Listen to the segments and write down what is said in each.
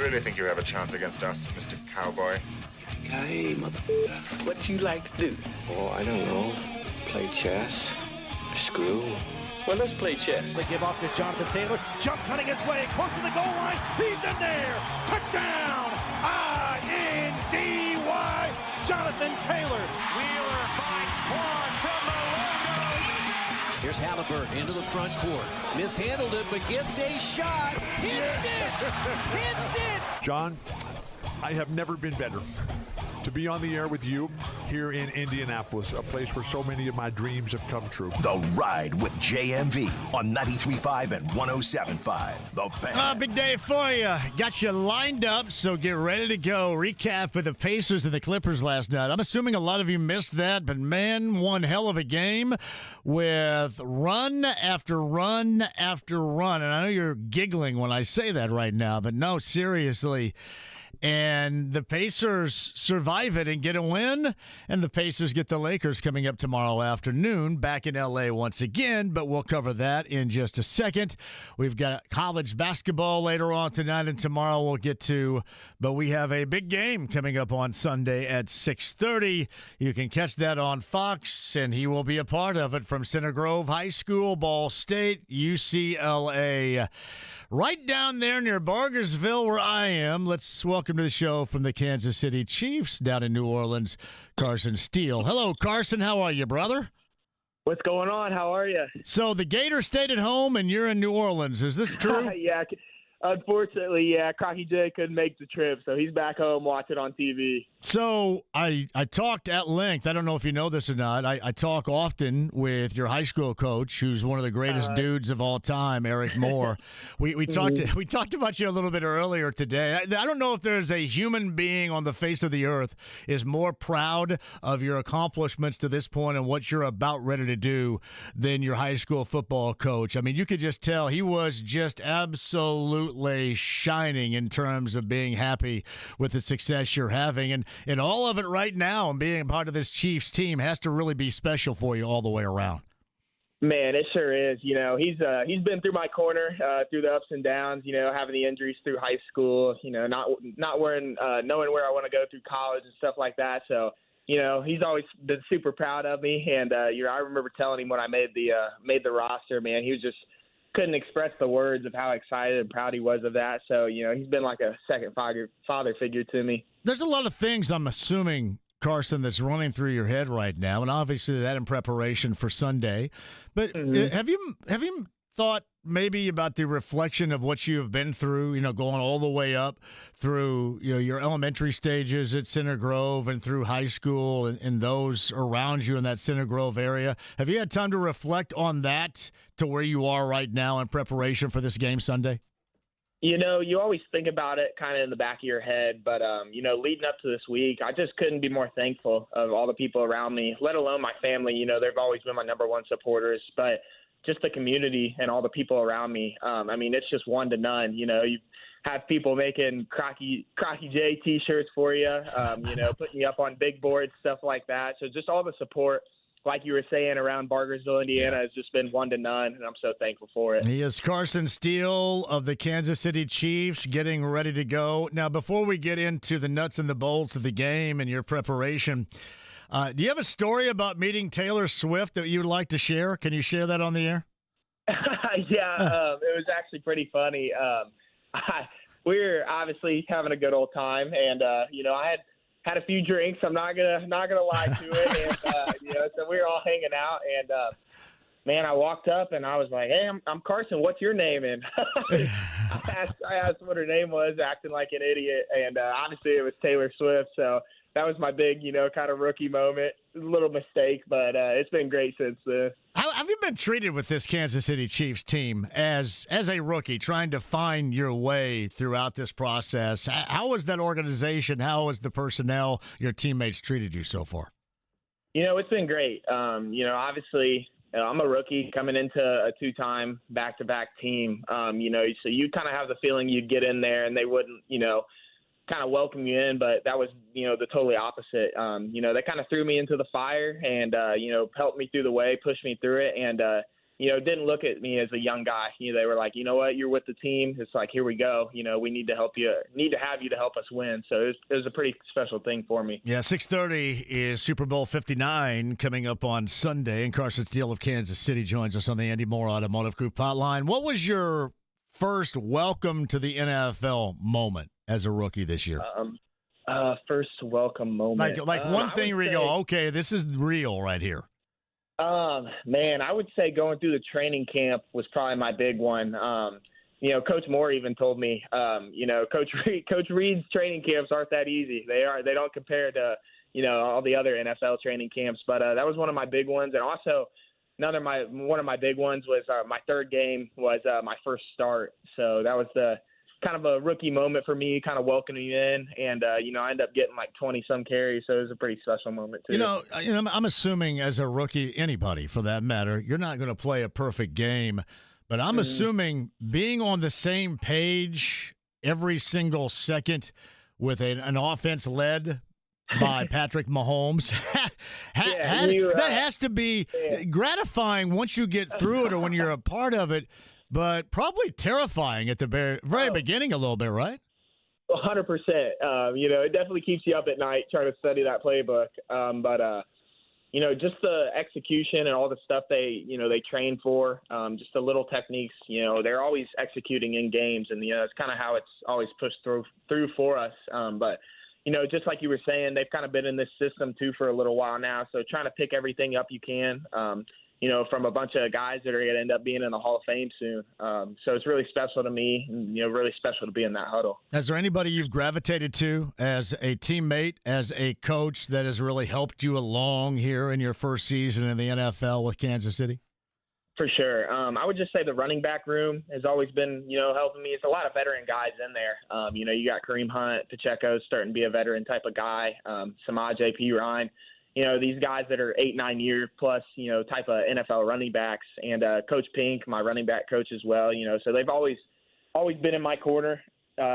really think you have a chance against us, Mr. Cowboy? Hey, motherfucker, what you like to do? Oh, I don't know. Play chess. Screw. Well, let's play chess. They give off to Jonathan Taylor. Jump cutting his way close to the goal line. He's in there. Touchdown. I-N-D-Y. Jonathan Taylor. Wheeler finds Quan from the logo. Here's Halliburton into the front court. Mishandled it, but gets a shot. Hits it. Hits it. John, I have never been better to be on the air with you here in Indianapolis, a place where so many of my dreams have come true. The Ride with JMV on 93.5 and 107.5. The Fan. Big day for you. Got you lined up, so get ready to go. Recap with the Pacers and the Clippers last night. I'm assuming a lot of you missed that, but man, one hell of a game with run after run after run. And I know you're giggling when I say that right now, but no, seriously. And the Pacers survive it and get a win. And the Pacers get the Lakers coming up tomorrow afternoon back in L.A. once again. But we'll cover that in just a second. We've got college basketball later on tonight and tomorrow we'll get to. But we have a big game coming up on Sunday at 6:30. You can catch that on Fox, and he will be a part of it from Center Grove High School, Ball State, UCLA. Right down there near Bargersville, where I am. Let's welcome to the show from the Kansas City Chiefs down in New Orleans, Carson Steele. Hello, Carson. How are you, brother? What's going on? How are you? So the Gators stayed at home, and you're in New Orleans. Is this true? Yeah. Unfortunately, yeah, Crocky J couldn't make the trip, so he's back home watching on TV. So I talked at length. I don't know if you know this or not. I talk often with your high school coach, who's one of the greatest dudes of all time, Eric Moore. We talked about you a little bit earlier today. I don't know if there's a human being on the face of the earth is more proud of your accomplishments to this point and what you're about ready to do than your high school football coach. I mean, you could just tell he was just absolutely shining in terms of being happy with the success you're having. And all of it right now and being part of this Chiefs team has to really be special for you all the way around. Man, it sure is. You know, he's been through my corner through the ups and downs, you know, having the injuries through high school, you know, not knowing where I want to go through college and stuff like that. So, you know, he's always been super proud of me. And, I remember telling him when I made the roster, man, he was just couldn't express the words of how excited and proud he was of that. So, you know, he's been like a second father figure to me. There's a lot of things I'm assuming, Carson, that's running through your head right now, and obviously that in preparation for Sunday. But have you thought maybe about the reflection of what you have been through, you know, going all the way up through, you know, your elementary stages at Center Grove and through high school and those around you in that Center Grove area? Have you had time to reflect on that to where you are right now in preparation for this game Sunday? You know, you always think about it kind of in the back of your head, but, you know, leading up to this week, I just couldn't be more thankful of all the people around me, let alone my family. You know, they've always been my number one supporters, but just the community and all the people around me. I mean, it's just one to none. You know, you have people making Crocky J T-shirts for you, you know, putting you up on big boards, stuff like that. So just all the support, like you were saying, around Bargersville, Indiana, has just been one to none, and I'm so thankful for it. He is Carson Steele of the Kansas City Chiefs getting ready to go. Now, before we get into the nuts and the bolts of the game and your preparation, do you have a story about meeting Taylor Swift that you would like to share? Can you share that on the air? Yeah, it was actually pretty funny. We were obviously having a good old time, and you know, I had a few drinks. I'm not gonna lie to it, and you know, so we were all hanging out, and man, I walked up and I was like, "Hey, I'm Carson. What's your name?" And I asked what her name was, acting like an idiot, and obviously it was Taylor Swift. So that was my big, you know, kind of rookie moment. A little mistake, but it's been great since then. How have you been treated with this Kansas City Chiefs team as a rookie, trying to find your way throughout this process? How has that organization, how has the personnel, your teammates treated you so far? You know, it's been great. You know, obviously, I'm a rookie coming into a two-time back-to-back team. You know, so you kind of have the feeling you'd get in there and they wouldn't, you know, kind of welcome you in, but that was, you know, the totally opposite. You know, they kind of threw me into the fire and, you know, helped me through the way, pushed me through it. And, didn't look at me as a young guy. They were like, you know what, you're with the team. It's like, here we go. We need to have you to help us win. So it was a pretty special thing for me. Yeah, 6:30 is Super Bowl 59 coming up on Sunday, and Carson Steele of Kansas City joins us on the Andy Moore Automotive Group hotline. What was your first welcome to the NFL moment as a rookie this year? First welcome moment. Like one thing where you go, okay, this is real right here. Man, I would say going through the training camp was probably my big one. Coach Moore even told me, Coach Reed's training camps aren't that easy. They don't compare to, all the other NFL training camps. But that was one of my big ones. And also one of my big ones was my third game was my first start. So that was the kind of a rookie moment for me, kind of welcoming you in. And, I ended up getting like 20-some carries, so it was a pretty special moment, too. I'm assuming as a rookie, anybody for that matter, you're not going to play a perfect game. But I'm assuming being on the same page every single second with an offense led by Patrick Mahomes, that has to be gratifying once you get through it or when you're a part of it. But probably terrifying at the very beginning a little bit, right? 100%. It definitely keeps you up at night trying to study that playbook. But just the execution and all the stuff they train for, just the little techniques, they're always executing in games. And, it's kind of how it's always pushed through for us. But just like you were saying, they've kind of been in this system, too, for a little while now. So trying to pick everything up you can. From a bunch of guys that are going to end up being in the Hall of Fame soon. So it's really special to me and, really special to be in that huddle. Is there anybody you've gravitated to as a teammate, as a coach that has really helped you along here in your first season in the NFL with Kansas City? For sure. I would just say the running back room has always been, helping me. It's a lot of veteran guys in there. You got Kareem Hunt, Pacheco starting to be a veteran type of guy, Samaj, P. Ryan. These guys that are 8-9 year plus, type of NFL running backs, and Coach Pink, my running back coach as well. So they've always been in my corner.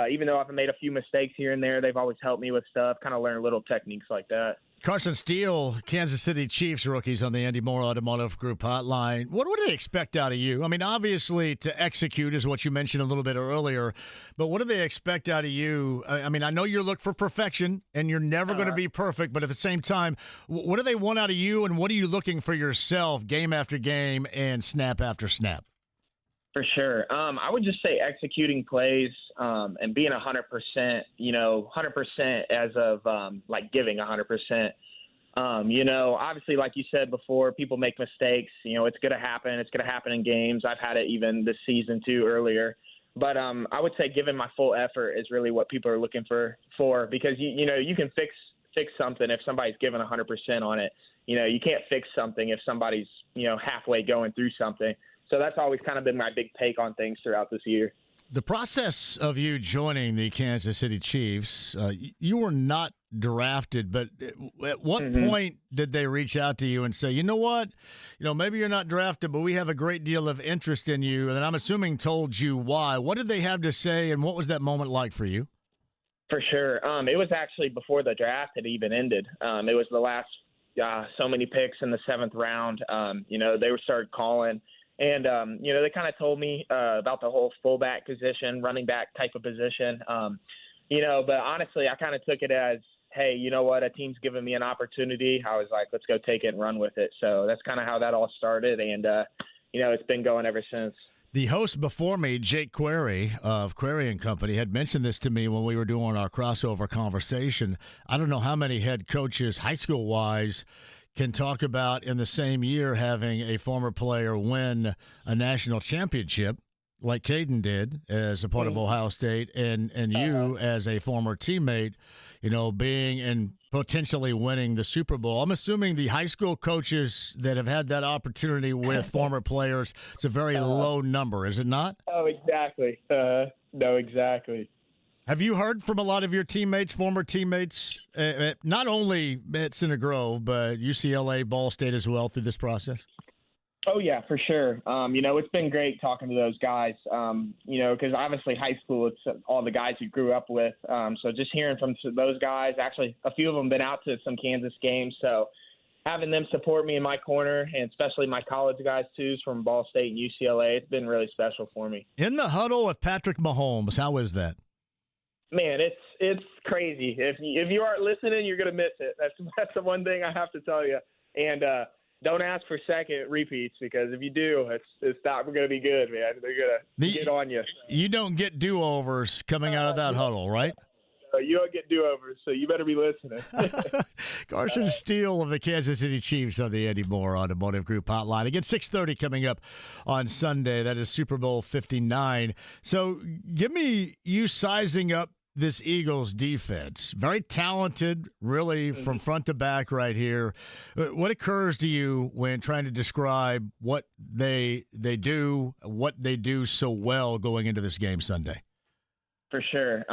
Even though I've made a few mistakes here and there, they've always helped me with stuff, kind of learn little techniques like that. Carson Steele, Kansas City Chiefs rookies on the Andy Moore Automotive Group hotline. What do they expect out of you? I mean, obviously to execute is what you mentioned a little bit earlier, but what do they expect out of you? I mean, I know you look for perfection and you're never going to be perfect, but at the same time, what do they want out of you, and what are you looking for yourself game after game and snap after snap? For sure. I would just say executing plays and being 100%, 100% as of giving 100%. Obviously, like you said before, people make mistakes. It's going to happen. It's going to happen in games. I've had it even this season too earlier. But I would say giving my full effort is really what people are looking for because, you can fix something if somebody's given 100% on it. You can't fix something if somebody's, halfway going through something. So that's always kind of been my big take on things throughout this year. The process of you joining the Kansas City Chiefs, you were not drafted, but at what point did they reach out to you and say, you know what, maybe you're not drafted, but we have a great deal of interest in you, and I'm assuming told you why. What did they have to say, and what was that moment like for you? For sure. It was actually before the draft had even ended. It was the last so many picks in the 7th round. They started calling. And, they kind of told me about the whole fullback position, running back type of position. But honestly, I kind of took it as, hey, you know what, a team's giving me an opportunity. I was like, let's go take it and run with it. So that's kind of how that all started. And, it's been going ever since. The host before me, Jake Query of Query & Company, had mentioned this to me when we were doing our crossover conversation. I don't know how many head coaches, high school-wise, can talk about in the same year having a former player win a national championship like Caden did as a part of Ohio State, and you as a former teammate, being and potentially winning the Super Bowl. I'm assuming the high school coaches that have had that opportunity with former players, it's a very low number, is it not? Oh, exactly. No, exactly. Have you heard from a lot of your teammates, former teammates, not only at Center Grove, but UCLA, Ball State as well through this process? Oh, yeah, for sure. It's been great talking to those guys, because obviously high school, it's all the guys you grew up with. So just hearing from those guys, actually a few of them been out to some Kansas games. So having them support me in my corner, and especially my college guys too from Ball State and UCLA, it's been really special for me. In the huddle with Patrick Mahomes, how is that? Man, it's crazy. If you aren't listening, you're gonna miss it. That's the one thing I have to tell you. And don't ask for second repeats, because if you do, it's not going to be good, man. They're going to get on you. You don't get do-overs coming out of that huddle, right? You don't get do-overs, so you better be listening. Carson Steele of the Kansas City Chiefs on the Eddie Moore Automotive Group hotline. Again, 6:30 coming up on Sunday. That is Super Bowl 59. So give me you sizing up this Eagles defense. Very talented, really, from front to back right here. What occurs to you when trying to describe what they do, what they do so well going into this game Sunday? For sure.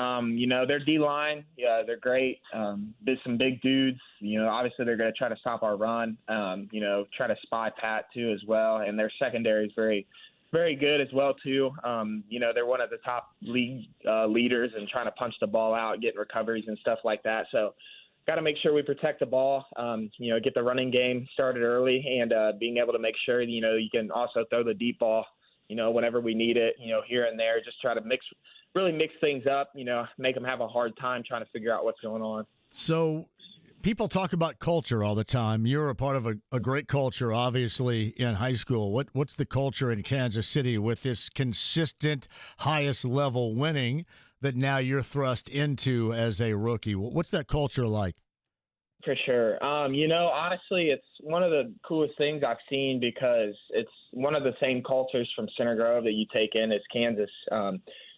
Their D-line, yeah, they're great. There's some big dudes. Obviously they're going to try to stop our run, try to spy Pat, too, as well. And their secondary is very, very good as well, too. They're one of the top league leaders in trying to punch the ball out, getting recoveries and stuff like that. So got to make sure we protect the ball, get the running game started early, and being able to make sure, you can also throw the deep ball, whenever we need it, here and there. Just try to really mix things up, make them have a hard time trying to figure out what's going on. So people talk about culture all the time. You're a part of a great culture, obviously, in high school. What's the culture in Kansas City with this consistent, highest level winning that now you're thrust into as a rookie? What's that culture like? For sure. Honestly, it's one of the coolest things I've seen, because it's one of the same cultures from Center Grove that you take in as Kansas.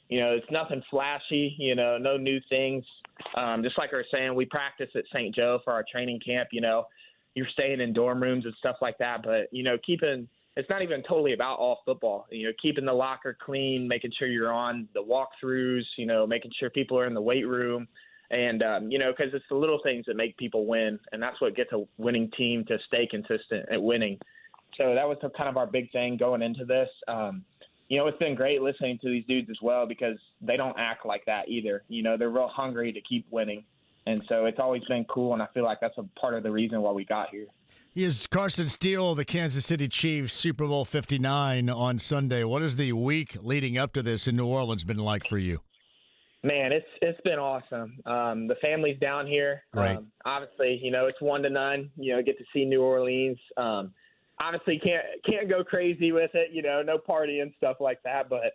It's nothing flashy, no new things. Just like I was saying, we practice at St. Joe for our training camp. You're staying in dorm rooms and stuff like that. But, it's not even totally about all football. Keeping the locker clean, making sure you're on the walkthroughs, making sure people are in the weight room. And, because it's the little things that make people win. And that's what gets a winning team to stay consistent at winning. So that was kind of our big thing going into this. It's been great listening to these dudes as well, because they don't act like that either. They're real hungry to keep winning. And so it's always been cool, and I feel like that's a part of the reason why we got here. He is Carson Steele, the Kansas City Chiefs, Super Bowl 59 on Sunday. What has the week leading up to this in New Orleans been like for you? Man, it's been awesome. The family's down here. Right. Obviously, it's 1-9. Get to see New Orleans. Obviously, can't go crazy with it. No party and stuff like that. But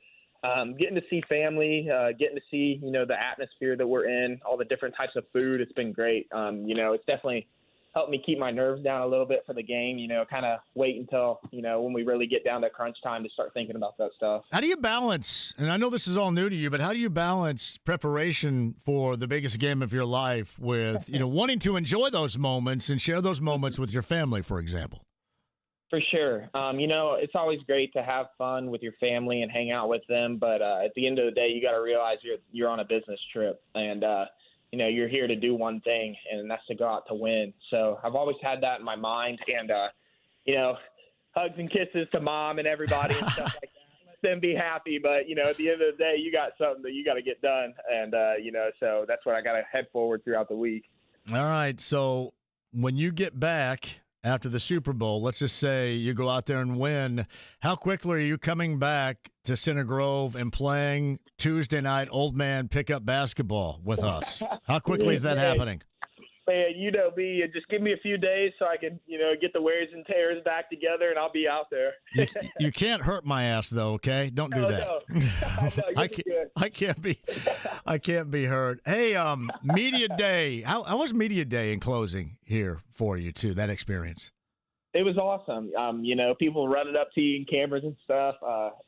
getting to see family, getting to see the atmosphere that we're in, all the different types of food. It's been great. It's definitely helped me keep my nerves down a little bit for the game. Kind of wait until when we really get down to crunch time to start thinking about that stuff. How do you balance, and I know this is all new to you, but how do you balance preparation for the biggest game of your life with wanting to enjoy those moments and share those moments with your family, for example? For sure. It's always great to have fun with your family and hang out with them. But at the end of the day, you got to realize you're on a business trip, and you're here to do one thing, and that's to go out to win. So I've always had that in my mind, and hugs and kisses to mom and everybody and stuff like that. Let them be happy. But at the end of the day, you got something that you got to get done, and so that's what I got to head forward throughout the week. All right. So when you get back after the Super Bowl, let's just say you go out there and win, how quickly are you coming back to Center Grove and playing Tuesday night old man pickup basketball with us? How quickly is that happening? Man, me, just give me a few days so I can, get the wears and tears back together, and I'll be out there. You can't hurt my ass, though, okay? Don't do that. No, I can't be hurt. Hey, media day. How was media day in closing here for you, too, that experience? It was awesome. People running up to you and cameras and stuff,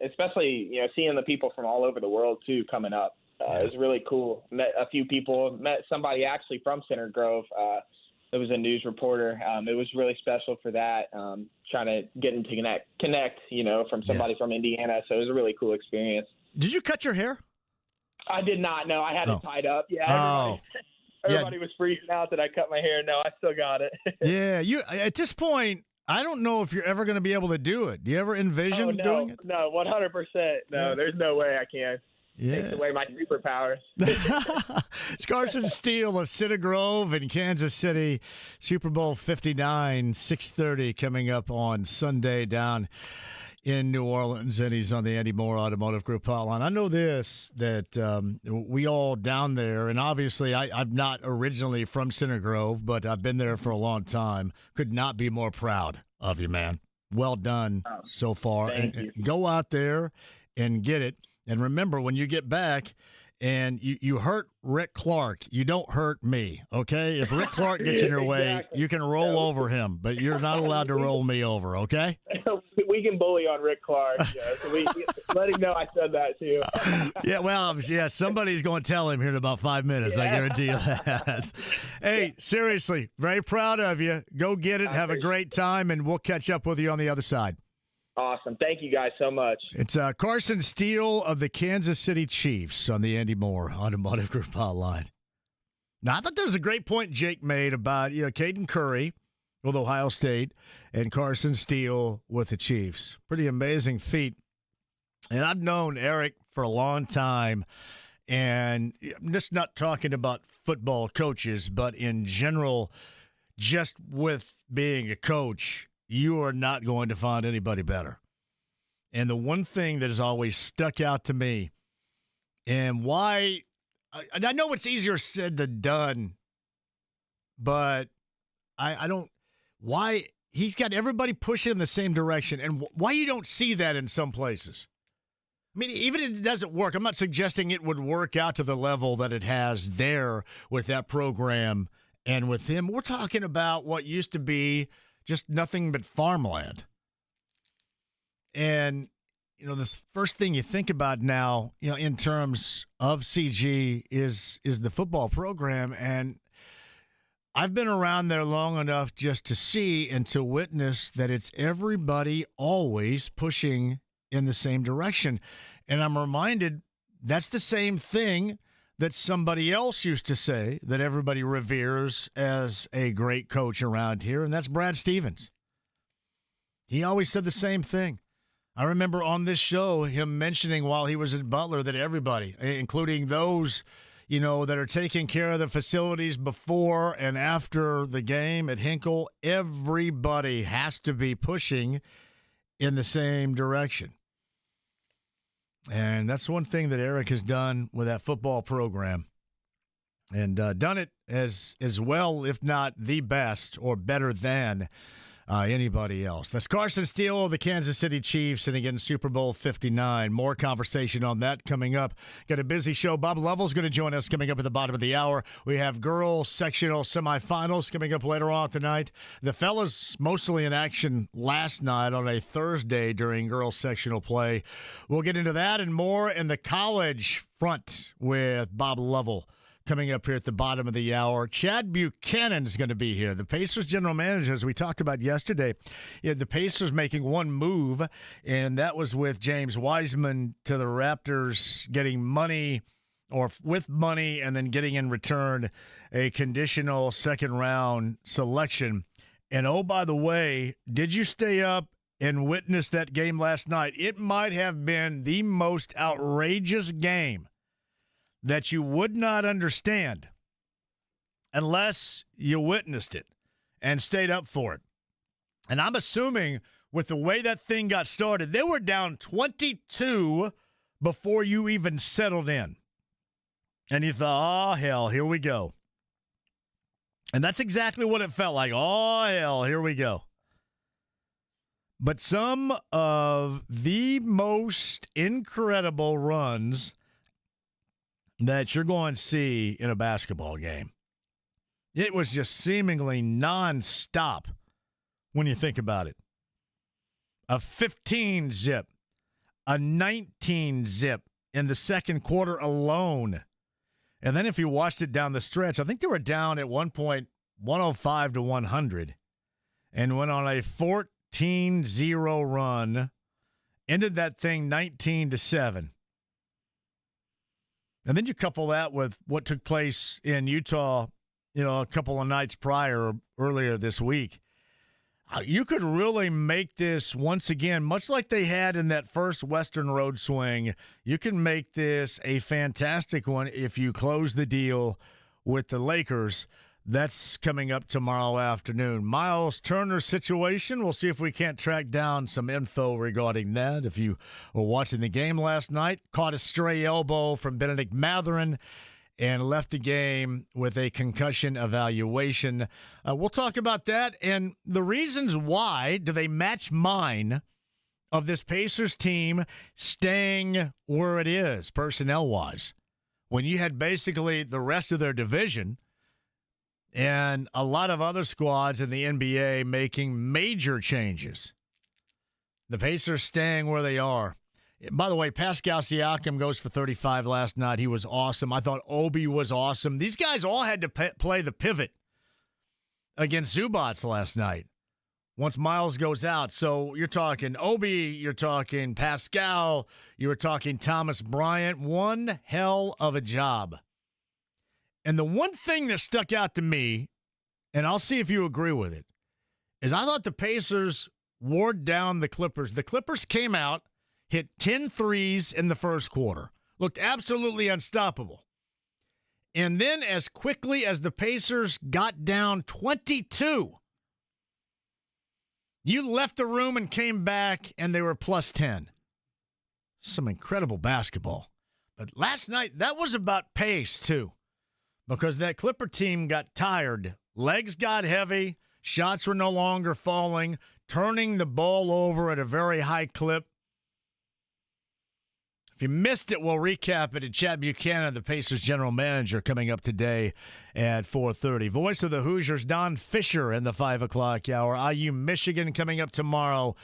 especially, seeing the people from all over the world, too, coming up. It was really cool. Met a few people. Met somebody actually from Center Grove. It was a news reporter. It was really special for that. Trying to get into connect. From somebody from Indiana. So it was a really cool experience. Did you cut your hair? I did not. No, I had it tied up. Yeah. Everybody was freaking out that I cut my hair. No, I still got it. Yeah. You at this point, I don't know if you're ever going to be able to do it. Do you ever envision doing it? No, 100%. No, there's no way I can. Takes away my superpower. It's Carson Steele of Cedar Grove in Kansas City. Super Bowl 59, 6:30 coming up on Sunday down in New Orleans, and he's on the Andy Moore Automotive Group hotline. I know this, that we all down there, and obviously I'm not originally from Cedar Grove, but I've been there for a long time. Could not be more proud of you, man. Well done so far. Thank you. Go out there and get it. And remember, when you get back and you hurt Rick Clark, you don't hurt me, okay? If Rick Clark gets in your way, you can roll over him, but you're not allowed to roll me over, okay? We can bully on Rick Clark. Yeah, so we let him know I said that too. Yeah, well, somebody's going to tell him here in about 5 minutes. I guarantee you that. Hey, seriously, very proud of you. Go get it. Have a great time, and we'll catch up with you on the other side. Awesome. Thank you guys so much. It's Carson Steele of the Kansas City Chiefs on the Andy Moore Automotive Group hotline. Now, I thought there was a great point Jake made about, Caden Curry with Ohio State and Carson Steele with the Chiefs. Pretty amazing feat. And I've known Eric for a long time, and I'm just not talking about football coaches, but in general, just with being a coach, you are not going to find anybody better. And the one thing that has always stuck out to me, and why, I know it's easier said than done, but I don't, why he's got everybody pushing in the same direction, and why you don't see that in some places. I mean, even if it doesn't work, I'm not suggesting it would work out to the level that it has there with that program and with him. We're talking about what used to be just nothing but farmland. And, the first thing you think about now, in terms of CG is the football program. And I've been around there long enough just to see and to witness that it's everybody always pushing in the same direction. And I'm reminded that's the same thing that somebody else used to say that everybody reveres as a great coach around here, and that's Brad Stevens. He always said the same thing. I remember on this show him mentioning while he was at Butler that everybody, including those, that are taking care of the facilities before and after the game at Hinkle, everybody has to be pushing in the same direction. And that's one thing that Eric has done with that football program, and done it as well, if not the best or better than anybody else. That's Carson Steele of the Kansas City Chiefs, and again, Super Bowl 59. More conversation on that coming up. Got a busy show. Bob Lovell's going to join us coming up at the bottom of the hour. We have girls sectional semifinals coming up later on tonight. The fellas mostly in action last night on a Thursday during girls sectional play. We'll get into that and more in the college front with Bob Lovell coming up here at the bottom of the hour. Chad Buchanan is going to be here, the Pacers general manager, as we talked about yesterday. The Pacers making one move, and that was with James Wiseman to the Raptors getting money, or with money, and then getting in return a conditional second-round selection. And, oh, by the way, did you stay up and witness that game last night? It might have been the most outrageous game that you would not understand unless you witnessed it and stayed up for it. And I'm assuming with the way that thing got started, they were down 22 before you even settled in. And you thought, oh, hell, here we go. And that's exactly what it felt like. Oh, hell, here we go. But some of the most incredible runs that you're going to see in a basketball game. It was just seemingly nonstop when you think about it. A 15-zip, a 19-zip in the second quarter alone. And then if you watched it down the stretch, I think they were down at one point 105 to 100 and went on a 14-0 run, ended that thing 19-7. And then you couple that with what took place in Utah, a couple of nights earlier this week. You could really make this, once again, much like they had in that first Western Road swing, you can make this a fantastic one if you close the deal with the Lakers. That's coming up tomorrow afternoon. Miles Turner's situation, we'll see if we can't track down some info regarding that. If you were watching the game last night, caught a stray elbow from Benedict Mathurin and left the game with a concussion evaluation. We'll talk about that and the reasons why do they match mine of this Pacers team staying where it is personnel-wise when you had basically the rest of their division and a lot of other squads in the NBA making major changes. The Pacers staying where they are. By the way, Pascal Siakam goes for 35 last night. He was awesome. I thought Obi was awesome. These guys all had to play the pivot against Zubats last night once Miles goes out. So you're talking Obi, you're talking Pascal, you were talking Thomas Bryant. One hell of a job. And the one thing that stuck out to me, and I'll see if you agree with it, is I thought the Pacers wore down the Clippers. The Clippers came out, hit 10 threes in the first quarter, looked absolutely unstoppable. And then as quickly as the Pacers got down 22, you left the room and came back, and they were plus 10. Some incredible basketball. But last night, that was about pace, too. Because that Clipper team got tired. Legs got heavy. Shots were no longer falling. Turning the ball over at a very high clip. If you missed it, we'll recap it at Chad Buchanan, the Pacers general manager, coming up today at 4:30. Voice of the Hoosiers, Don Fischer, in the 5 o'clock hour. IU Michigan coming up tomorrow.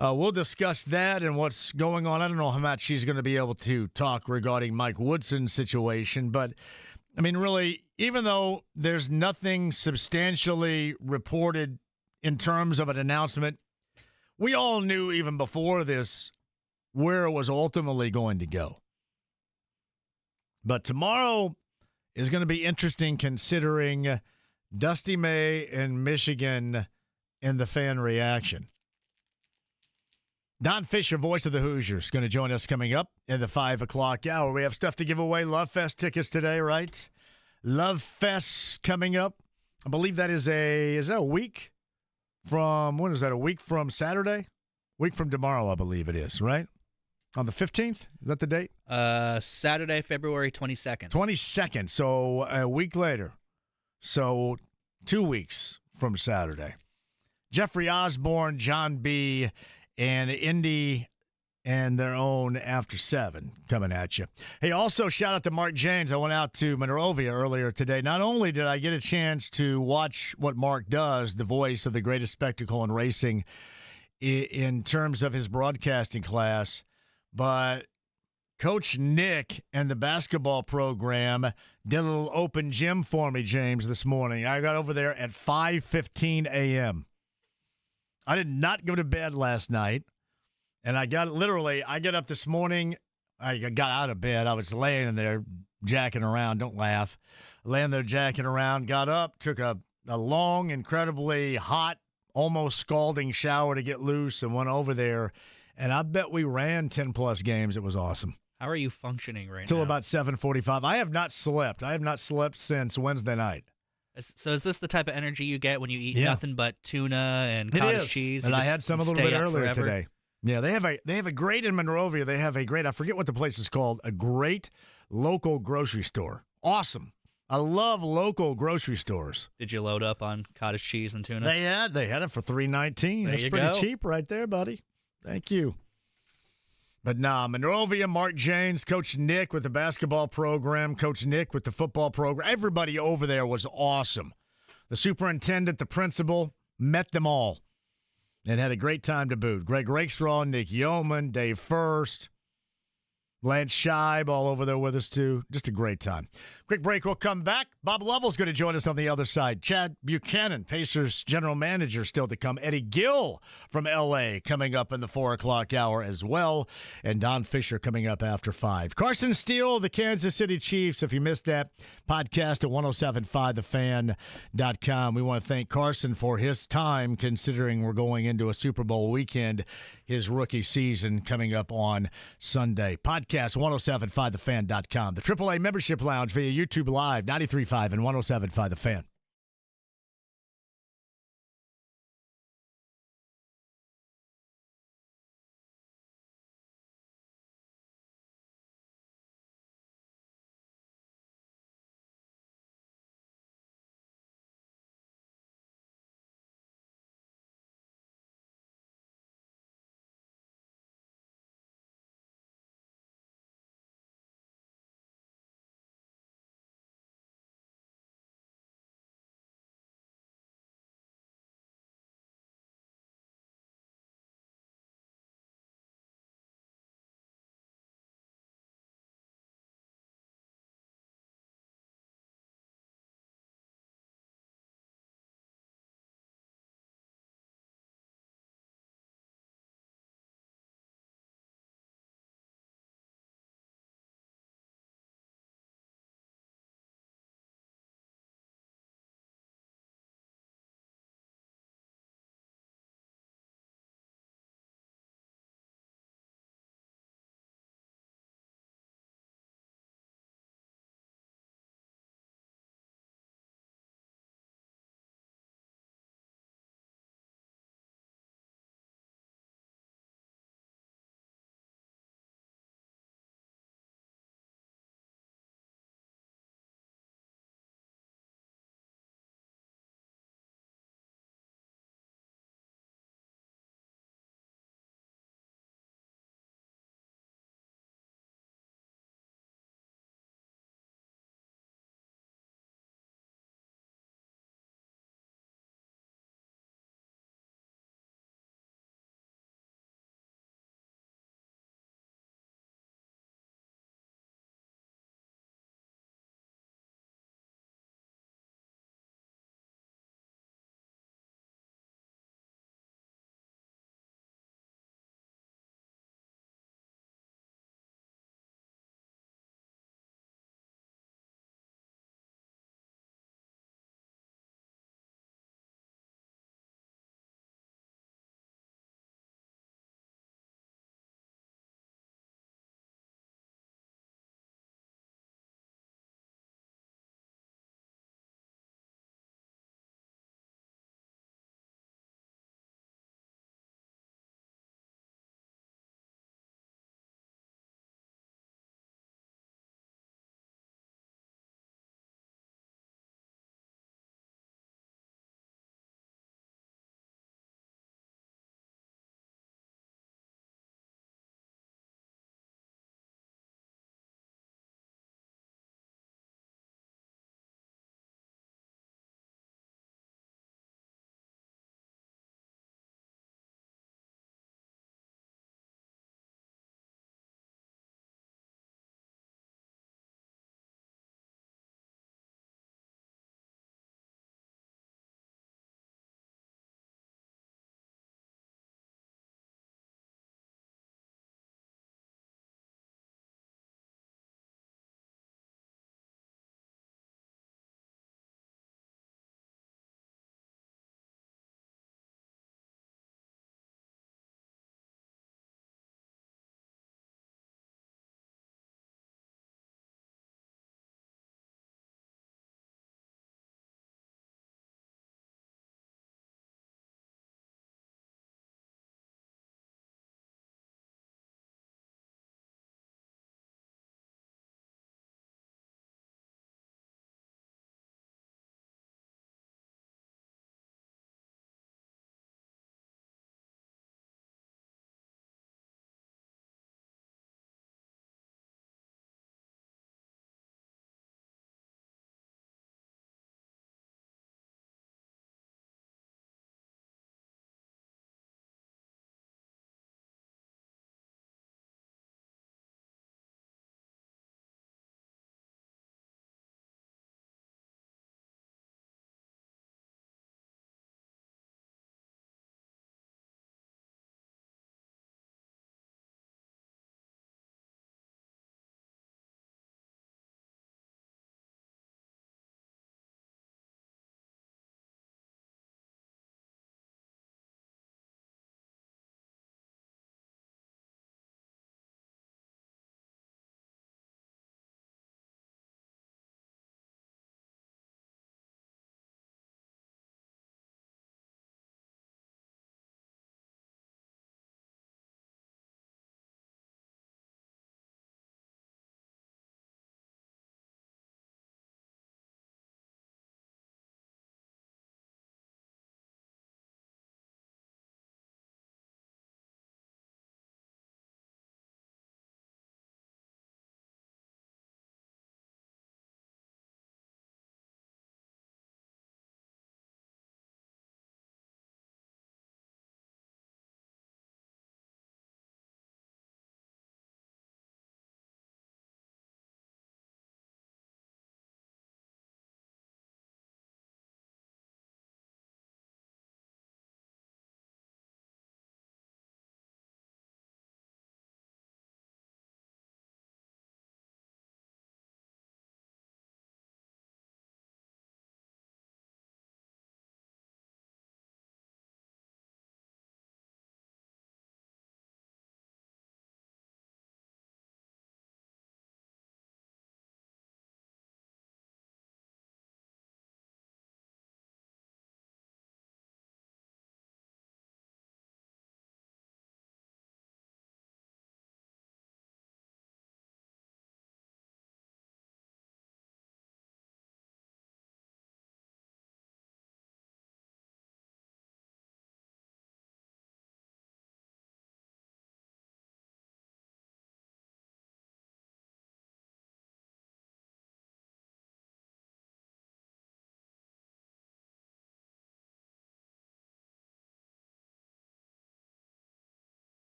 We'll discuss that and what's going on. I don't know how much she's going to be able to talk regarding Mike Woodson's situation, but I mean, really, even though there's nothing substantially reported in terms of an announcement, we all knew even before this where it was ultimately going to go. But tomorrow is going to be interesting considering Dusty May and Michigan and the fan reaction. Don Fischer, voice of the Hoosiers, going to join us coming up in the 5 o'clock hour. We have stuff to give away. Love Fest tickets today, right? Love Fest coming up. I believe that is that a week from, when is that, a week from Saturday? Week from tomorrow, I believe it is, right? On the 15th? Is that the date? Saturday, February 22nd. 22nd, so a week later. So 2 weeks from Saturday. Jeffrey Osborne, John B., and Indy and their own After 7 coming at you. Hey, also shout out to Mark James. I went out to Monrovia earlier today. Not only did I get a chance to watch what Mark does, the voice of the greatest spectacle in racing, in terms of his broadcasting class, but Coach Nick and the basketball program did a little open gym for me, James, this morning. I got over there at 5:15 a.m. I did not go to bed last night, and I get up this morning. I got out of bed. I was laying in there jacking around. Don't laugh. Laying there jacking around, got up, took a long, incredibly hot, almost scalding shower to get loose, and went over there, and I bet we ran 10-plus games. It was awesome. How are you functioning right now? Till about 7:45. I have not slept. I have not slept since Wednesday night. So is this the type of energy you get when you eat nothing but tuna and cottage cheese? And I had some a little bit earlier forever? today. Yeah, they have a great in Monrovia. They have a great, I forget what the place is called, a great local grocery store. Awesome. I love local grocery stores. Did you load up on cottage cheese and tuna? They had it for $3.19. That's pretty cheap right there, buddy. Thank you. But nah, Monrovia, Mark James, Coach Nick with the basketball program, Coach Nick with the football program. Everybody over there was awesome. The superintendent, the principal, met them all and had a great time to boot. Greg Rakestraw, Nick Yeoman, Dave First, Lance Scheib all over there with us too. Just a great time. Quick break. We'll come back. Bob Lovell's going to join us on the other side. Chad Buchanan, Pacers general manager, still to come. Eddie Gill from L.A. coming up in the 4 o'clock hour as well. And Don Fischer coming up after 5. Carson, Steele, the Kansas City Chiefs. If you missed that podcast at 1075thefan.com. We want to thank Carson for his time, considering we're going into a Super Bowl weekend, his rookie season coming up on Sunday. Podcast 1075thefan.com. The AAA Membership Lounge via YouTube Live, 93.5 and 1075 The Fan.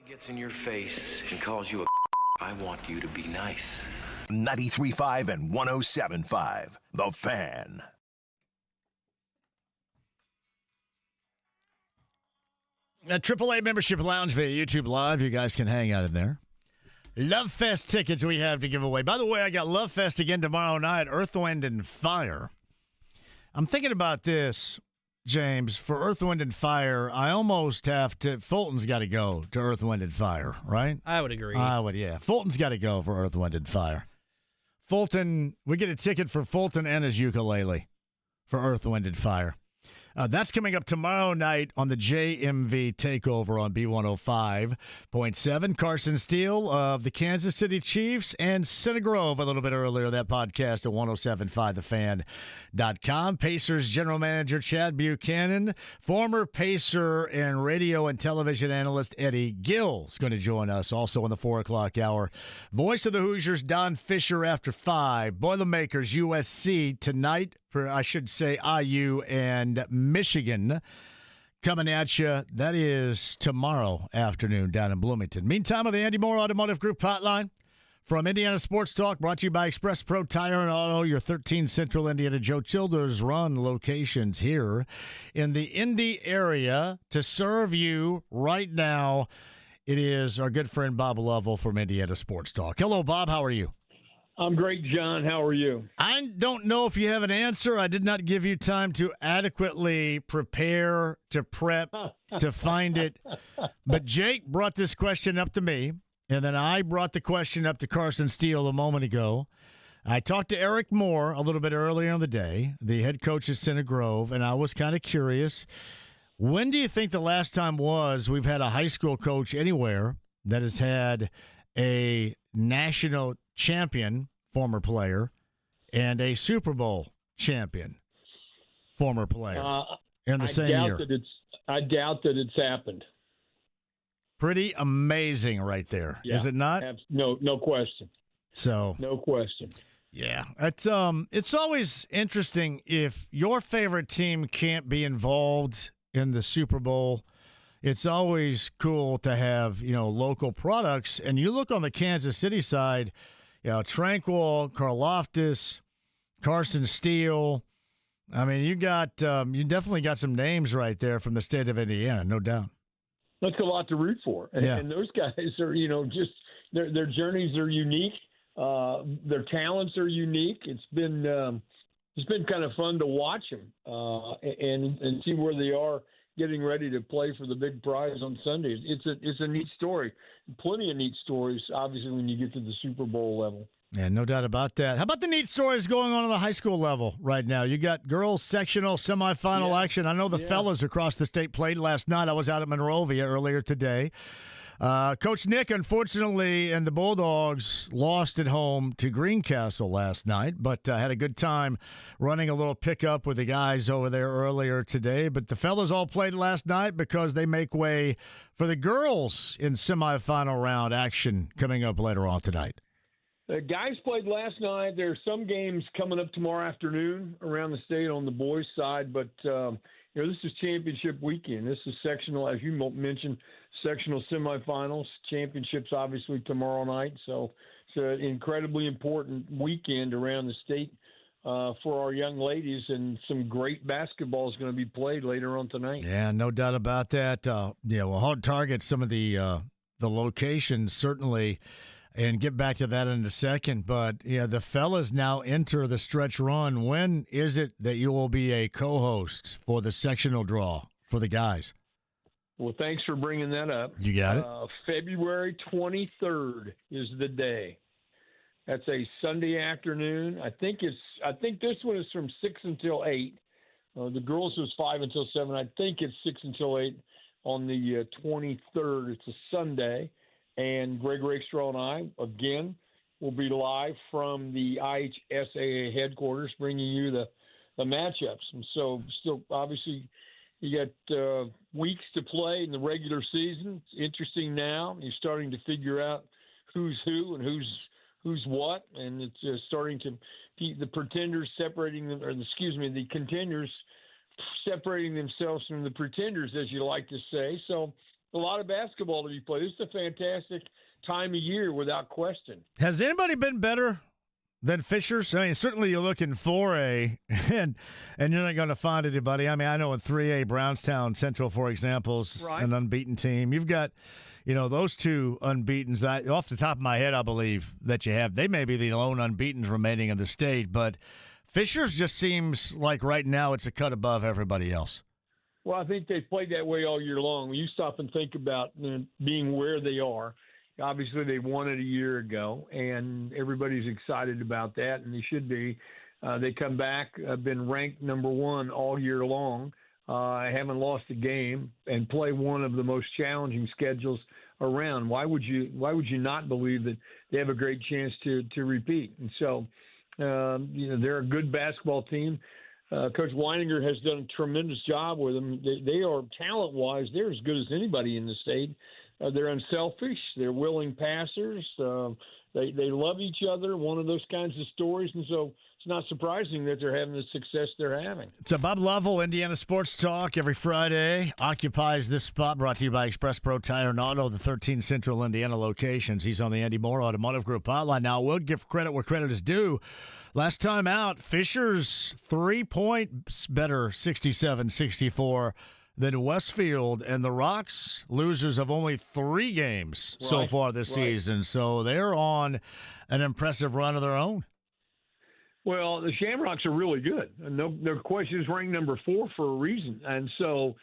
Gets in your face and calls you a I want you to be nice. 93.5 and 107.5. The Fan. A AAA membership lounge via YouTube Live. You guys can hang out in there. Love Fest tickets we have to give away. By the way, I got Love Fest again tomorrow night, Earth, Wind, and Fire. I'm thinking about this, James. For Earth, Wind, and Fire, I almost have to – Fulton's got to go to Earth, Wind, and Fire, right? I would agree. Yeah. Fulton's got to go for Earth, Wind, and Fire. Fulton, we get a ticket for Fulton and his ukulele for Earth, Wind, and Fire. That's coming up tomorrow night on the JMV Takeover on B105.7. Carson, Steele of the Kansas City Chiefs and Center Grove a little bit earlier, that podcast at 1075thefan.com. Pacers General Manager Chad Buchanan, former Pacer and radio and television analyst Eddie Gill is going to join us also in the 4 o'clock hour. Voice of the Hoosiers, Don Fischer after 5. Boilermakers USC tonight. For, I should say, IU and Michigan coming at you. That is tomorrow afternoon down in Bloomington. Meantime, on the Andy Moore Automotive Group hotline from Indiana Sports Talk, brought to you by Express Pro Tire and Auto, your 13 Central Indiana Joe Childers Run locations here in the Indy area to serve you right now. It is our good friend Bob Lovell from Indiana Sports Talk. Hello, Bob. How are you? I'm great, John. How are you? I don't know if you have an answer. I did not give you time to adequately prepare, to prep, to find it. But Jake brought this question up to me, and then I brought the question up to Carson Steele a moment ago. I talked to Eric Moore a little bit earlier in the day, the head coach at Center Grove, and I was kind of curious. When do you think the last time was we've had a high school coach anywhere that has had a national champion, former player, and a Super Bowl champion, former player, in the same year? I doubt that it's happened. Pretty amazing right there, is it not? No question. So no question. Yeah, it's always interesting if your favorite team can't be involved in the Super Bowl. It's always cool to have, local products. And you look on the Kansas City side, Tranquil, Karloftis, Carson Steele. I mean, you definitely got some names right there from the state of Indiana, no doubt. That's a lot to root for. And those guys are, just their journeys are unique. Their talents are unique. It's been kind of fun to watch them and see where they are getting ready to play for the big prize on Sunday. It's a neat story. Plenty of neat stories, obviously, when you get to the Super Bowl level. Yeah, no doubt about that. How about the neat stories going on the high school level right now? You got girls sectional semifinal action. I know the fellas across the state played last night. I was out at Monrovia earlier today. Coach Nick, unfortunately, and the Bulldogs lost at home to Greencastle last night, but had a good time running a little pickup with the guys over there earlier today. But the fellas all played last night because they make way for the girls in semifinal round action coming up later on tonight. The guys played last night. There are some games coming up tomorrow afternoon around the state on the boys' side, but this is championship weekend. This is sectional, as you mentioned, sectional semifinals, championships obviously tomorrow night. So it's an incredibly important weekend around the state for our young ladies, and some great basketball is going to be played later on tonight. Yeah, no doubt about that. We'll hard target some of the locations certainly, and get back to that in a second. But the fellas now enter the stretch run. When is it that you will be a co-host for the sectional draw for the guys? Well, thanks for bringing that up. You got it. February 23rd is the day. That's a Sunday afternoon. I think this one is from 6 until 8. The girls was 5 until 7. I think it's 6 until 8 on the 23rd. It's a Sunday. And Greg Rakestraw and I, again, will be live from the IHSAA headquarters, bringing you the matchups. And so still, obviously, you got weeks to play in the regular season. It's interesting now. You're starting to figure out who's who and who's what. And it's starting to the pretenders separating them, the contenders separating themselves from the pretenders, as you like to say. So A lot of basketball to be played. It's a fantastic time of year without question. Has anybody been better than Fischer's? I mean, certainly you look in 4A, and you're not going to find anybody. I mean, I know in 3A, Brownstown Central, for example, is an unbeaten team. You've got, those two unbeatens. Off the top of my head, I believe that you have. They may be the lone unbeatens remaining in the state, but Fischer's just seems like right now it's a cut above everybody else. Well, I think they've played that way all year long. When you stop and think about being where they are, obviously they won it a year ago, and everybody's excited about that, and they should be. They come back, been ranked number 1 all year long, haven't lost a game, and play one of the most challenging schedules around. Why would you not believe that they have a great chance to repeat? And so, they're a good basketball team. Coach Weininger has done a tremendous job with them. They are, talent-wise, they're as good as anybody in the state. They're unselfish. They're willing passers. They love each other, one of those kinds of stories. And so it's not surprising that they're having the success they're having. So Bob Lovell, Indiana Sports Talk, every Friday, occupies this spot, brought to you by Express Pro Tire and Auto, the 13 Central Indiana locations. He's on the Andy Moore Automotive Group hotline. Now, we'll give credit where credit is due. Last time out, Fischer's 3 points better, 67-64, than Westfield, and the Rocks, losers of only 3 games so far this season. So they're on an impressive run of their own. Well, the Shamrocks are really good. No question, is ranked number 4 for a reason. And so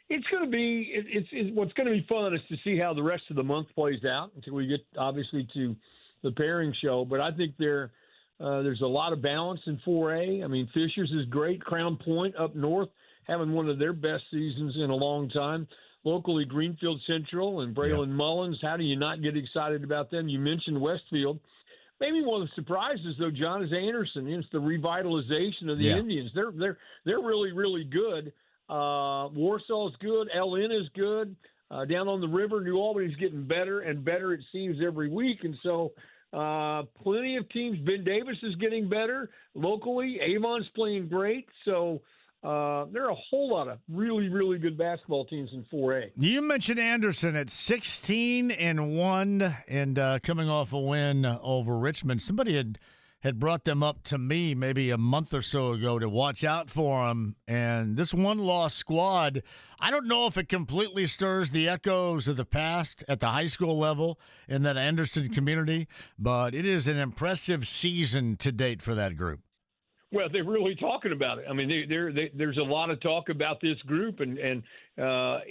it's going to be what's going to be fun is to see how the rest of the month plays out until we get, obviously, to the pairing show. But I think there's a lot of balance in 4A. I mean, Fischer's is great. Crown Point up north, having one of their best seasons in a long time. Locally, Greenfield Central and Braylon Mullins. How do you not get excited about them? You mentioned Westfield. Maybe one of the surprises, though, John, is Anderson. It's the revitalization of the Indians. They're really, really good. Warsaw's good. LN is good. Down on the river, New Albany's getting better and better, it seems, every week. And so plenty of teams. Ben Davis is getting better locally. Avon's playing great. So there are a whole lot of really, really good basketball teams in 4A. You mentioned Anderson at 16-1 and coming off a win over Richmond. Somebody had brought them up to me maybe a month or so ago to watch out for them. And this one-loss squad, I don't know if it completely stirs the echoes of the past at the high school level in that Anderson community, but it is an impressive season to date for that group. Well, they're really talking about it. I mean, there's a lot of talk about this group, and I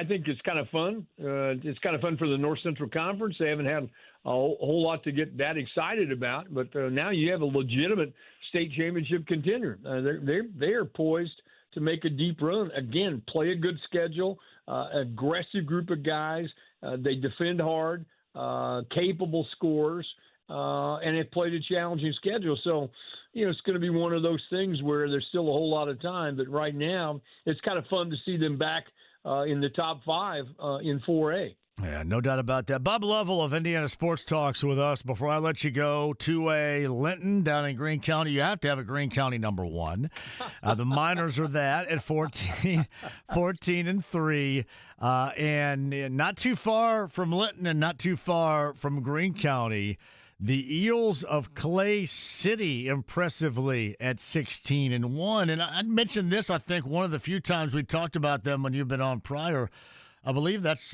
think it's kind of fun. It's kind of fun for the North Central Conference. They haven't had a whole lot to get that excited about, but now you have a legitimate state championship contender. They are poised to make a deep run. Again, play a good schedule, aggressive group of guys. They defend hard, capable scorers, and have played a challenging schedule. So, it's going to be one of those things where there's still a whole lot of time, but right now it's kind of fun to see them back in the top 5 in 4A. Yeah, no doubt about that. Bob Lovell of Indiana Sports Talks with us. Before I let you go, 2A Linton down in Greene County. You have to have a Greene County number 1. The Miners are that at 14-3, and not too far from Linton and not too far from Greene County. The Eels of Clay City impressively at 16-1. And I mentioned this, I think, one of the few times we talked about them when you've been on prior. I believe that's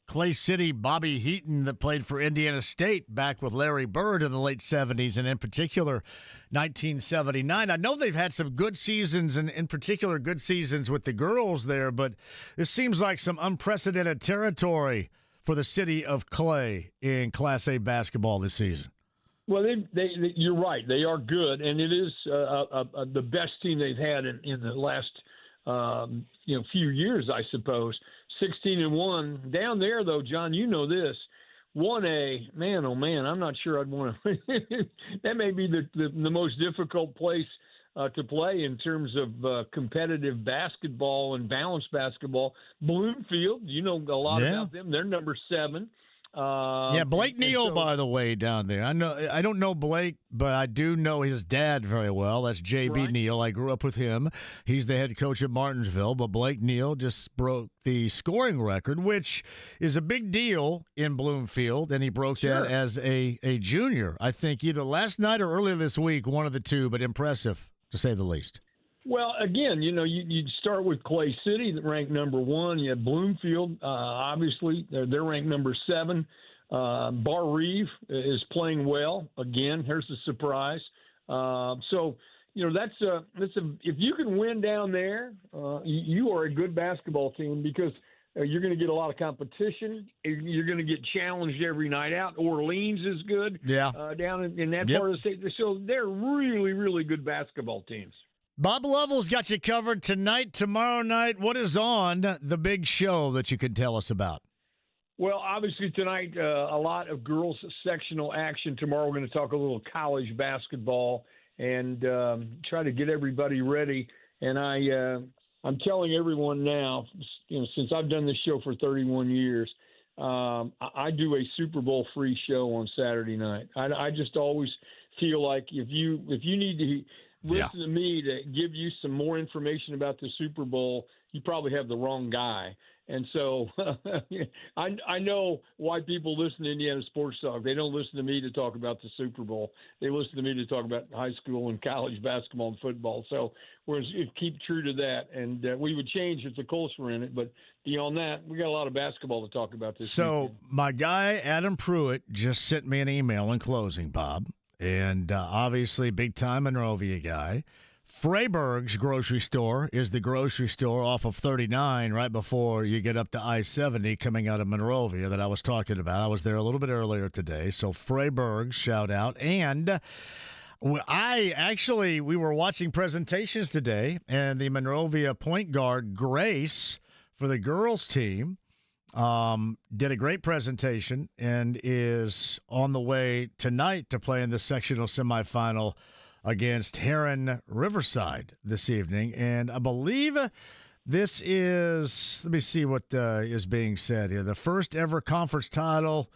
Clay City Bobby Heaton that played for Indiana State back with Larry Bird in the late 70s, and in particular 1979. I know they've had some good seasons, and in particular good seasons with the girls there, but this seems like some unprecedented territory for the city of Clay in Class A basketball this season. Well, you're right. They are good, and it is the best team they've had in the last few years, I suppose. 16-1 down there, though, John. You know this. 1A, man, oh man, I'm not sure I'd want to. That may be the most difficult place to play in terms of competitive basketball and balanced basketball. Bloomfield, you know a lot about them. They're number 7. Blake Neal, by the way, down there. I don't know Blake, but I do know his dad very well. That's J.B. Neal. I grew up with him. He's the head coach at Martinsville. But Blake Neal just broke the scoring record, which is a big deal in Bloomfield, and he broke that as a junior. I think either last night or earlier this week, one of the two, but impressive, to say the least. Well, again, you start with Clay City, ranked number 1. You have Bloomfield, obviously, they're ranked number 7. Bar Reeve is playing well. Again, here's a surprise. So, if you can win down there, you are a good basketball team because you're going to get a lot of competition. You're going to get challenged every night out. Orleans is good down in that part of the state. So they're really, really good basketball teams. Bob Lovell's got you covered tonight, tomorrow night. What is on the big show that you could tell us about? Well, obviously tonight, a lot of girls sectional action. Tomorrow we're going to talk a little college basketball and try to get everybody ready. And I'm telling everyone now, since I've done this show for 31 years, I do a Super Bowl free show on Saturday night. I just always feel like if you need to listen to me to give you some more information about the Super Bowl, you probably have the wrong guy. And so I know why people listen to Indiana Sports Talk. They don't listen to me to talk about the Super Bowl. They listen to me to talk about high school and college basketball and football. So we're going to keep true to that. And we would change if the Colts were in it. But beyond that, we got a lot of basketball to talk about this weekend. My guy, Adam Pruitt, just sent me an email in closing, Bob. And obviously, big-time Monrovia guy. Freiburg's grocery store is the grocery store off of 39 right before you get up to I-70 coming out of Monrovia that I was talking about. I was there a little bit earlier today. So Freiburg's, shout out. And we were watching presentations today, and the Monrovia point guard, Grace, for the girls team, did a great presentation and is on the way tonight to play in the sectional semifinal against Heron Riverside this evening. And I believe this is, let me see what is being said here, the first ever conference title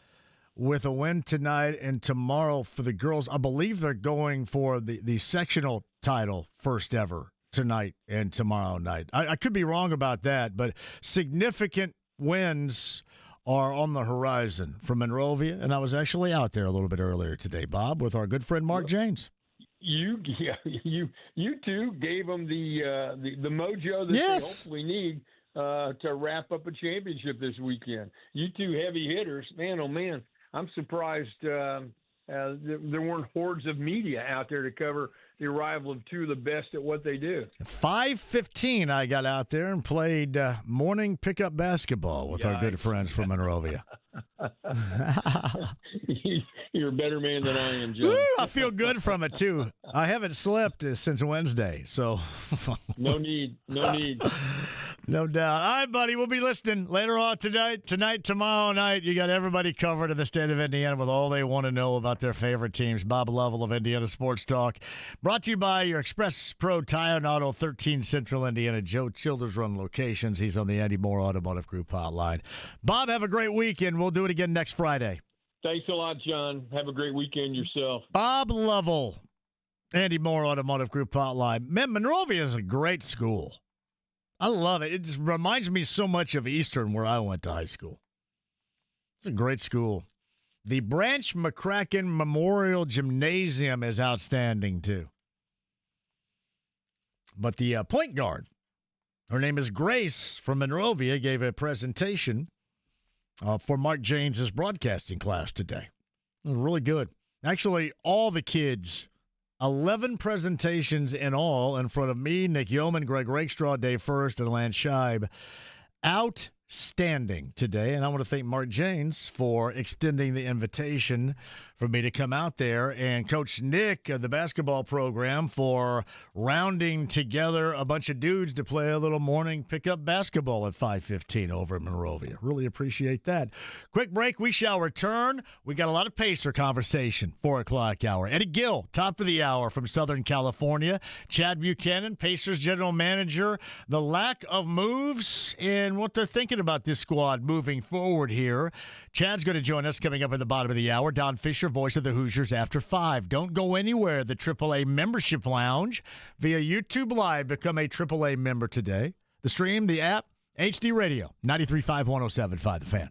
with a win tonight and tomorrow for the girls. I believe they're going for the sectional title first ever tonight and tomorrow night. I could be wrong about that, but significant wins are on the horizon for Monrovia, and I was actually out there a little bit earlier today, Bob, with our good friend Mark Janes. You two gave them the mojo that they hopefully need to wrap up a championship this weekend. You two heavy hitters, man, oh man, I'm surprised there weren't hordes of media out there to cover the arrival of two of the best at what they do. 5:15, I got out there and played morning pickup basketball with our good friends from Monrovia. You're a better man than I am, John. Woo, I feel good from it, too. I haven't slept since Wednesday, so. No need. No doubt. All right, buddy, we'll be listening later on tonight, tomorrow night. You got everybody covered in the state of Indiana with all they want to know about their favorite teams. Bob Lovell of Indiana Sports Talk. Brought to you by your Express Pro Tire and Auto, 13 Central Indiana. Joe Childers run locations. He's on the Andy Moore Automotive Group hotline. Bob, have a great weekend. We'll do it again next Friday. Thanks a lot, John. Have a great weekend yourself. Bob Lovell, Andy Moore Automotive Group hotline. Man, Monrovia is a great school. I love it. It just reminds me so much of Eastern, where I went to high school. It's a great school. The Branch McCracken Memorial Gymnasium is outstanding, too. But the point guard, her name is Grace from Monrovia, gave a presentation for Mark James' broadcasting class today. It was really good. Actually, all the kids, 11 presentations in all in front of me, Nick Yeoman, Greg Rakestraw, Dave First, and Lance Scheib. Outstanding today, and I want to thank Mark James for extending the invitation for me to come out there, and Coach Nick of the basketball program for rounding together a bunch of dudes to play a little morning pickup basketball at 5:15 over in Monrovia. Really appreciate that. Quick break. We shall return. We got a lot of Pacer conversation, 4 o'clock hour. Eddie Gill, top of the hour from Southern California. Chad Buchanan, Pacers general manager. The lack of moves in what they're thinking excited about this squad moving forward here. Chad's going to join us coming up at the bottom of the hour. Don Fischer, voice of the Hoosiers, after 5. Don't go anywhere. The AAA Membership Lounge via YouTube Live. Become a AAA member today. The stream, the app, HD Radio, 93.5, 107.5, The Fan.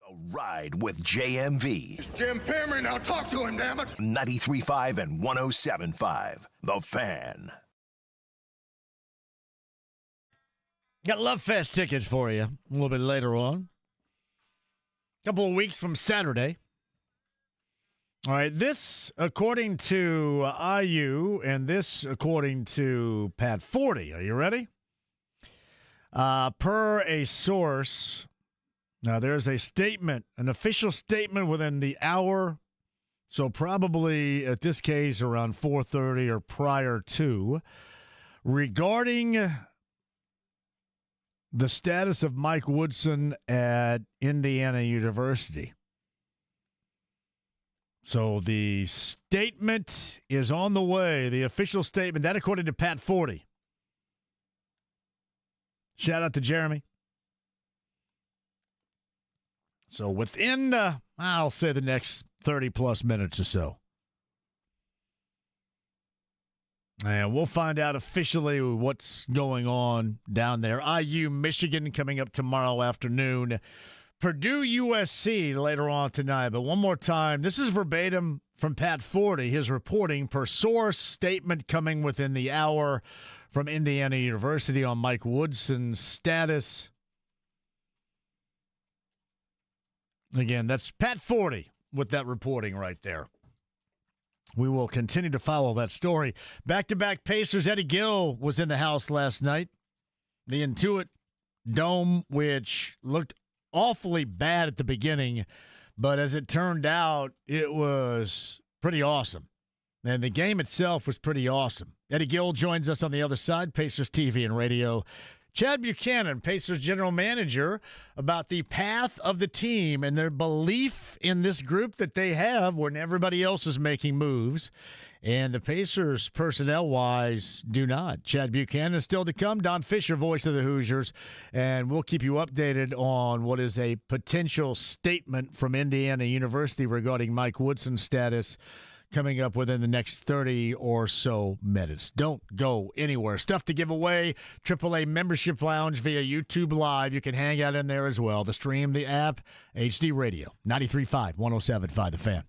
A ride with JMV. It's Jim Perry, now talk to him, damn it. 93.5 and 107.5. The Fan. Got Love Fest tickets for you a little bit later on. A couple of weeks from Saturday. All right, this according to IU and this according to Pat Forty. Are you ready? Per a source, now there's a statement, an official statement within the hour, so probably at this case around 4:30 or prior to, regarding the status of Mike Woodson at Indiana University. So the statement is on the way, the official statement, that according to Pat Forty. Shout out to Jeremy. So within, I'll say the next 30-plus minutes or so. And we'll find out officially what's going on down there. IU, Michigan coming up tomorrow afternoon. Purdue, USC later on tonight. But one more time, this is verbatim from Pat Forty, his reporting per source, statement coming within the hour from Indiana University on Mike Woodson's status. Again, that's Pat Forty with that reporting right there. We will continue to follow that story. Back-to-back Pacers. Eddie Gill was in the house last night. The Intuit Dome, which looked awfully bad at the beginning, but as it turned out, it was pretty awesome. And the game itself was pretty awesome. Eddie Gill joins us on the other side, Pacers TV and radio. Chad Buchanan, Pacers general manager, about the path of the team and their belief in this group that they have when everybody else is making moves. And the Pacers, personnel-wise, do not. Chad Buchanan is still to come. Don Fischer, voice of the Hoosiers. And we'll keep you updated on what is a potential statement from Indiana University regarding Mike Woodson's status coming up within the next 30 or so minutes. Don't go anywhere. Stuff to give away. AAA Membership Lounge via YouTube Live. You can hang out in there as well. The stream, the app, HD Radio, 93.5, 107.5 The Fan.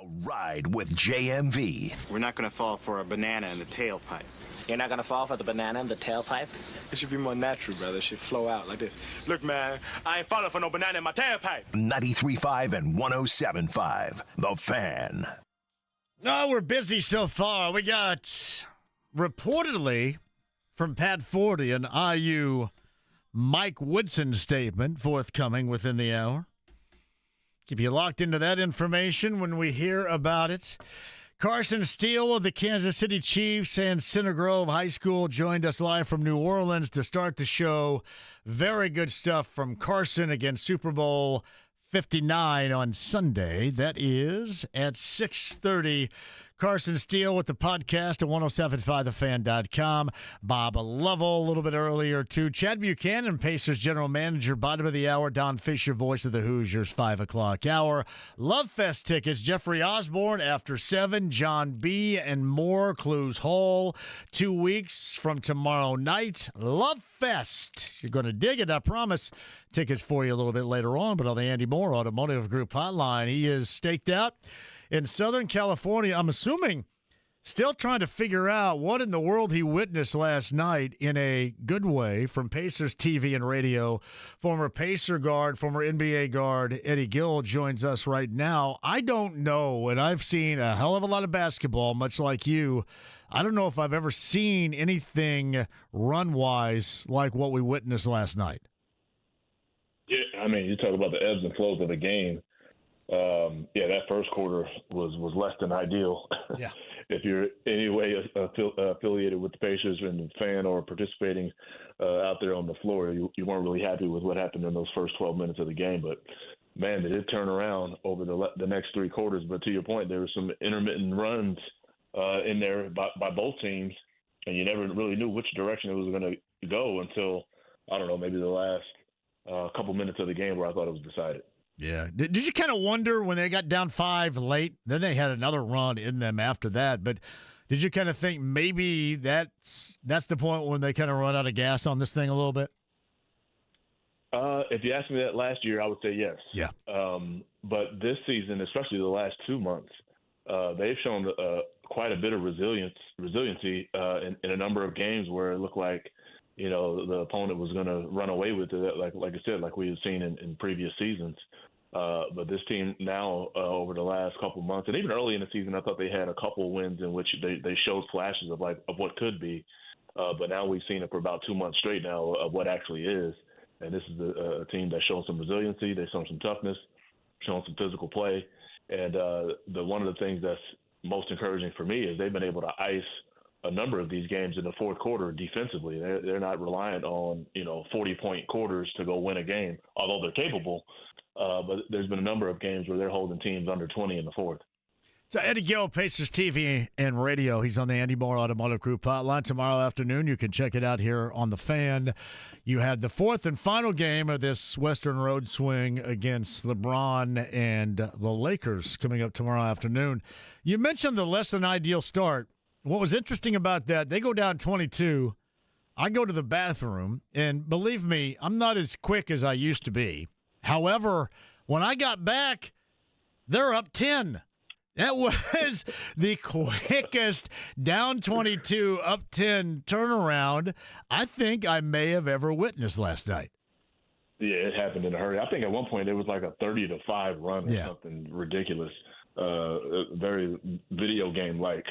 The Ride with JMV. We're not going to fall for a banana in the tailpipe. You're not going to fall for the banana in the tailpipe? It should be more natural, brother. It should flow out like this. Look, man, I ain't falling for no banana in my tailpipe. 93.5 and 107.5. The Fan. Oh, we're busy so far. We got, reportedly, from Pat Forty, an IU Mike Woodson statement forthcoming within the hour. Keep you locked into that information when we hear about it. Carson Steele of the Kansas City Chiefs and Center Grove High School joined us live from New Orleans to start the show. Very good stuff from Carson against Super Bowl 59 on Sunday. That is at 6:30. Carson Steele with the podcast at 1075thefan.com. Bob Lovell a little bit earlier, too. Chad Buchanan, Pacers general manager, bottom of the hour. Don Fischer, voice of the Hoosiers, 5 o'clock hour. Love Fest tickets, Jeffrey Osborne after 7. John B. and more, Clues Hall, 2 weeks from tomorrow night. Love Fest. You're going to dig it, I promise. Tickets for you a little bit later on, but on the Andy Moore Automotive Group hotline, he is staked out in Southern California. I'm assuming still trying to figure out what in the world he witnessed last night in a good way from Pacers TV and radio. Former Pacer guard, former NBA guard Eddie Gill joins us right now. I don't know, and I've seen a hell of a lot of basketball, much like you. I don't know if I've ever seen anything run-wise like what we witnessed last night. Yeah, I mean, you talk about the ebbs and flows of the game. That first quarter was less than ideal. Yeah. If you're any way affiliated with the Pacers and fan or participating out there on the floor, you weren't really happy with what happened in those first 12 minutes of the game. But, man, they did turn around over the next 3 quarters. But to your point, there were some intermittent runs in there by both teams, and you never really knew which direction it was going to go until, I don't know, maybe the last couple minutes of the game where I thought it was decided. Yeah. Did you kind of wonder when they got down 5 late? Then they had another run in them after that. But did you kind of think maybe that's the point when they kind of run out of gas on this thing a little bit? If you asked me that last year, I would say yes. Yeah. But this season, especially the last 2 months, they've shown quite a bit of resiliency in a number of games where it looked like, you know, the opponent was going to run away with it, like I said, like we had seen in previous seasons. But this team now, over the last couple months, and even early in the season, I thought they had a couple wins in which they showed flashes of what could be. But now we've seen it for about 2 months straight now of what actually is. And this is a team that's shown some resiliency. They've shown some toughness, shown some physical play. And one of the things that's most encouraging for me is they've been able to ice a number of these games in the fourth quarter defensively. They're not reliant on 40-point quarters to go win a game, although they're capable. But there's been a number of games where they're holding teams under 20 in the fourth. So Eddie Gill, Pacers TV and radio. He's on the Andy Moore Automotive Group hotline tomorrow afternoon. You can check it out here on The Fan. You had the fourth and final game of this Western Road swing against LeBron and the Lakers coming up tomorrow afternoon. You mentioned the less than ideal start. What was interesting about that, they go down 22. I go to the bathroom, and believe me, I'm not as quick as I used to be. However, when I got back, they're up 10. That was the quickest down 22, up 10 turnaround I think I may have ever witnessed last night. Yeah, it happened in a hurry. I think at one point it was like a 30-5 run or something ridiculous. Very video game-like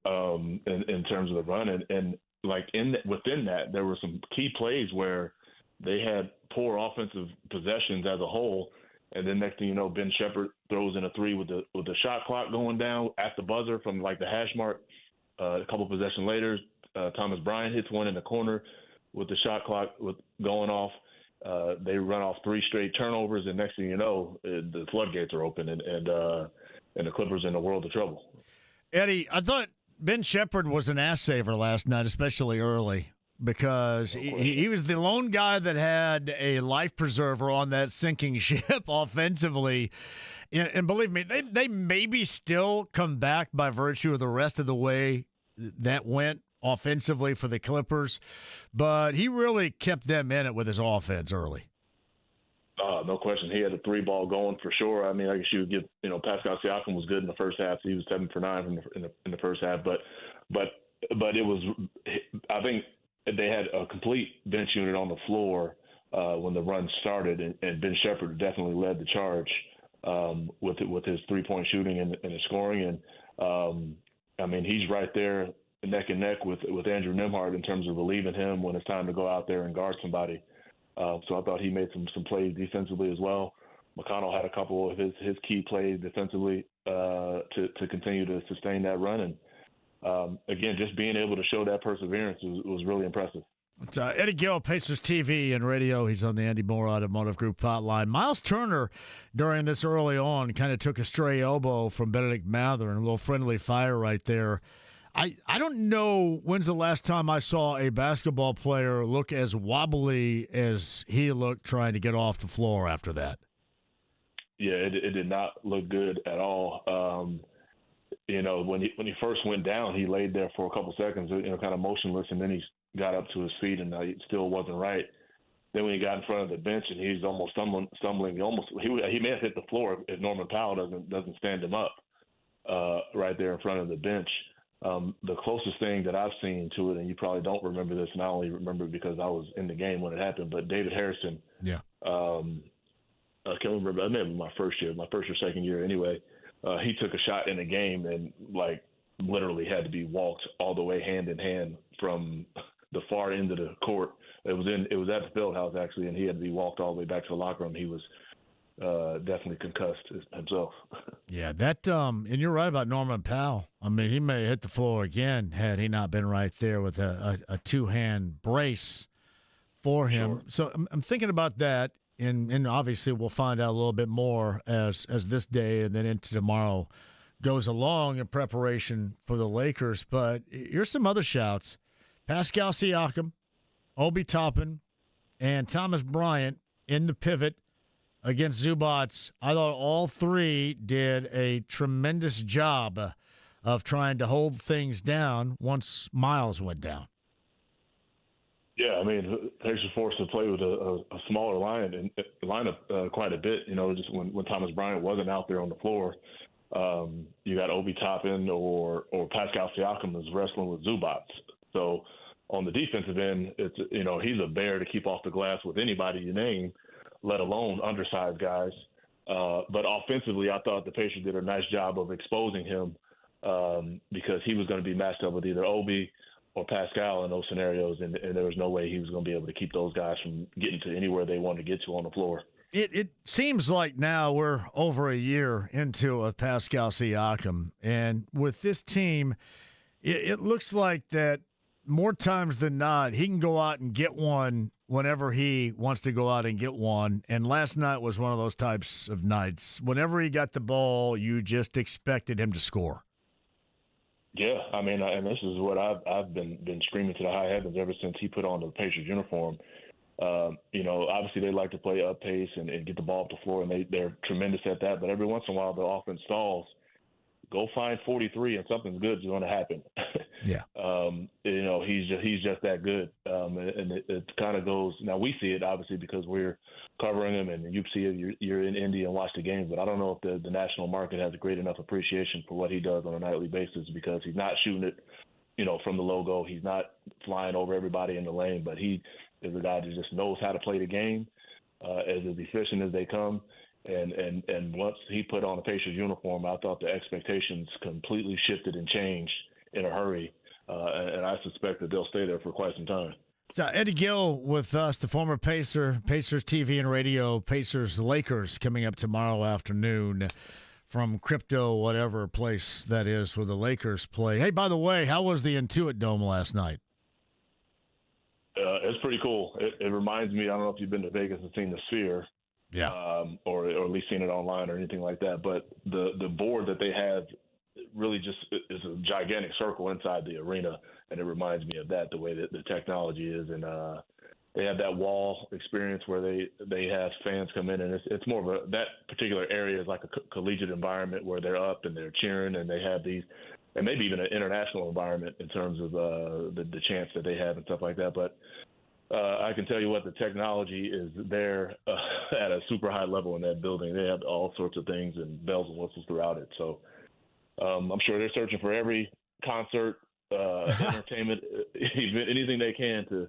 in terms of the run. And like within that, there were some key plays where they had poor offensive possessions as a whole. And then next thing you know, Ben Shepherd throws in a 3 with the shot clock going down at the buzzer from like the hash mark. A couple possessions later, Thomas Bryant hits one in the corner with the shot clock going off. They run off 3 straight turnovers, and next thing you know, the floodgates are open, and the Clippers are in a world of trouble. Eddie, I thought Ben Shepherd was an ass saver last night, especially early, because he was the lone guy that had a life preserver on that sinking ship offensively. And believe me, they maybe still come back by virtue of the rest of the way that went offensively for the Clippers, but he really kept them in it with his offense early. No question. He had a 3-ball going for sure. I mean, I guess you would give, Pascal Siakam was good in the first half. So he was 7 for 9 in the first half. But it was, I think they had a complete bench unit on the floor when the run started, and Ben Shepherd definitely led the charge with his 3-point shooting and his scoring. And I mean, he's right there neck and neck with Andrew Nembhard in terms of relieving him when it's time to go out there and guard somebody. So I thought he made some plays defensively as well. McConnell had a couple of his key plays defensively to continue to sustain that run. And again, just being able to show that perseverance was really impressive. It's Eddie Gill, Pacers TV and radio. He's on the Andy Moore Automotive Group hotline. Miles Turner, during this early on, kind of took a stray elbow from Benedict Mather and a little friendly fire right there. I don't know when's the last time I saw a basketball player look as wobbly as he looked trying to get off the floor after that. Yeah, it did not look good at all. When he first went down, he laid there for a couple seconds, kind of motionless, and then he got up to his feet, and it still wasn't right. Then when he got in front of the bench, and he's almost stumbling, he may have hit the floor if Norman Powell doesn't stand him up right there in front of the bench. The closest thing that I've seen to it, and you probably don't remember this, and I only remember it because I was in the game when it happened, but David Harrison. Yeah. I can't remember. I remember my first or second year anyway. He took a shot in a game and literally had to be walked all the way hand in hand from the far end of the court. It was at the field house actually, and he had to be walked all the way back to the locker room. He was definitely concussed himself. Yeah, and you're right about Norman Powell. I mean, he may have hit the floor again had he not been right there with a two-hand brace for him. Sure. So I'm thinking about that, and obviously we'll find out a little bit more as this day and then into tomorrow goes along in preparation for the Lakers. But here's some other shouts. Pascal Siakam, Obi Toppin, and Thomas Bryant in the pivot against Zubats. I thought all three did a tremendous job of trying to hold things down once Miles went down. Yeah, I mean, Pacers forced to play with a smaller lineup quite a bit. Just when Thomas Bryant wasn't out there on the floor, you got Obi Toppin or Pascal Siakam is wrestling with Zubats. So on the defensive end, it's he's a bear to keep off the glass with anybody you name, let alone undersized guys. But offensively, I thought the Pacers did a nice job of exposing him because he was going to be matched up with either Obi or Pascal in those scenarios, and there was no way he was going to be able to keep those guys from getting to anywhere they wanted to get to on the floor. It seems like now we're over a year into a Pascal Siakam, and with this team, it looks like that more times than not, he can go out and get one whenever he wants to go out and get one. And last night was one of those types of nights. Whenever he got the ball, you just expected him to score. Yeah, I mean, and this is what I've been screaming to the high heavens ever since he put on the Pacers uniform. Obviously they like to play up pace and get the ball up the floor, and they're tremendous at that. But every once in a while, the offense stalls. Go find 43, and something's good is going to happen. Yeah. He's just that good, and it kind of goes. Now we see it obviously because we're covering him, and you see it. You're in Indy and watch the games, but I don't know if the national market has a great enough appreciation for what he does on a nightly basis because he's not shooting it, from the logo. He's not flying over everybody in the lane, but he is a guy that just knows how to play the game, as efficient as they come. And once he put on a Pacers uniform, I thought the expectations completely shifted and changed in a hurry. And I suspect that they'll stay there for quite some time. So Eddie Gill with us, the former Pacer, Pacers TV and radio, Pacers Lakers coming up tomorrow afternoon from crypto whatever place that is where the Lakers play. Hey, by the way, how was the Intuit Dome last night? It's pretty cool. It reminds me, I don't know if you've been to Vegas and seen the Sphere. Yeah. Or at least seen it online or anything like that. But the board that they have really just is a gigantic circle inside the arena, and it reminds me of that, the way that the technology is. And they have that wall experience where they have fans come in, and it's more of that particular area is like a collegiate environment where they're up and they're cheering, and they have these, and maybe even an international environment in terms of the chants that they have and stuff like that. But I can tell you what, the technology is there at a super high level in that building. They have all sorts of things and bells and whistles throughout it. So I'm sure they're searching for every concert, entertainment, event, anything they can to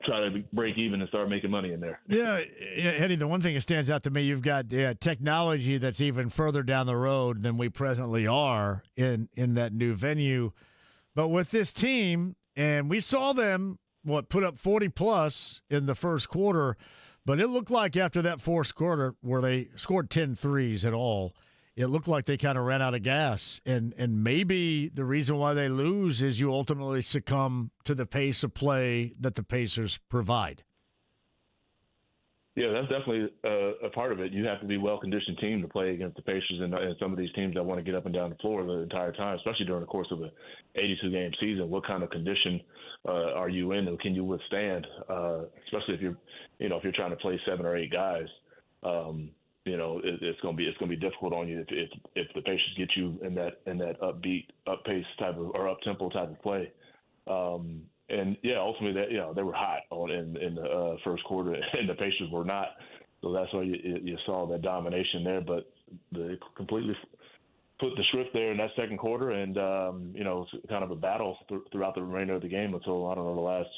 try to break even and start making money in there. Yeah, Eddie, the one thing that stands out to me, you've got technology that's even further down the road than we presently are in that new venue. But with this team, and we saw them, put up 40-plus in the first quarter, but it looked like after that fourth quarter where they scored 10 threes in all, it looked like they kind of ran out of gas. And maybe the reason why they lose is you ultimately succumb to the pace of play that the Pacers provide. Yeah, that's definitely a part of it. You have to be a well-conditioned team to play against the Pacers and some of these teams that want to get up and down the floor the entire time, especially during the course of an 82-game season. What kind of condition are you in, and can you withstand? Especially if you're trying to play 7 or 8 guys. It's going to be difficult on you if the Pacers get you in that upbeat, up-pace type of or up-tempo type of play. And yeah, ultimately they were hot in the first quarter, and the Pacers were not. So that's why you saw that domination there. But they completely put the shrift there in that second quarter, and it's kind of a battle throughout the remainder of the game until the last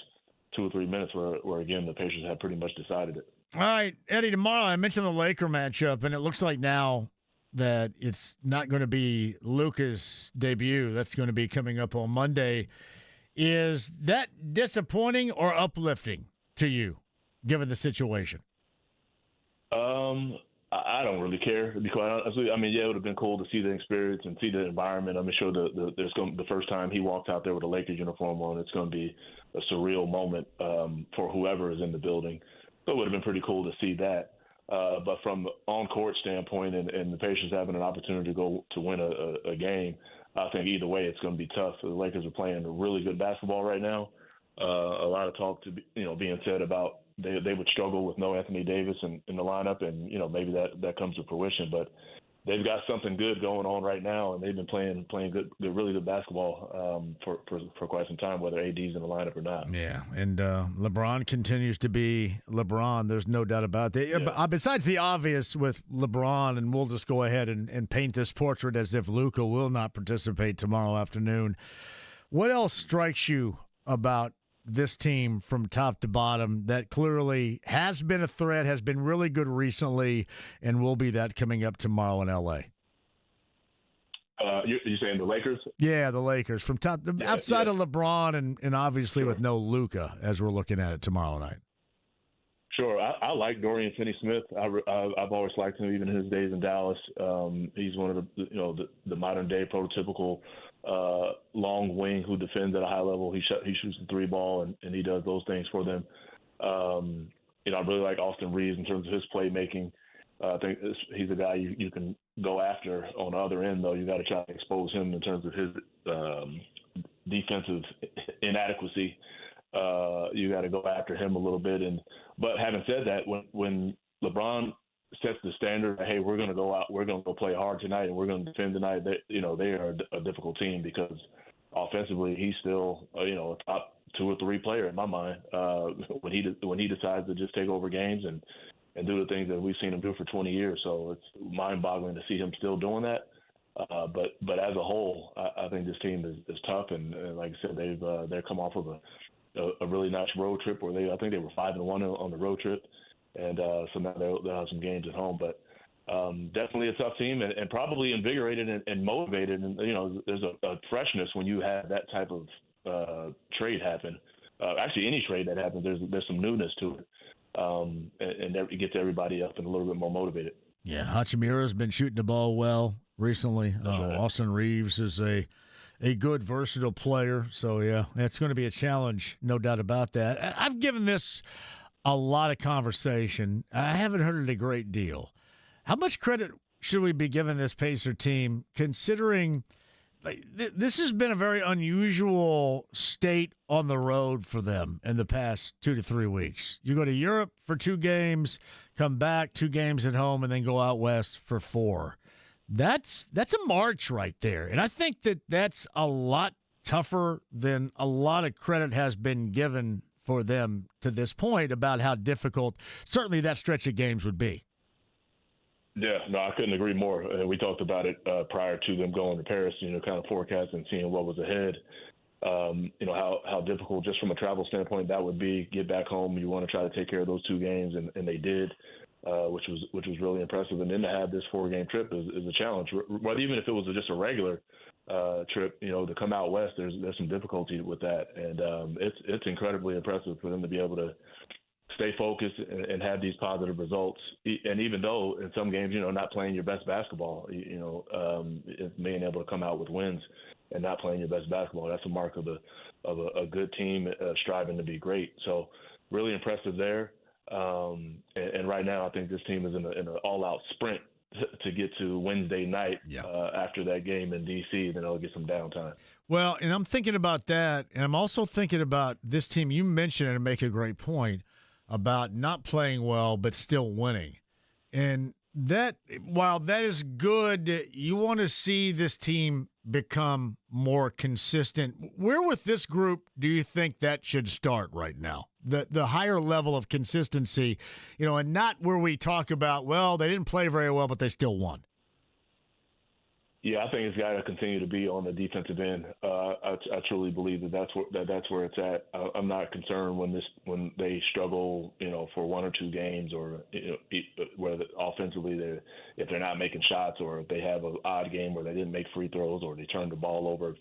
2 or 3 minutes, where again the Pacers had pretty much decided it. All right, Eddie, tomorrow I mentioned the Laker matchup, and it looks like now that it's not going to be Luka's debut. That's going to be coming up on Monday. Is that disappointing or uplifting to you, given the situation? I don't really care, to be quite honest. I mean, yeah, it would have been cool to see the experience and see the environment. I'm sure the first time he walks out there with a Lakers uniform on, it's going to be a surreal moment for whoever is in the building. So it would have been pretty cool to see that. But from on-court standpoint and the Pacers having an opportunity to win a game, I think either way it's going to be tough. The Lakers are playing really good basketball right now. A lot of talk being said about they would struggle with no Anthony Davis in the lineup, and maybe that comes to fruition. But they've got something good going on right now, and they've been playing good, really good basketball for quite some time, whether AD's in the lineup or not. Yeah, and LeBron continues to be LeBron. There's no doubt about that. Yeah. Besides the obvious with LeBron, and we'll just go ahead and paint this portrait as if Luka will not participate tomorrow afternoon. What else strikes you about this team from top to bottom that clearly has been a threat, has been really good recently, and will be that coming up tomorrow in L.A.? You saying the Lakers? Yeah, the Lakers. From top outside of LeBron and obviously with no Luka as we're looking at it tomorrow night. Sure. I like Dorian Finney-Smith. I've always liked him, even in his days in Dallas. He's one of the modern-day prototypical long wing who defends at a high level. He shoots the 3-ball, and he does those things for them. I really like Austin Reeves in terms of his playmaking. I think he's a guy you can go after. On the other end, though, you got to try to expose him in terms of his defensive inadequacy. You got to go after him a little bit. But having said that, when LeBron sets the standard, hey, we're going to go out, we're going to go play hard tonight, and we're going to defend tonight, they are a difficult team because offensively he's still a top 2 or 3 player in my mind when he decides to just take over games and do the things that we've seen him do for 20 years. So it's mind-boggling to see him still doing that. But as a whole, I think this team is tough, and like I said, they've come off of a really nice road trip where I think they were 5-1 on the road trip, and so now they'll have some games at home. But definitely a tough team, and probably invigorated and motivated. And there's a freshness when you have that type of trade happen. Actually, any trade that happens, there's some newness to it, and it gets everybody up and a little bit more motivated. Yeah, Hachimura's been shooting the ball well recently. Right. Austin Reeves is a good, versatile player. So, yeah, it's going to be a challenge, no doubt about that. I've given this a lot of conversation. I haven't heard it a great deal. How much credit should we be giving this Pacer team, considering this has been a very unusual state on the road for them in the past 2 to 3 weeks? You go to Europe for 2 games, come back 2 games at home, and then go out west for 4. That's a march right there. And I think that's a lot tougher than a lot of credit has been given for them to this point about how difficult certainly that stretch of games would be. Yeah, no, I couldn't agree more. We talked about it prior to them going to Paris, kind of forecasting, seeing what was ahead. How difficult, just from a travel standpoint, that would be. Get back home, you want to try to take care of those 2 games, and they did, which was really impressive. And then to have this 4-game trip is a challenge. But even if it was just a regular trip, to come out west, there's some difficulty with that, and it's incredibly impressive for them to be able to stay focused and have these positive results. And even though in some games, not playing your best basketball, being able to come out with wins and not playing your best basketball, that's a mark of a good team striving to be great. So really impressive there. And right now, I think this team is in an all-out sprint to get to Wednesday night after that game in D.C., then they'll get some downtime. Well, and I'm thinking about that, and I'm also thinking about this team. You mentioned it and make a great point about not playing well but still winning. And that, while that is good, you want to see this team become more consistent. Where with this group do you think that should start right now? The higher level of consistency, and not where we talk about, well, they didn't play very well, but they still won. Yeah, I think it's got to continue to be on the defensive end. I truly believe that's where it's at. I'm not concerned when they struggle, for 1 or 2 games, or whether offensively if they're not making shots, or if they have an odd game where they didn't make free throws or they turned the ball over.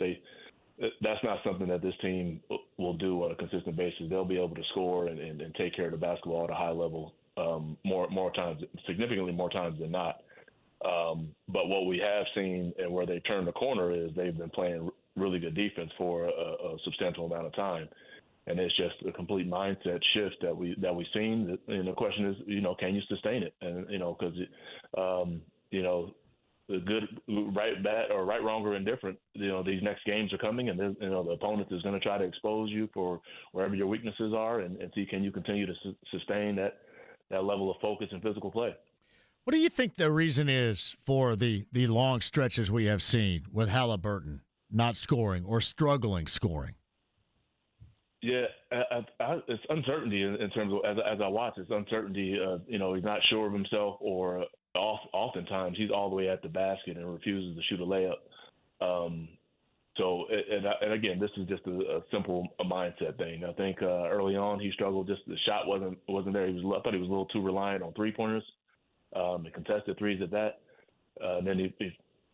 That's not something that this team will do on a consistent basis. They'll be able to score and take care of the basketball at a high level more times, significantly more times than not. But what we have seen and where they turned the corner is they've been playing really good defense for a substantial amount of time. And it's just a complete mindset shift that we've seen. And the question is, can you sustain it? And, because, the good, right, bad, or right, wrong, or indifferent, these next games are coming, and, the opponent is going to try to expose you for wherever your weaknesses are and see, can you continue to sustain that level of focus and physical play. What do you think the reason is for the long stretches we have seen with Halliburton not scoring or struggling scoring? Yeah, it's uncertainty in terms of, as I watch, it's uncertainty. He's not sure of himself, or oftentimes he's all the way at the basket and refuses to shoot a layup. And again, this is just a simple mindset thing. I think early on he struggled. Just the shot wasn't there. I thought he was a little too reliant on 3-pointers. And contested threes at that. Then he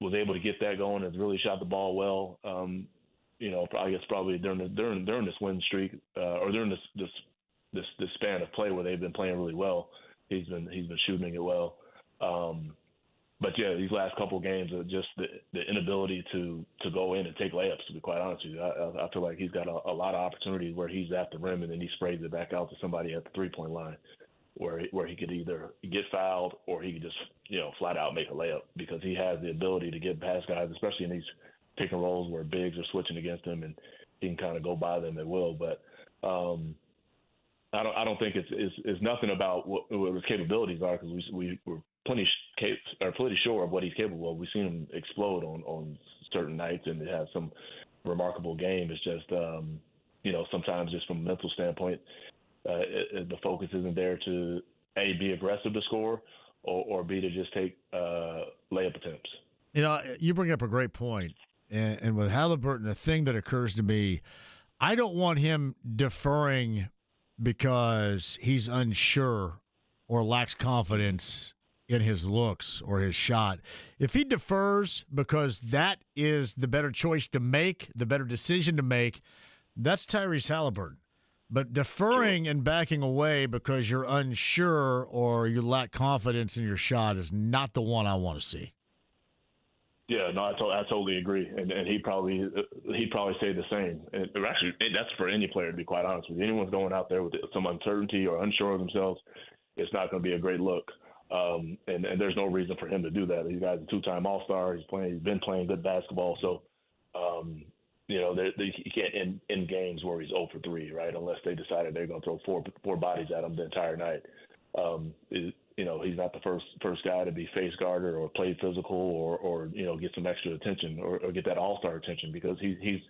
was able to get that going and really shot the ball well. I guess probably during this win streak or during this span of play where they've been playing really well, he's been shooting it well. But yeah, these last couple of games are just the inability to go in and take layups. To be quite honest with you, I feel like he's got a lot of opportunities where he's at the rim and then he sprays it back out to somebody at the 3-point line, where he could either get fouled or he could just, flat out make a layup, because he has the ability to get past guys, especially in these pick and rolls where bigs are switching against him, and he can kind of go by them at will. But I don't think it's nothing about what his capabilities are, because we're plenty sure of what he's capable of. We've seen him explode on certain nights and have some remarkable game. It's just sometimes just from a mental standpoint, the focus isn't there to A, be aggressive to score, or B, to just take layup attempts. You bring up a great point. And with Halliburton, the thing that occurs to me, I don't want him deferring because he's unsure or lacks confidence in his looks or his shot. If he defers because that is the better choice to make, the better decision to make, that's Tyrese Halliburton. But deferring and backing away because you're unsure or you lack confidence in your shot is not the one I want to see. Yeah, no, I totally agree, and he'd probably say the same. And actually, that's for any player, to be quite honest with you. Anyone's going out there with some uncertainty or unsure of themselves, it's not going to be a great look. And there's no reason for him to do that. He's a 2-time All-Star. He's been playing good basketball, so he can't end games where he's 0 for 3, right? Unless they decided they're going to throw four bodies at him the entire night. He's not the first guy to be face guarded or play physical or get some extra attention or get that all-star attention, because he's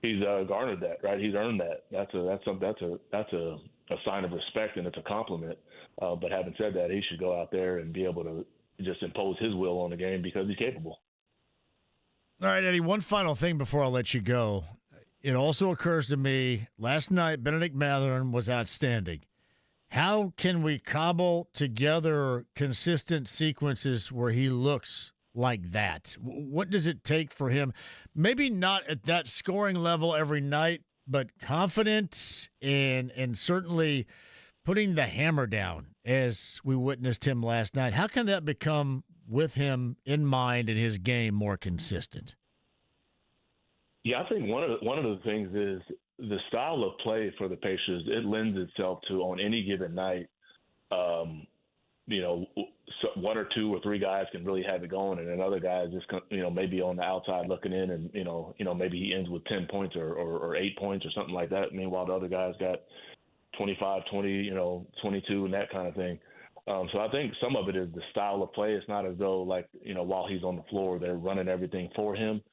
he's garnered that, right? He's earned that. That's a sign of respect, and it's a compliment. But having said that, he should go out there and be able to just impose his will on the game because he's capable. All right, Eddie, one final thing before I let you go. It also occurs to me, last night, Benedict Mathurin was outstanding. How can we cobble together consistent sequences where he looks like that? What does it take for him? Maybe not at that scoring level every night, but confident and certainly putting the hammer down as we witnessed him last night. How can that become, with him in mind in his game, more consistent? Yeah, I think one of the things is the style of play for the Pacers. It lends itself to, on any given night, one or two or three guys can really have it going, and then other guys just maybe on the outside looking in, and maybe he ends with 10 points or 8 points or something like that. Meanwhile, the other guys got 25, 20, 22, and that kind of thing. So I think some of it is the style of play. It's not as though while he's on the floor, they're running everything for him.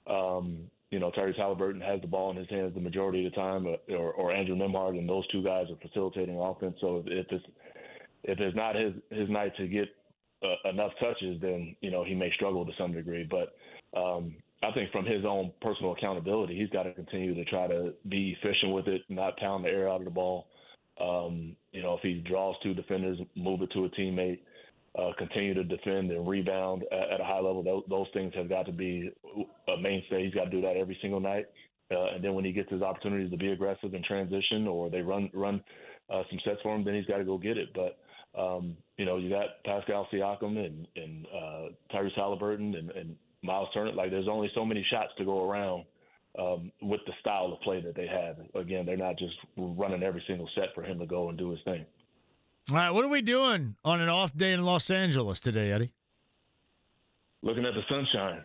Tyrese Halliburton has the ball in his hands the majority of the time, or Andrew Nembhard, and those two guys are facilitating offense. So if it's not his night to get enough touches, then he may struggle to some degree. But I think from his own personal accountability, he's got to continue to try to be efficient with it, not pound the air out of the ball. If he draws two defenders, move it to a teammate, continue to defend and rebound at a high level. Those things have got to be a mainstay. He's got to do that every single night. And then when he gets his opportunities to be aggressive in transition, or they run some sets for him, then he's got to go get it. But you got Pascal Siakam and Tyrese Halliburton and Miles Turner. Like, there's only so many shots to go around with the style of play that they have. Again, they're not just running every single set for him to go and do his thing. All right, what are we doing on an off day in Los Angeles today, Eddie? Looking at the sunshine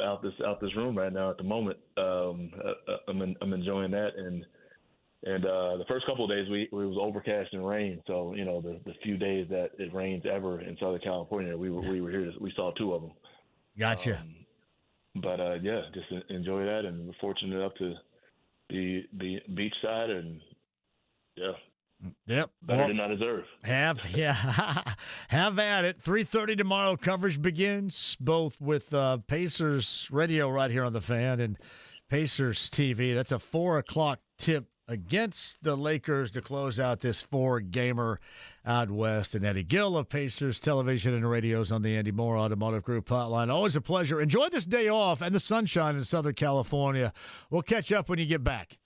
out this room right now at the moment. I'm enjoying that, and the first couple of days it was overcast and rain. So the few days that it rains ever in Southern California, we were here. We saw two of them. Gotcha. Just enjoy that, and we're fortunate enough to be beachside, and Yep. Better than I deserve. Have at it. 3:30 tomorrow. Coverage begins, both with Pacers Radio right here on the Fan and Pacers TV. That's a 4 o'clock tip against the Lakers to close out this four-gamer out west. And Eddie Gill of Pacers Television and Radios on the Andy Moore Automotive Group hotline. Always a pleasure. Enjoy this day off and the sunshine in Southern California. We'll catch up when you get back.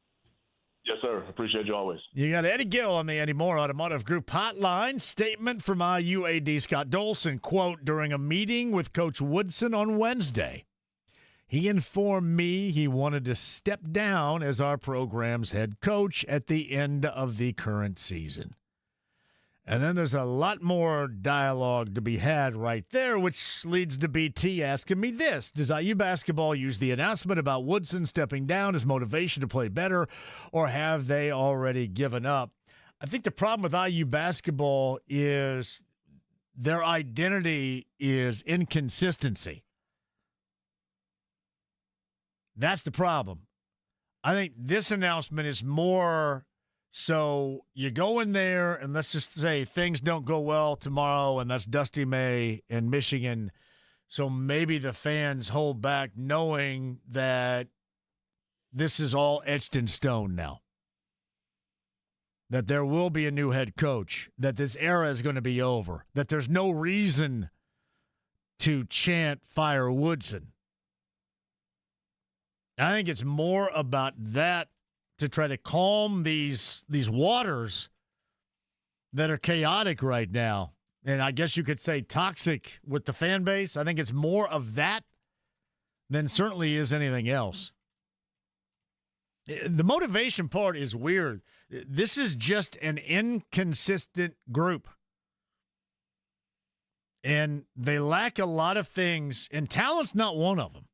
Yes, sir. Appreciate you always. You got Eddie Gill on the Andy Moore Automotive Group hotline. Statement from IUAD Scott Dolson, quote, during a meeting with Coach Woodson on Wednesday. He informed me he wanted to step down as our program's head coach at the end of the current season. And then there's a lot more dialogue to be had right there, which leads to BT asking me this. Does IU basketball use the announcement about Woodson stepping down as motivation to play better, or have they already given up? I think the problem with IU basketball is their identity is inconsistency. That's the problem. I think this announcement is more... So you go in there, and let's just say things don't go well tomorrow, and that's Dusty May in Michigan. So maybe the fans hold back knowing that this is all etched in stone now, that there will be a new head coach, that this era is going to be over, that there's no reason to chant fire Woodson. I think it's more about that, to try to calm these waters that are chaotic right now. And I guess you could say toxic with the fan base. I think it's more of that than certainly is anything else. The motivation part is weird. This is just an inconsistent group. And they lack a lot of things, and talent's not one of them.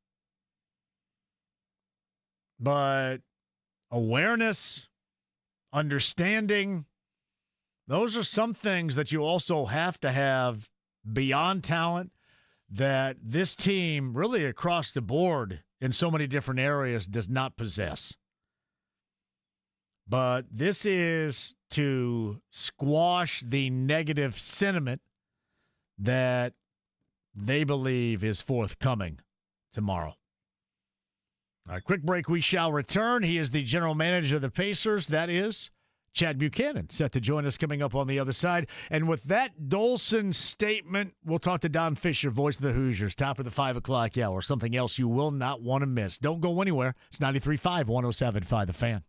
But awareness, understanding, those are some things that you also have to have beyond talent that this team really across the board in so many different areas does not possess. But this is to squash the negative sentiment that they believe is forthcoming tomorrow. All right, quick break. We shall return. He is the general manager of the Pacers. That is Chad Buchanan, set to join us coming up on the other side. And with that Dolson statement, we'll talk to Don Fischer, voice of the Hoosiers, top of the 5 o'clock hour. Something else you will not want to miss. Don't go anywhere. It's 93.5, 107.5 The Fan.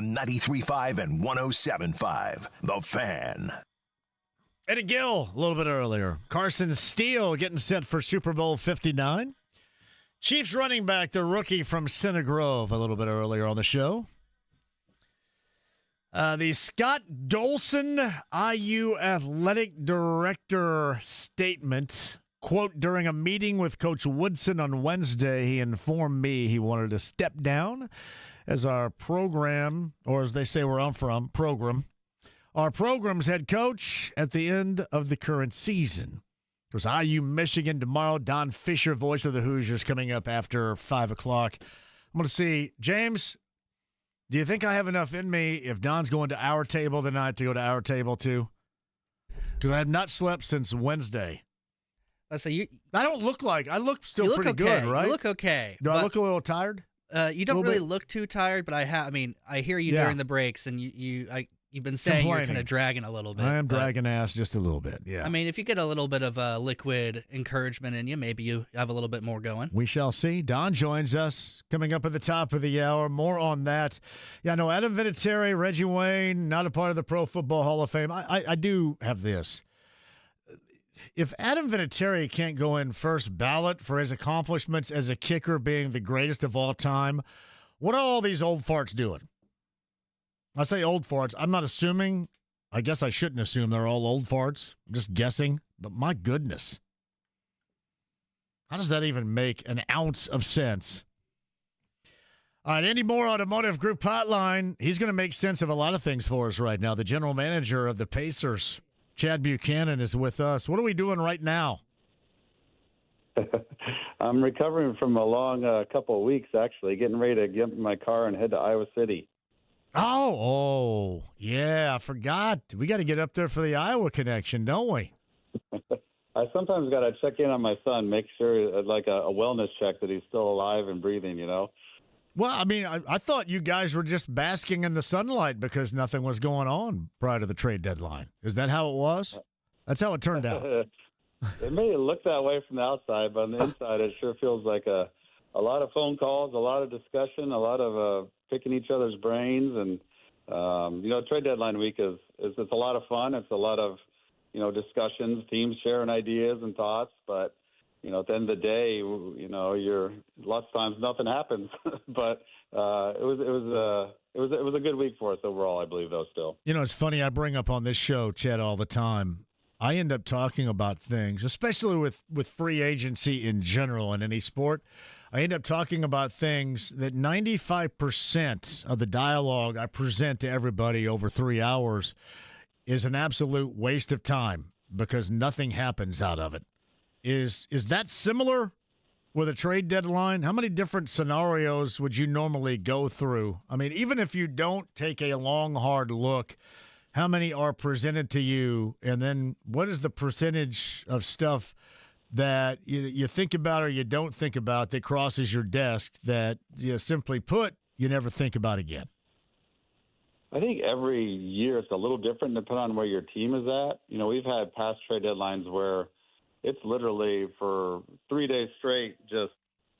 93.5 and 107.5. The Fan. Eddie Gill, a little bit earlier. Carson Steele getting set for Super Bowl 59. Chiefs running back, the rookie from Center Grove, a little bit earlier on the show. The Scott Dolson, IU athletic director statement, quote, during a meeting with Coach Woodson on Wednesday, he informed me he wanted to step down as our program, or as they say where I'm from, our program's head coach at the end of the current season. It was IU Michigan tomorrow. Don Fischer, voice of the Hoosiers, coming up after 5 o'clock. I'm going to see, James, do you think I have enough in me if Don's going to our table tonight to go to our table too? Because I have not slept since Wednesday. I don't look like, I look still pretty good, right? You look okay. Do I look a little tired? You don't really look too tired, but I hear you during the breaks, and you've been saying you're kind of dragging a little bit. I am dragging ass just a little bit, yeah. I mean, if you get a little bit of liquid encouragement in you, maybe you have a little bit more going. We shall see. Don joins us coming up at the top of the hour. More on that. Yeah, no, Adam Vinatieri, Reggie Wayne, not a part of the Pro Football Hall of Fame. I do have this. If Adam Vinatieri can't go in first ballot for his accomplishments as a kicker being the greatest of all time, what are all these old farts doing? I say old farts. I'm not assuming. I guess I shouldn't assume they're all old farts. I'm just guessing. But my goodness. How does that even make an ounce of sense? All right, Indy Moore Automotive Group Hotline. He's going to make sense of a lot of things for us right now. The general manager of the Pacers, Chad Buchanan, is with us. What are we doing right now? I'm recovering from a long couple of weeks, actually, getting ready to get in my car and head to Iowa City. Oh, yeah, I forgot. We got to get up there for the Iowa connection, don't we? I sometimes got to check in on my son, make sure, like a wellness check, that he's still alive and breathing, you know? Well, I mean, I thought you guys were just basking in the sunlight because nothing was going on prior to the trade deadline. Is that how it was? That's how it turned out. It may look that way from the outside, but on the inside, it sure feels like a lot of phone calls, a lot of discussion, a lot of picking each other's brains. And, trade deadline week is it's a lot of fun. It's a lot of, discussions, teams sharing ideas and thoughts. But, at the end of the day, you're lots of times nothing happens. But it was a good week for us overall, I believe, though, still. It's funny. I bring up on this show, Chet, all the time. I end up talking about things, especially with free agency in general in any sport. I end up talking about things that 95% of the dialogue I present to everybody over 3 hours is an absolute waste of time because nothing happens out of it. Is that similar with a trade deadline? How many different scenarios would you normally go through? I mean, even if you don't take a long, hard look, how many are presented to you? And then what is the percentage of stuff that you think about or you don't think about that crosses your desk that, simply put, you never think about again? I think every year it's a little different depending on where your team is at. We've had past trade deadlines where it's literally for 3 days straight just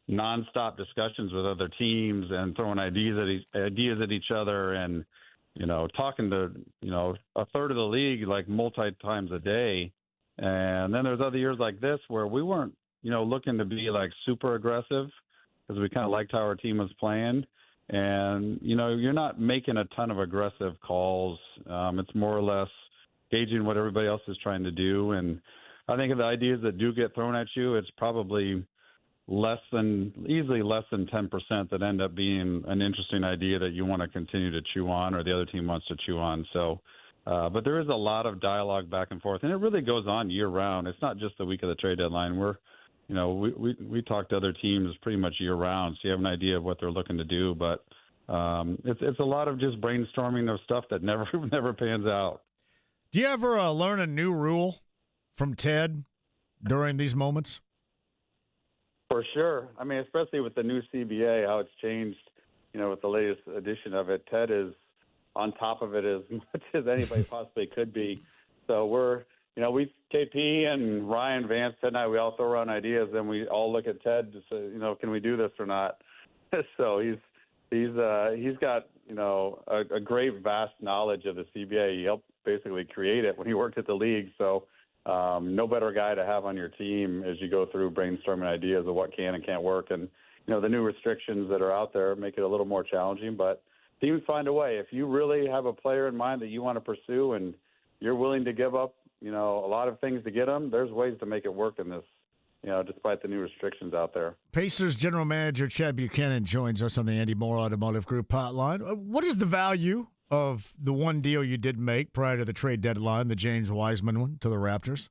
nonstop discussions with other teams and throwing ideas at each other and, talking to, a third of the league like multi times a day. And then there's other years like this where we weren't, looking to be like super aggressive because we kind of liked how our team was playing. And, you're not making a ton of aggressive calls. It's more or less gauging what everybody else is trying to do. And I think of the ideas that do get thrown at you, it's probably easily less than 10% that end up being an interesting idea that you want to continue to chew on or the other team wants to chew on. So, but there is a lot of dialogue back and forth, and it really goes on year round. It's not just the week of the trade deadline. We talk to other teams pretty much year round, so you have an idea of what they're looking to do. But it's a lot of just brainstorming of stuff that never pans out. Do you ever learn a new rule from Ted during these moments? For sure. I mean, especially with the new CBA, how it's changed, with the latest edition of it. Ted is on top of it as much as anybody possibly could be. So KP and Ryan, Vance, Ted and I, we all throw around ideas, and we all look at Ted to say, can we do this or not? So he's got a great vast knowledge of the CBA. He helped basically create it when he worked at the league. So no better guy to have on your team as you go through brainstorming ideas of what can and can't work. And, the new restrictions that are out there make it a little more challenging, but teams find a way. If you really have a player in mind that you want to pursue and you're willing to give up, a lot of things to get them, there's ways to make it work in this, despite the new restrictions out there. Pacers General Manager Chad Buchanan joins us on the Andy Moore Automotive Group hotline. What is the value of the one deal you did make prior to the trade deadline, the James Wiseman one, to the Raptors?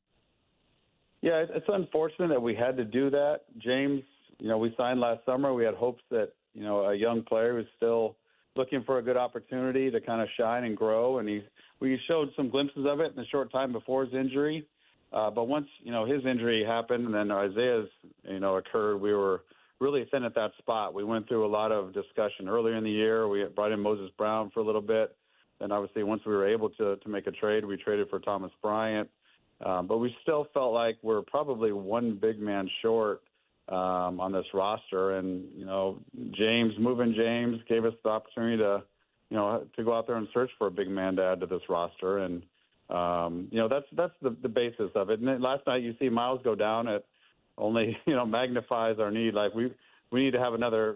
Yeah, it's unfortunate that we had to do that. James, we signed last summer. We had hopes that, a young player who's still looking for a good opportunity to kind of shine and grow, and we showed some glimpses of it in the short time before his injury. But once, his injury happened and then Isaiah's, occurred, we were really thin at that spot. We went through a lot of discussion earlier in the year. We brought in Moses Brown for a little bit. And obviously once we were able to make a trade, we traded for Thomas Bryant. But we still felt like we're probably one big man short on this roster. And, moving James gave us the opportunity to go out there and search for a big man to add to this roster. And, that's the basis of it. And then last night you see Miles go down. It only, magnifies our need. Like we need to have another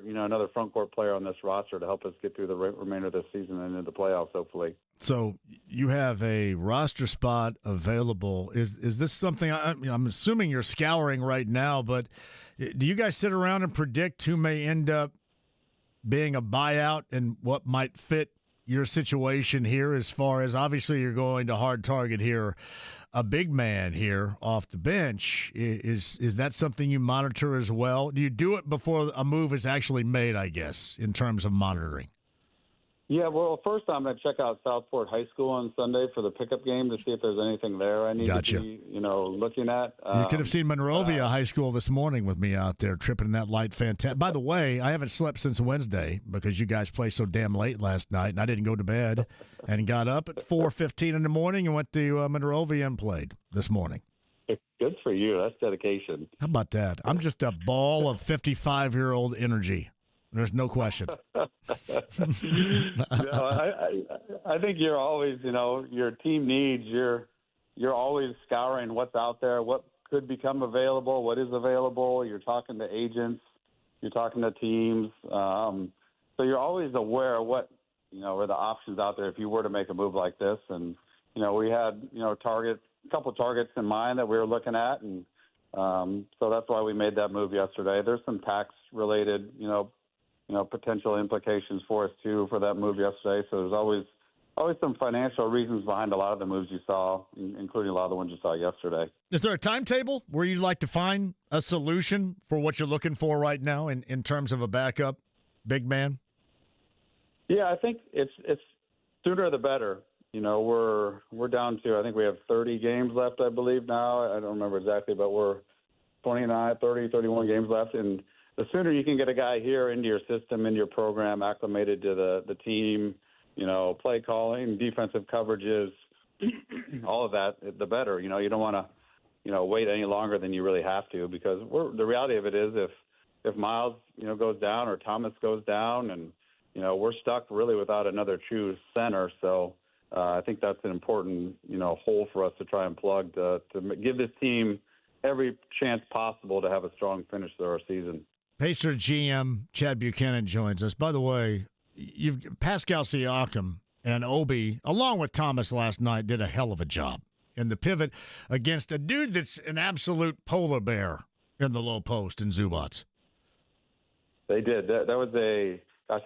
front court player on this roster to help us get through the remainder of this season and into the playoffs, hopefully. So you have a roster spot available. Is this something I'm assuming you're scouring right now, but do you guys sit around and predict who may end up being a buyout and what might fit your situation here, as far as obviously you're going to hard target here a big man here off the bench? Is that something you monitor as well? Do you do it before a move is actually made, I guess, in terms of monitoring? Yeah, well, first I'm going to check out Southport High School on Sunday for the pickup game to see if there's anything there I need to be, looking at. You could have seen Monrovia High School this morning with me out there tripping in that light fantastic. By the way, I haven't slept since Wednesday because you guys played so damn late last night, and I didn't go to bed and got up at 4:15 in the morning and went to Monrovia and played this morning. Good for you. That's dedication. How about that? I'm just a ball of 55-year-old energy. There's no question. I think you're always, your team needs. You're always scouring what's out there, what could become available, what is available. You're talking to agents, you're talking to teams. So you're always aware of what, are the options out there if you were to make a move like this. And, we had, a couple targets in mind that we were looking at. And so that's why we made that move yesterday. There's some tax-related, potential implications for us too for that move yesterday. So there's always some financial reasons behind a lot of the moves you saw, including a lot of the ones you saw yesterday. Is there a timetable where you'd like to find a solution for what you're looking for right now in terms of a backup big man? Yeah, I think it's sooner the better. We're down to, I think we have 30 games left, I believe now. I don't remember exactly, but we're 29, 30, 31 games left. And the sooner you can get a guy here into your system, into your program, acclimated to the team, play calling, defensive coverages, all of that, the better. You don't want to, wait any longer than you really have to, because the reality of it is if Miles, goes down or Thomas goes down, and, we're stuck really without another true center. So I think that's an important, hole for us to try and plug to give this team every chance possible to have a strong finish to our season. Pacer GM Chad Buchanan joins us. By the way, Pascal Siakam and Obi, along with Thomas last night, did a hell of a job in the pivot against a dude that's an absolute polar bear in the low post in Zubats. They did. That was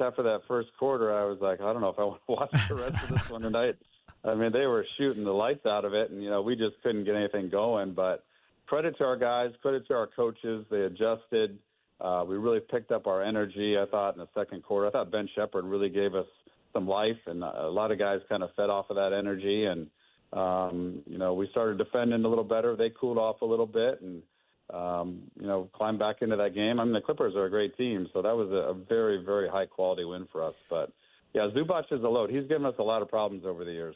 after that first quarter, I was like, I don't know if I want to watch the rest of this one tonight. I mean, they were shooting the lights out of it, and, we just couldn't get anything going. But credit to our guys, credit to our coaches. They adjusted. We really picked up our energy, I thought, in the second quarter. I thought Ben Shepherd really gave us some life, and a lot of guys kind of fed off of that energy. And, we started defending a little better. They cooled off a little bit and, climbed back into that game. I mean, the Clippers are a great team, so that was a very, very high-quality win for us. But, yeah, Zubac is a load. He's given us a lot of problems over the years.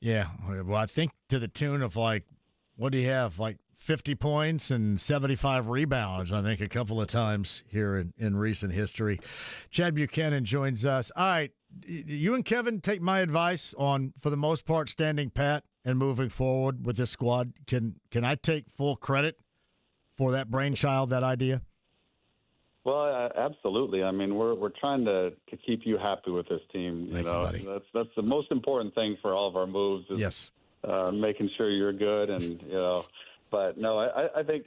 Yeah, well, I think to the tune of, what do you have, 50 points and 75 rebounds, I think, a couple of times here in recent history. Chad Buchanan joins us. All right, you and Kevin take my advice on, for the most part, standing pat and moving forward with this squad. Can I take full credit for that brainchild, that idea? Well, absolutely. I mean, we're trying to keep you happy with this team. Thank you, buddy. That's the most important thing for all of our moves. Is, yes. Making sure you're good, and But no, I think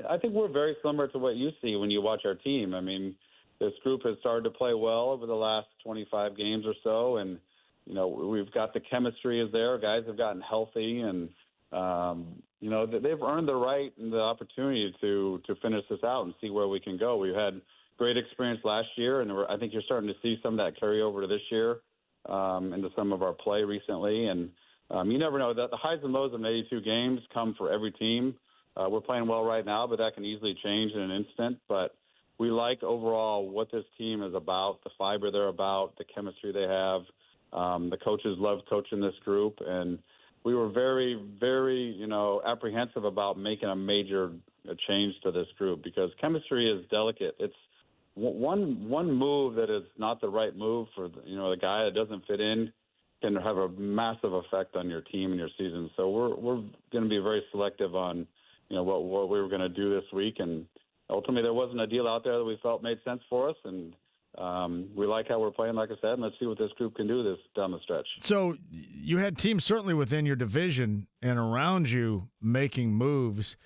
I think we're very similar to what you see when you watch our team. I mean, this group has started to play well over the last 25 games or so, and we've got the chemistry is there. Guys have gotten healthy, and they've earned the right and the opportunity to finish this out and see where we can go. We've had great experience last year, and I think you're starting to see some of that carry over to this year into some of our play recently. And you never know. The highs and lows of 82 games come for every team. We're playing well right now, but that can easily change in an instant. But we like overall what this team is about, the fiber they're about, the chemistry they have. The coaches love coaching this group, and we were very, very, apprehensive about making a major change to this group because chemistry is delicate. It's one move that is not the right move for the guy that doesn't fit in can have a massive effect on your team and your season. So we're going to be very selective on what we were going to do this week, and ultimately there wasn't a deal out there that we felt made sense for us, and we like how we're playing, like I said, and let's see what this group can do this down the stretch. So you had teams certainly within your division and around you making moves.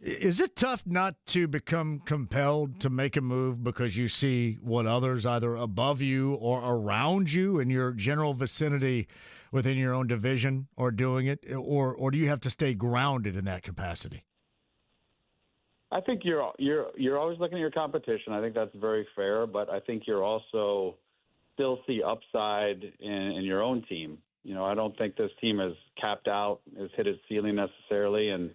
Is it tough not to become compelled to make a move because you see what others either above you or around you in your general vicinity within your own division are doing it, or do you have to stay grounded in that capacity? I think you're always looking at your competition. I think that's very fair, but I think you're also still see upside in your own team. I don't think this team has capped out, has hit its ceiling necessarily, and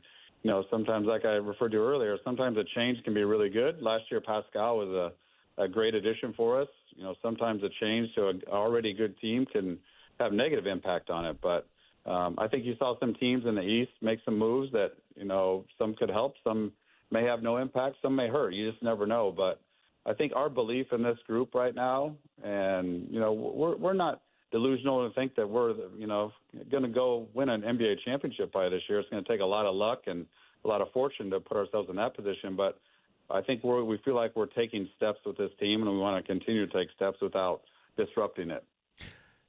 sometimes, like I referred to earlier, sometimes a change can be really good. Last year, Pascal was a great addition for us. Sometimes a change to an already good team can have negative impact on it. But I think you saw some teams in the East make some moves that, some could help, some may have no impact, some may hurt. You just never know. But I think our belief in this group right now, and, we're not delusional to think that we're, going to go win an NBA championship by this year. It's going to take a lot of luck and a lot of fortune to put ourselves in that position. But I think we feel like we're taking steps with this team, and we want to continue to take steps without disrupting it.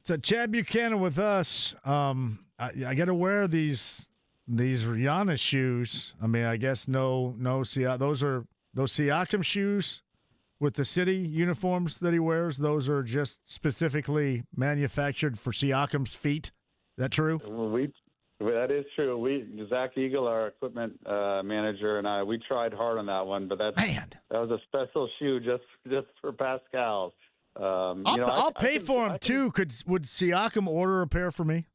So Chad Buchanan with us. I got to wear these Rihanna shoes. I mean, I guess no. Those are those Siakam shoes with the city uniforms that he wears. Those are just specifically manufactured for Siakam's feet. Is that true? That is true. Zach Eagle, our equipment manager, and I, we tried hard on that one, but that was a special shoe just for Pascal. I'll pay for him too. Would Siakam order a pair for me?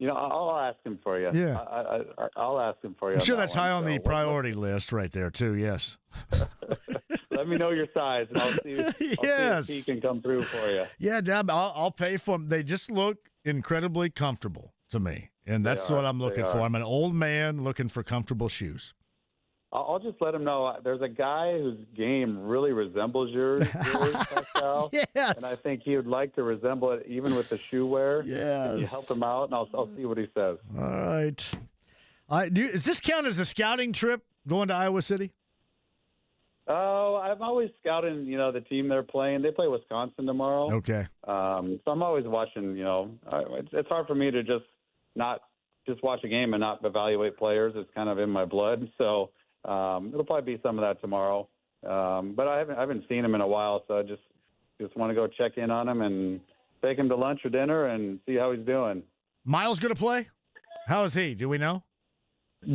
I'll ask him for you. Yeah, I'll ask him for you. I'm sure that's high on the priority list right there too. Yes. Let me know your size, and I'll see if he can come through for you. Yeah, Deb, I'll pay for them. They just look incredibly comfortable to me, and that's what I'm looking for. I'm an old man looking for comfortable shoes. I'll just let him know there's a guy whose game really resembles yours, Pascal. Yes. And I think he would like to resemble it even with the shoe wear. Yes. You help him out, and I'll see what he says. All right. Does this count as a scouting trip going to Iowa City? Oh, I'm always scouting, the team they're playing. They play Wisconsin tomorrow. Okay. So I'm always watching, it's hard for me to just not just watch a game and not evaluate players. It's kind of in my blood. So it'll probably be some of that tomorrow. But I haven't seen him in a while, so I just want to go check in on him and take him to lunch or dinner and see how he's doing. Miles going to play? How is he? Do we know?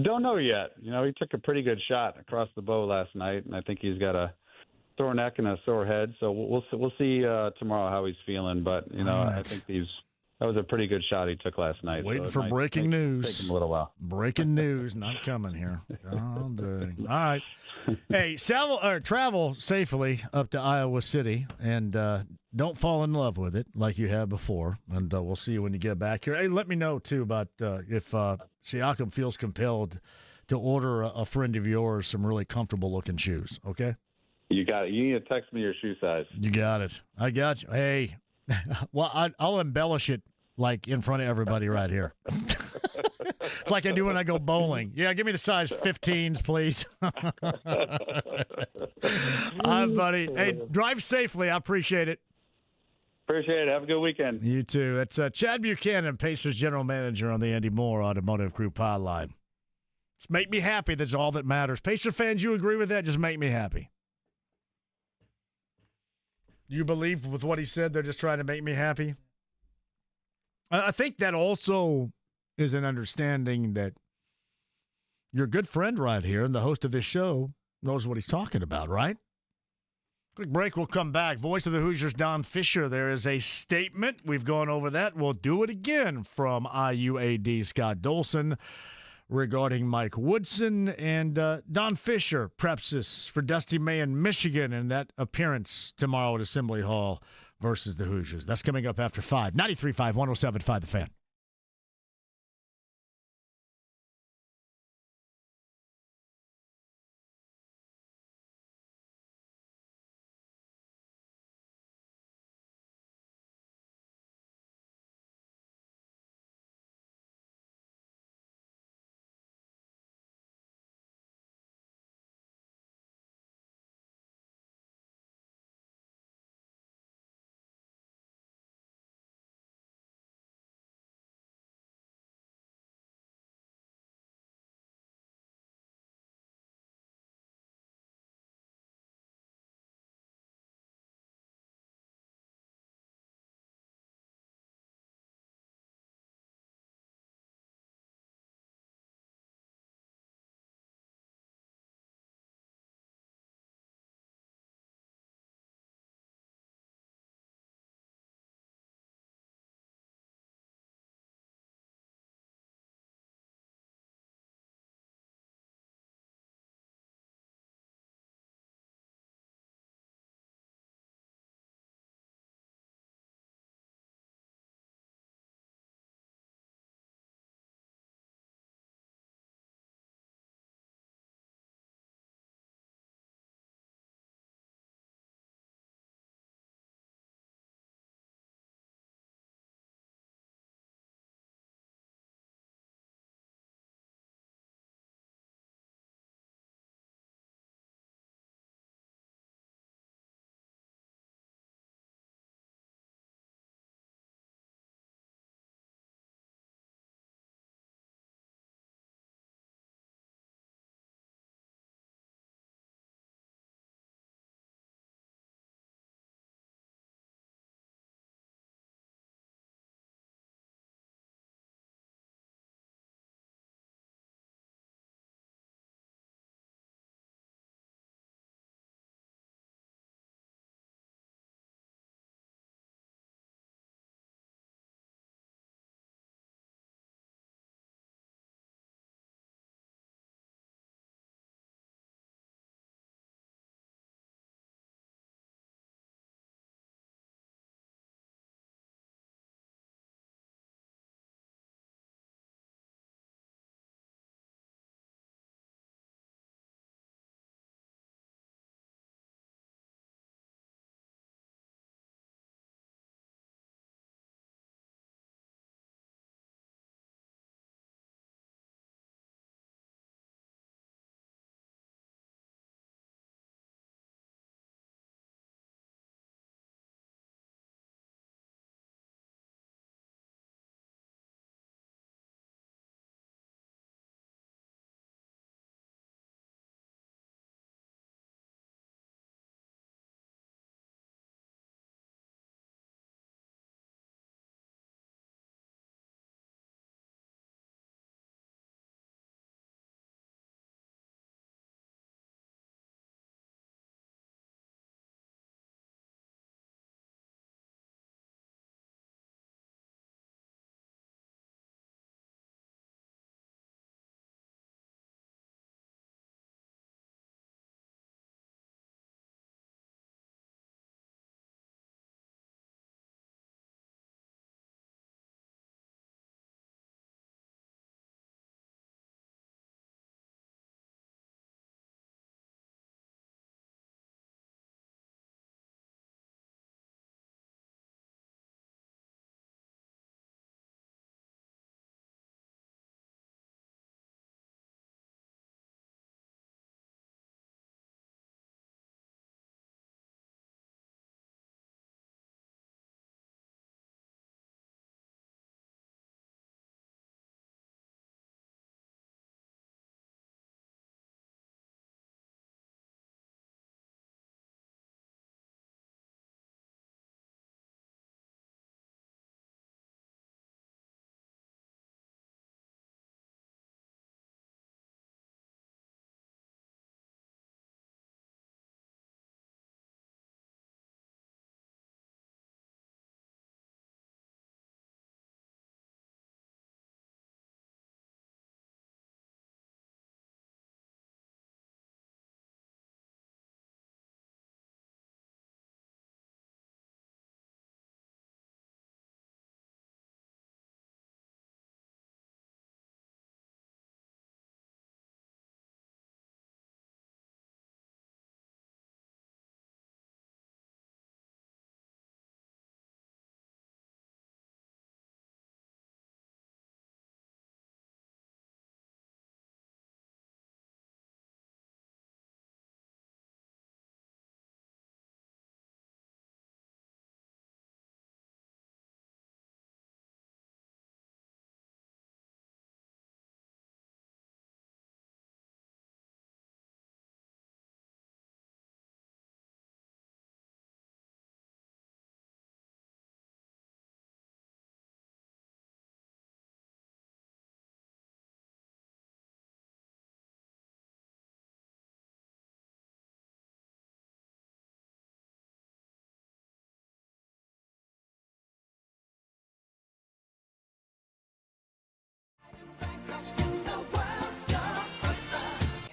Don't know yet. He took a pretty good shot across the bow last night, and I think he's got a sore neck and a sore head. So we'll see tomorrow how he's feeling. But I think that was a pretty good shot he took last night. Waiting for breaking news. Take him a little while. Breaking news not coming here. Oh, dang. All right. Hey, travel safely up to Iowa City, and don't fall in love with it like you have before. And we'll see you when you get back here. Hey, let me know, too, about if Siakam feels compelled to order a friend of yours some really comfortable-looking shoes, okay? You got it. You need to text me your shoe size. You got it. I got you. Hey, Well, I'll embellish it like in front of everybody right here. Like I do when I go bowling. Yeah, give me the size 15s, please. All right, buddy. Hey, drive safely. I appreciate it. Appreciate it. Have a good weekend. You too. That's Chad Buchanan, Pacers general manager on the Andy Moore Automotive Group hotline. Just make me happy. That's all that matters. Pacer fans, you agree with that? Just make me happy. You believe with what he said? They're just trying to make me happy? I think that also is an understanding that your good friend right here and the host of this show knows what he's talking about, right? Quick break, we'll come back. Voice of the Hoosiers, Don Fischer. There is a statement. We've gone over that. We'll do it again from IUAD Scott Dolson regarding Mike Woodson. And Don Fischer preps us for Dusty May in Michigan and that appearance tomorrow at Assembly Hall versus the Hoosiers. That's coming up after 5. 93.5, 107.5 The Fan.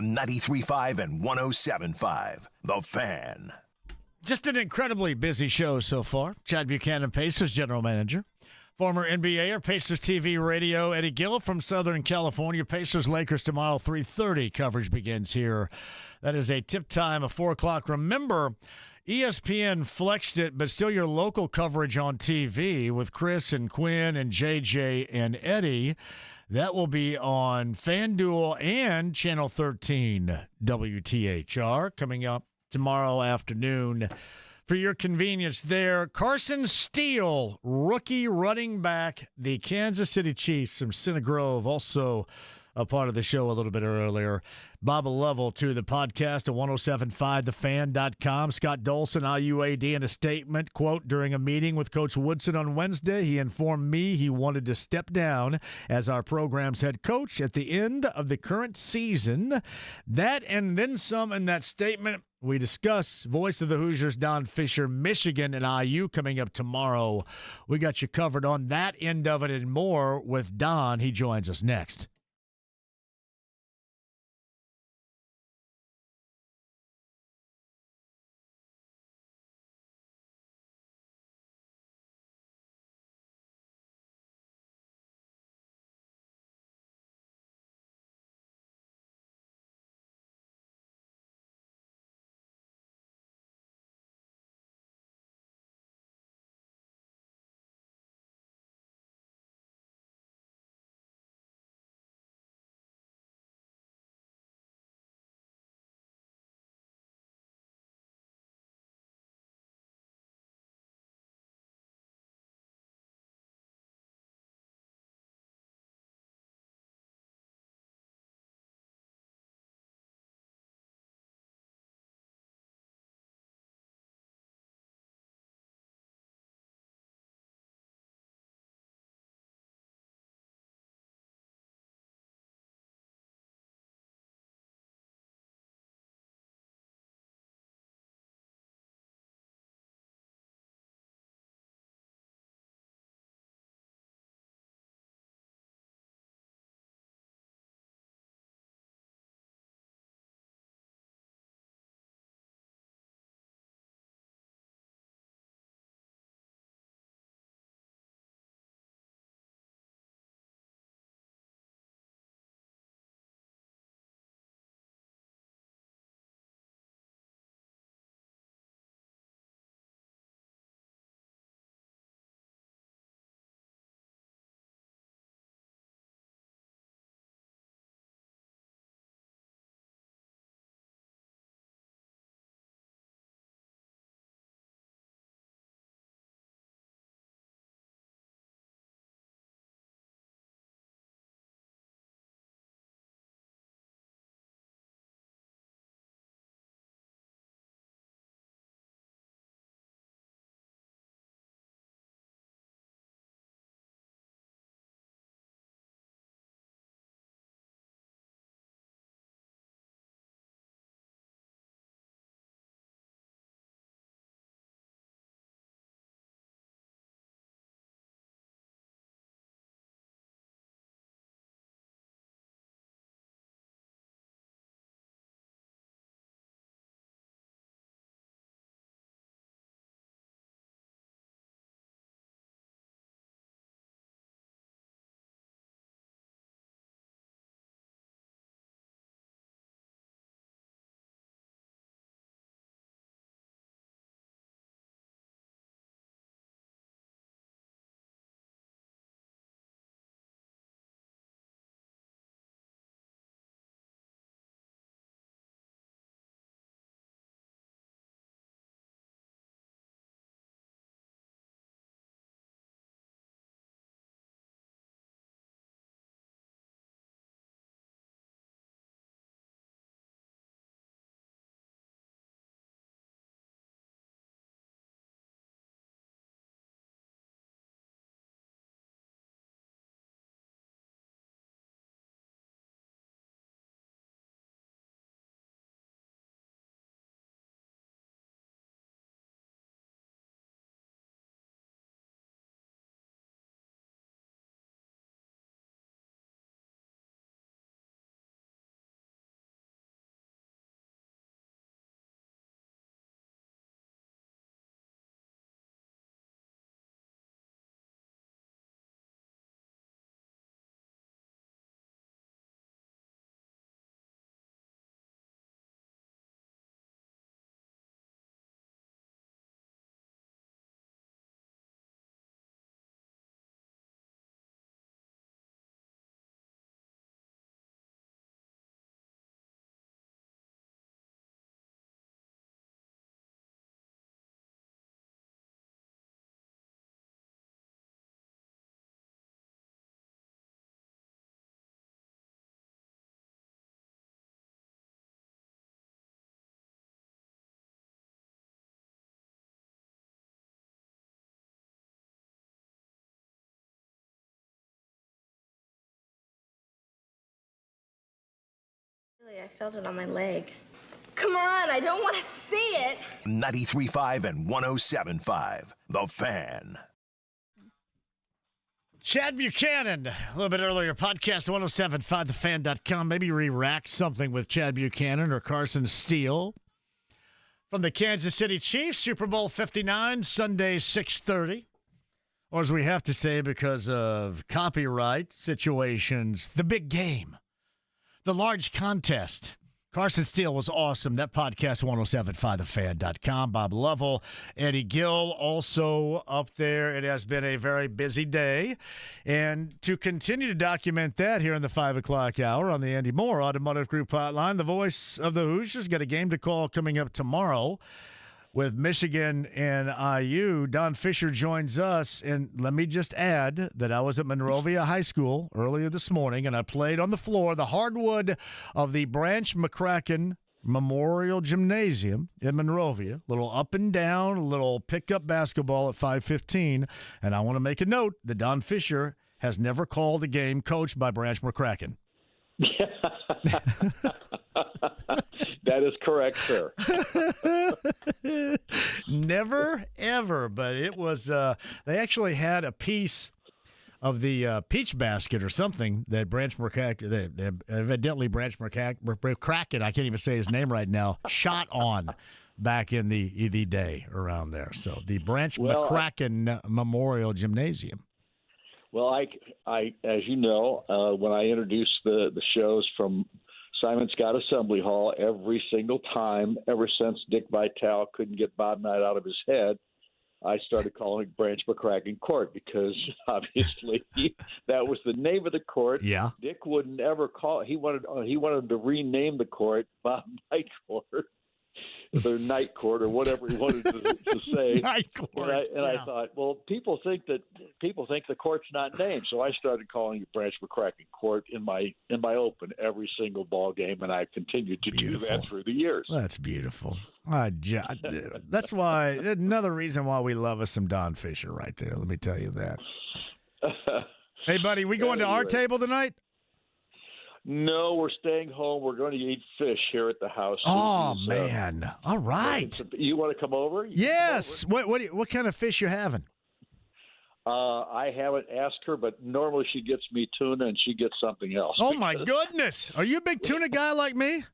on 93.5 and 107.5. The Fan. Just an incredibly busy show so far. Chad Buchanan, Pacers general manager. Former NBAer, Pacers TV radio, Eddie Gill from Southern California. Pacers Lakers tomorrow, 3:30. Coverage begins here. That is a tip time of 4 o'clock. Remember, ESPN flexed it, but still your local coverage on TV with Chris and Quinn and JJ and Eddie. That will be on FanDuel and Channel 13 WTHR coming up tomorrow afternoon. For your convenience there, Carson Steele, rookie running back, the Kansas City Chiefs from Center Grove, also a part of the show a little bit earlier. Bob Lovell to the podcast at 1075thefan.com. Scott Dolson, IUAD, in a statement, quote, during a meeting with Coach Woodson on Wednesday, he informed me he wanted to step down as our program's head coach at the end of the current season. That and then some in that statement. We discuss voice of the Hoosiers, Don Fischer, Michigan, and IU coming up tomorrow. We got you covered on that end of it and more with Don. He joins us next. I felt it on my leg. Come on, I don't want to see it. 93.5 and 107.5, The Fan. Chad Buchanan, a little bit earlier, podcast 1075thefan.com. Maybe re-rack something with Chad Buchanan or Carson Steele. From the Kansas City Chiefs, Super Bowl 59, Sunday, 6:30. Or as we have to say, because of copyright situations, the big game, the large contest. Carson Steele was awesome. That podcast, 1075thefan.com. Bob Lovell, Eddie Gill, also up there. It has been a very busy day. And to continue to document that here in the 5 o'clock hour on the Andy Moore Automotive Group hotline, the voice of the Hoosiers got a game to call coming up tomorrow with Michigan and IU. Don Fischer joins us. And let me just add that I was at Monrovia High School earlier this morning, and I played on the floor, the hardwood of the Branch McCracken Memorial Gymnasium in Monrovia. A little up and down, a little pickup basketball at 5:15. And I want to make a note that Don Fischer has never called a game coached by Branch McCracken. That is correct, sir. Never, ever. But it was, they actually had a piece of the peach basket or something that Branch McCracken, evidently Branch McCracken, I can't even say his name right now, shot on back in the day around there. So the Branch McCracken Memorial Gymnasium. Well, I, as you know, when I introduced the shows from Simon Scott Assembly Hall, every single time, ever since Dick Vitale couldn't get Bob Knight out of his head, I started calling it Branch McCracken Court because obviously that was the name of the court. Yeah. Dick wouldn't ever call. He wanted to rename the court Bob Knight Court. Their night court or whatever he wanted to say. Night court. I thought, well, people think the court's not named, so I started calling it Branch McCracken Court in my open every single ball game, and I continued to do that through the years. That's beautiful. That's why another reason why we love us some Don Fischer right there. Let me tell you that. Hey, buddy, we going to our table tonight? No, we're staying home. We're going to eat fish here at the house. Oh, man. All right. You want to come over? Yes. What kind of fish you having? I haven't asked her, but normally she gets me tuna and she gets something else. Oh, my goodness. Are you a big tuna guy like me?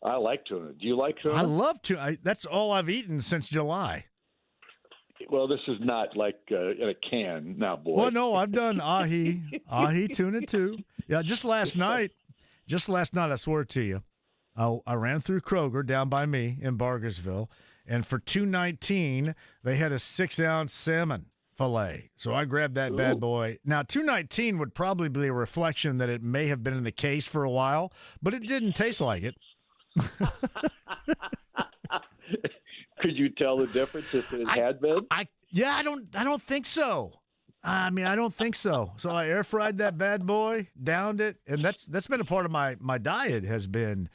I like tuna. Do you like tuna? I love tuna. That's all I've eaten since July. Well, this is not like in a can now, boy. Well, no, I've done ahi tuna too. Yeah, just last night, I swear to you, I ran through Kroger down by me in Bargersville, and for $2.19, they had a 6-ounce salmon fillet. So I grabbed that bad boy. Now, $2.19 would probably be a reflection that it may have been in the case for a while, but it didn't taste like it. Could you tell the difference if it had been? I don't think so. I mean, I don't think so. So I air fried that bad boy, downed it, and that's been a part of my diet. Has been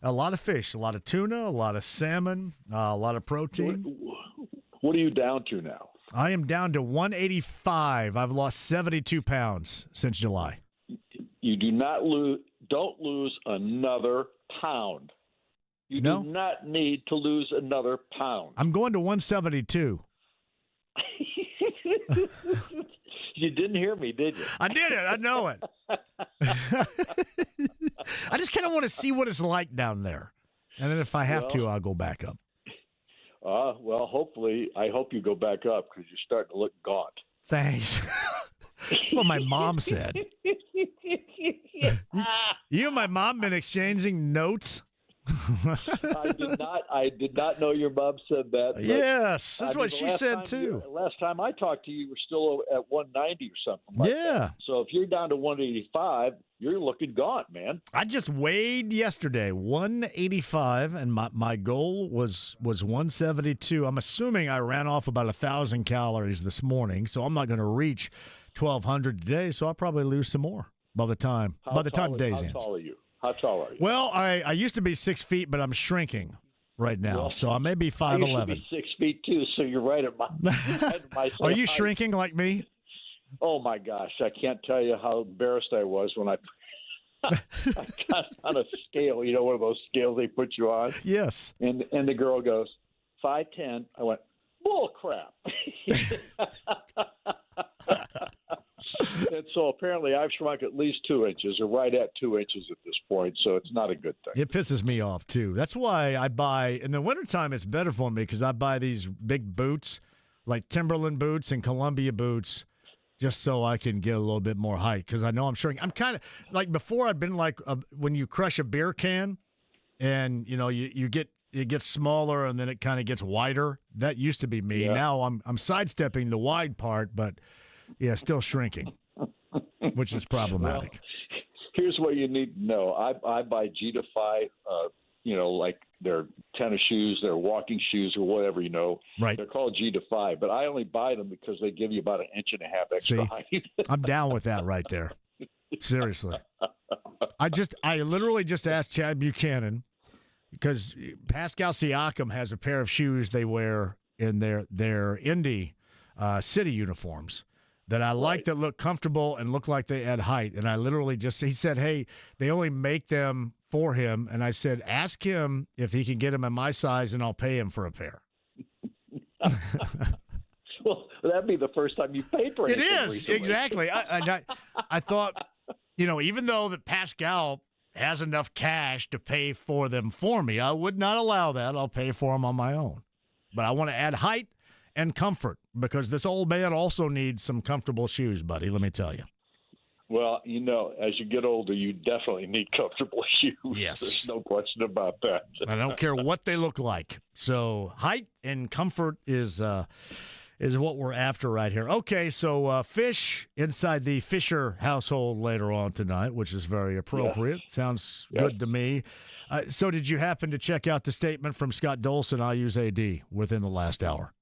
a lot of fish, a lot of tuna, a lot of salmon, a lot of protein. What are you down to now? I am down to 185. I've lost 72 pounds since July. You don't lose another pound. You do not need to lose another pound. I'm going to 172. You didn't hear me, did you? I did it. I know it. I just kind of want to see what it's like down there. And then if I have to, I'll go back up. Well, hopefully, I hope you go back up because you're starting to look gaunt. Thanks. That's what my mom said. You and my mom been exchanging notes? I did not know your mom said that. Yes, that's what she said too. Last time I talked to you, you were still at 190 or something like that. So if you're down to 185, you're looking gaunt, man. I just weighed yesterday, 185, and my goal was 172. I'm assuming I ran off about 1,000 calories this morning, so I'm not going to reach 1,200 today. So I'll probably lose some more by the time days ends. How tall are you? How tall are you? Well, I used to be 6 feet, but I'm shrinking right now, so I may be 5'11". I used to be 6 feet too, so you're right at my. Are you shrinking like me? Oh my gosh, I can't tell you how embarrassed I was when I got on a scale, one of those scales they put you on. Yes. And the girl goes, 5'10". I went, bull crap. And so apparently I've shrunk at least 2 inches, or right at 2 inches at this point, so it's not a good thing. It pisses me off, too. That's why I buy – in the wintertime, it's better for me because I buy these big boots, like Timberland boots and Columbia boots, just so I can get a little bit more height because I know I'm shrinking. I'm kind of – like before I've been like when you crush a beer can and, you get – it gets smaller and then it kind of gets wider. That used to be me. Yeah. Now I'm sidestepping the wide part, but – yeah, still shrinking, which is problematic. Well, here's what you need to know. I buy G-Defy, like their tennis shoes, their walking shoes, or whatever, Right. They're called G-Defy, but I only buy them because they give you about 1.5 inches extra height. I'm down with that right there. Seriously. I literally just asked Chad Buchanan because Pascal Siakam has a pair of shoes they wear in their Indy city uniforms that I like, that look comfortable and look like they add height. And I literally he said, hey, they only make them for him. And I said, ask him if he can get them in my size and I'll pay him for a pair. Well, that'd be the first time you paid for anything. It is, recently. exactly. I thought, even though that Pascal has enough cash to pay for them for me, I would not allow that. I'll pay for them on my own. But I want to add height and comfort, because this old man also needs some comfortable shoes, buddy, let me tell you. Well, as you get older, you definitely need comfortable shoes. Yes. There's no question about that. I don't care what they look like. So height and comfort is what we're after right here. Okay, so Fish inside the Fischer household later on tonight, which is very appropriate. Yeah. Sounds good to me. So did you happen to check out the statement from Scott Dolson, IU's AD, within the last hour?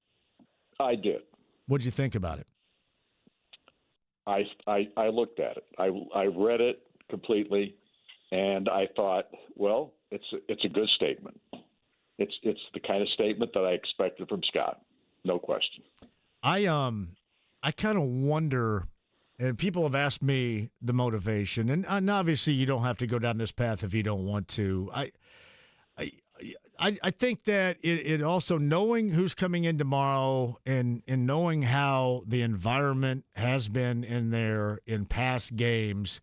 I did. What'd you think about it? I looked at it. I read it completely, and I thought, well, it's a good statement. It's the kind of statement that I expected from Scott, no question. I kind of wonder, and people have asked me the motivation, and obviously you don't have to go down this path if you don't want to. I think that it also, knowing who's coming in tomorrow and knowing how the environment has been in there in past games,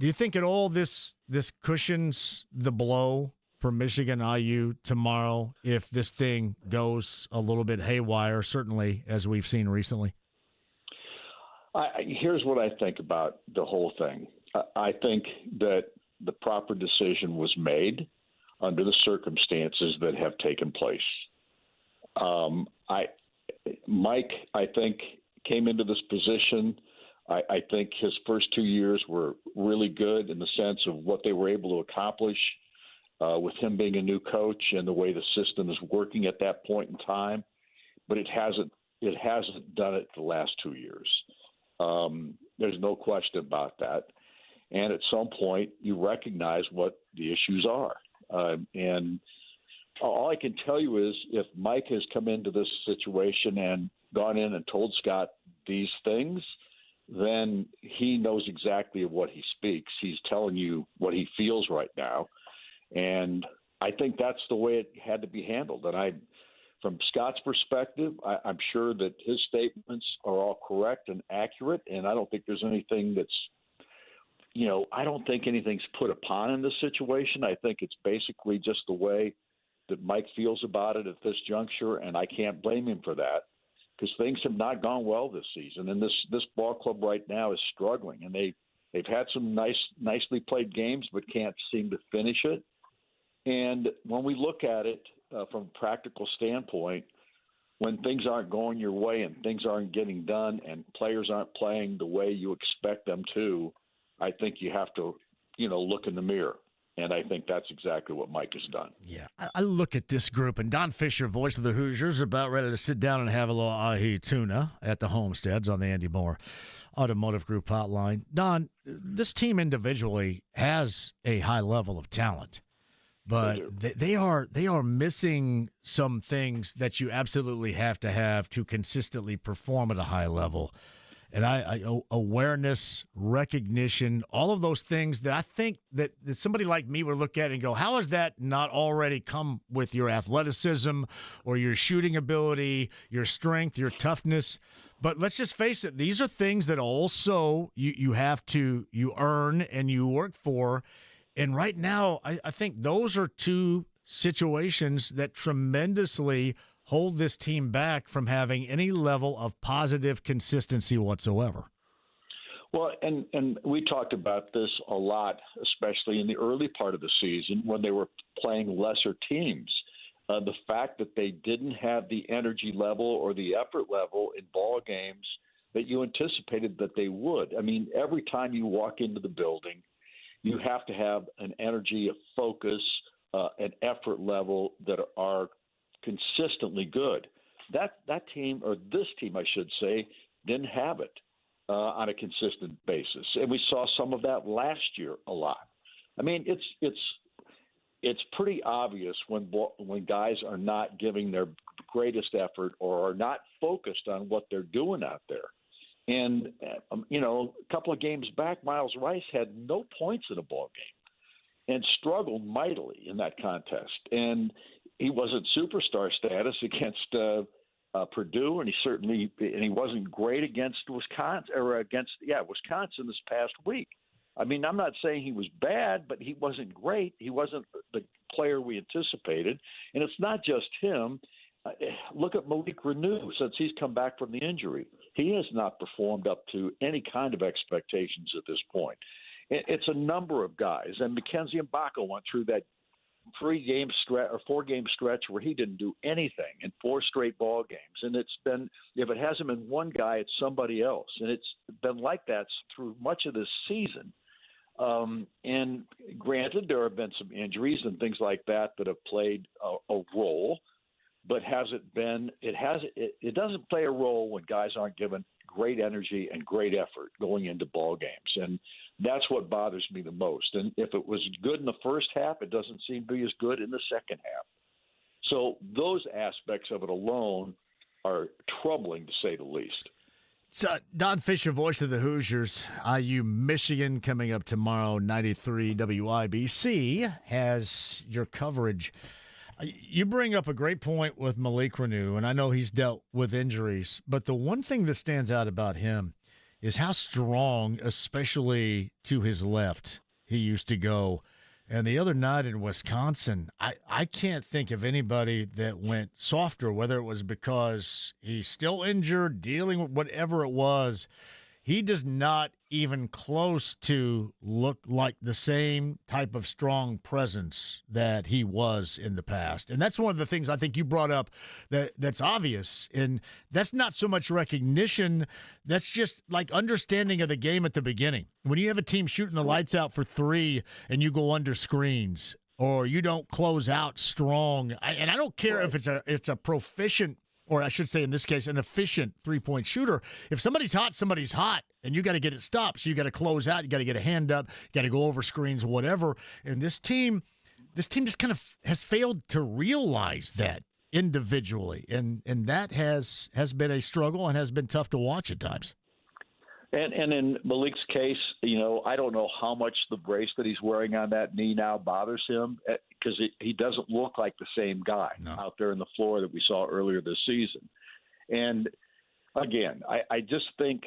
do you think at all this cushions the blow for Michigan IU tomorrow if this thing goes a little bit haywire, certainly as we've seen recently? Here's what I think about the whole thing. I think that the proper decision was made under the circumstances that have taken place. Mike, I think, came into this position. I think his first 2 years were really good in the sense of what they were able to accomplish with him being a new coach and the way the system is working at that point in time. But it hasn't done it the last 2 years. There's no question about that. And at some point, you recognize what the issues are. And all I can tell you is if Mike has come into this situation and gone in and told Scott these things, then he knows exactly what he speaks. He's telling you what he feels right now. And I think that's the way it had to be handled. And from Scott's perspective, I'm sure that his statements are all correct and accurate. And I don't think there's anything that's, I don't think anything's put upon in this situation. I think it's basically just the way that Mike feels about it at this juncture, and I can't blame him for that because things have not gone well this season. And this ball club right now is struggling, and they've had some nicely played games but can't seem to finish it. And when we look at it from a practical standpoint, when things aren't going your way and things aren't getting done and players aren't playing the way you expect them to, I think you have to, look in the mirror. And I think that's exactly what Mike has done. Yeah. I look at this group, and Don Fischer, voice of the Hoosiers, about ready to sit down and have a little ahi tuna at the Homesteads on the Andy Moore Automotive Group hotline. Don, this team individually has a high level of talent, but they are missing some things that you absolutely have to consistently perform at a high level. And awareness, recognition, all of those things that I think that somebody like me would look at and go, how has that not already come with your athleticism or your shooting ability, your strength, your toughness? But let's just face it, these are things that also you earn and you work for. And right now, I think those are two situations that tremendously hold this team back from having any level of positive consistency whatsoever. Well, and we talked about this a lot, especially in the early part of the season when they were playing lesser teams. The fact that they didn't have the energy level or the effort level in ball games that you anticipated that they would. I mean, every time you walk into the building, you have to have an energy, a focus, an effort level that are consistently good. That team, or this team, I should say, didn't have it on a consistent basis, and we saw some of that last year a lot. I mean, it's pretty obvious when guys are not giving their greatest effort or are not focused on what they're doing out there. And a couple of games back, Miles Rice had no points in a ball game and struggled mightily in that contest. And he wasn't superstar status against Purdue, and he wasn't great against Wisconsin this past week. I mean, I'm not saying he was bad, but he wasn't great. He wasn't the player we anticipated, and it's not just him. Look at Malik Renew since he's come back from the injury. He has not performed up to any kind of expectations at this point. It's a number of guys, and Mackenzie Mbaka went through that 4-game stretch where he didn't do anything in 4 straight ball games. And it's been, if it hasn't been one guy, it's somebody else. And it's been like that through much of this season. And granted, there have been some injuries and things like that have played a role, but it doesn't play a role when guys aren't given great energy and great effort going into ball games. And that's what bothers me the most. And if it was good in the first half, it doesn't seem to be as good in the second half. So those aspects of it alone are troubling, to say the least. So Don Fischer, voice of the Hoosiers, IU Michigan coming up tomorrow, 93 WIBC has your coverage. You bring up a great point with Malik Renew, and I know he's dealt with injuries, but the one thing that stands out about him is how strong, especially to his left, he used to go. And the other night in Wisconsin, I can't think of anybody that went softer, whether it was because he's still injured, dealing with whatever it was. He does not even close to look like the same type of strong presence that he was in the past. And that's one of the things I think you brought up that's obvious. And that's not so much recognition. That's just like understanding of the game at the beginning. When you have a team shooting the lights out for 3 and you go under screens or you don't close out strong, and I don't care if it's a proficient, or I should say in this case, an efficient three-point shooter. If somebody's hot, and you got to get it stopped. So you got to close out, you got to get a hand up, you got to go over screens, whatever. And this team just kind of has failed to realize that individually. And that has been a struggle and has been tough to watch at times. And in Malik's case, I don't know how much the brace that he's wearing on that knee now bothers him, because he doesn't look like the same guy out there in the floor that we saw earlier this season. And again, I just think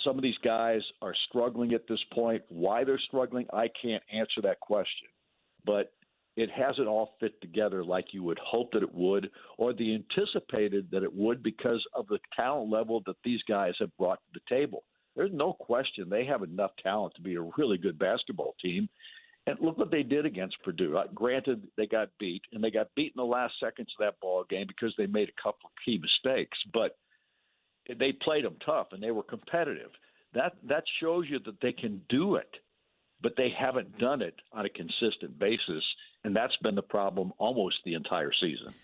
some of these guys are struggling at this point. Why they're struggling, I can't answer that question. But it hasn't all fit together like you would hope that it would, or the anticipated that it would, because of the talent level that these guys have brought to the table. There's no question they have enough talent to be a really good basketball team. And look what they did against Purdue. Granted, they got beat, and they got beat in the last seconds of that ball game because they made a couple of key mistakes. But they played them tough, and they were competitive. That shows you that they can do it, but they haven't done it on a consistent basis. And that's been the problem almost the entire season.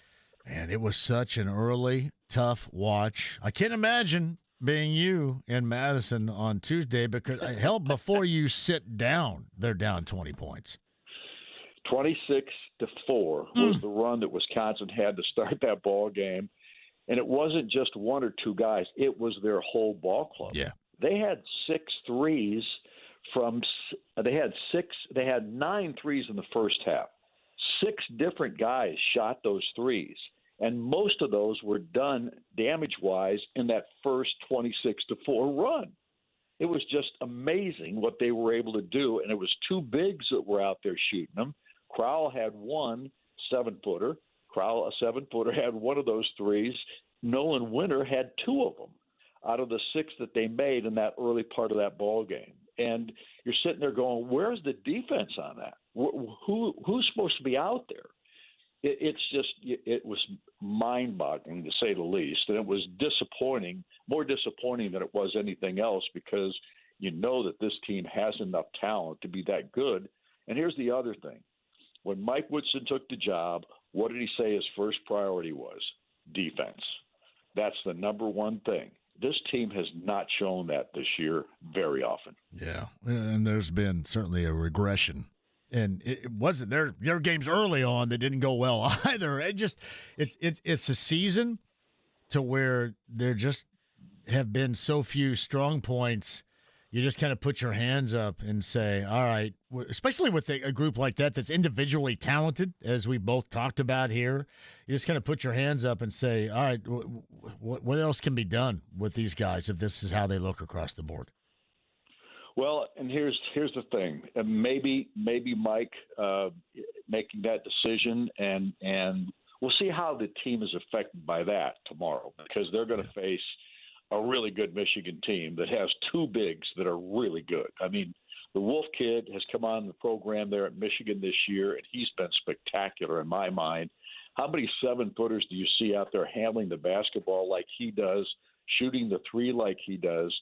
Man, it was such an early, tough watch. I can't imagine being you in Madison on Tuesday, because hell, before you sit down, they're down 20 points. 26-4 was the run that Wisconsin had to start that ball game. And it wasn't just one or two guys. It was their whole ball club. Yeah. They had 6 threes they had 9 threes in the first half. 6 different guys shot those threes. And most of those were done damage-wise in that first 26-4 run. It was just amazing what they were able to do. And it was 2 bigs that were out there shooting them. Crowell had 1 7-footer. Crowell, a 7-footer, had 1 of those threes. Nolan Winter had 2 of them out of the 6 that they made in that early part of that ball game. And you're sitting there going, where's the defense on that? Who's supposed to be out there? It was mind-boggling, to say the least. And it was disappointing, more disappointing than it was anything else, because you know that this team has enough talent to be that good. And here's the other thing. When Mike Woodson took the job, what did he say his first priority was? Defense. That's the number one thing. This team has not shown that this year very often. Yeah, and there's been certainly a regression. And it wasn't their games early on that didn't go well either. It's a season to where there just have been so few strong points. You just kind of put your hands up and say, all right, especially with a group like that that's individually talented, as we both talked about here, you just kind of put your hands up and say, all right, what else can be done with these guys if this is how they look across the board? Well, and here's the thing. Maybe Mike making that decision, and we'll see how the team is affected by that tomorrow, because they're going to face a really good Michigan team that has 2 bigs that are really good. I mean, the Wolf kid has come on the program there at Michigan this year, and he's been spectacular in my mind. How many 7-footers do you see out there handling the basketball like he does, shooting the 3 like he does?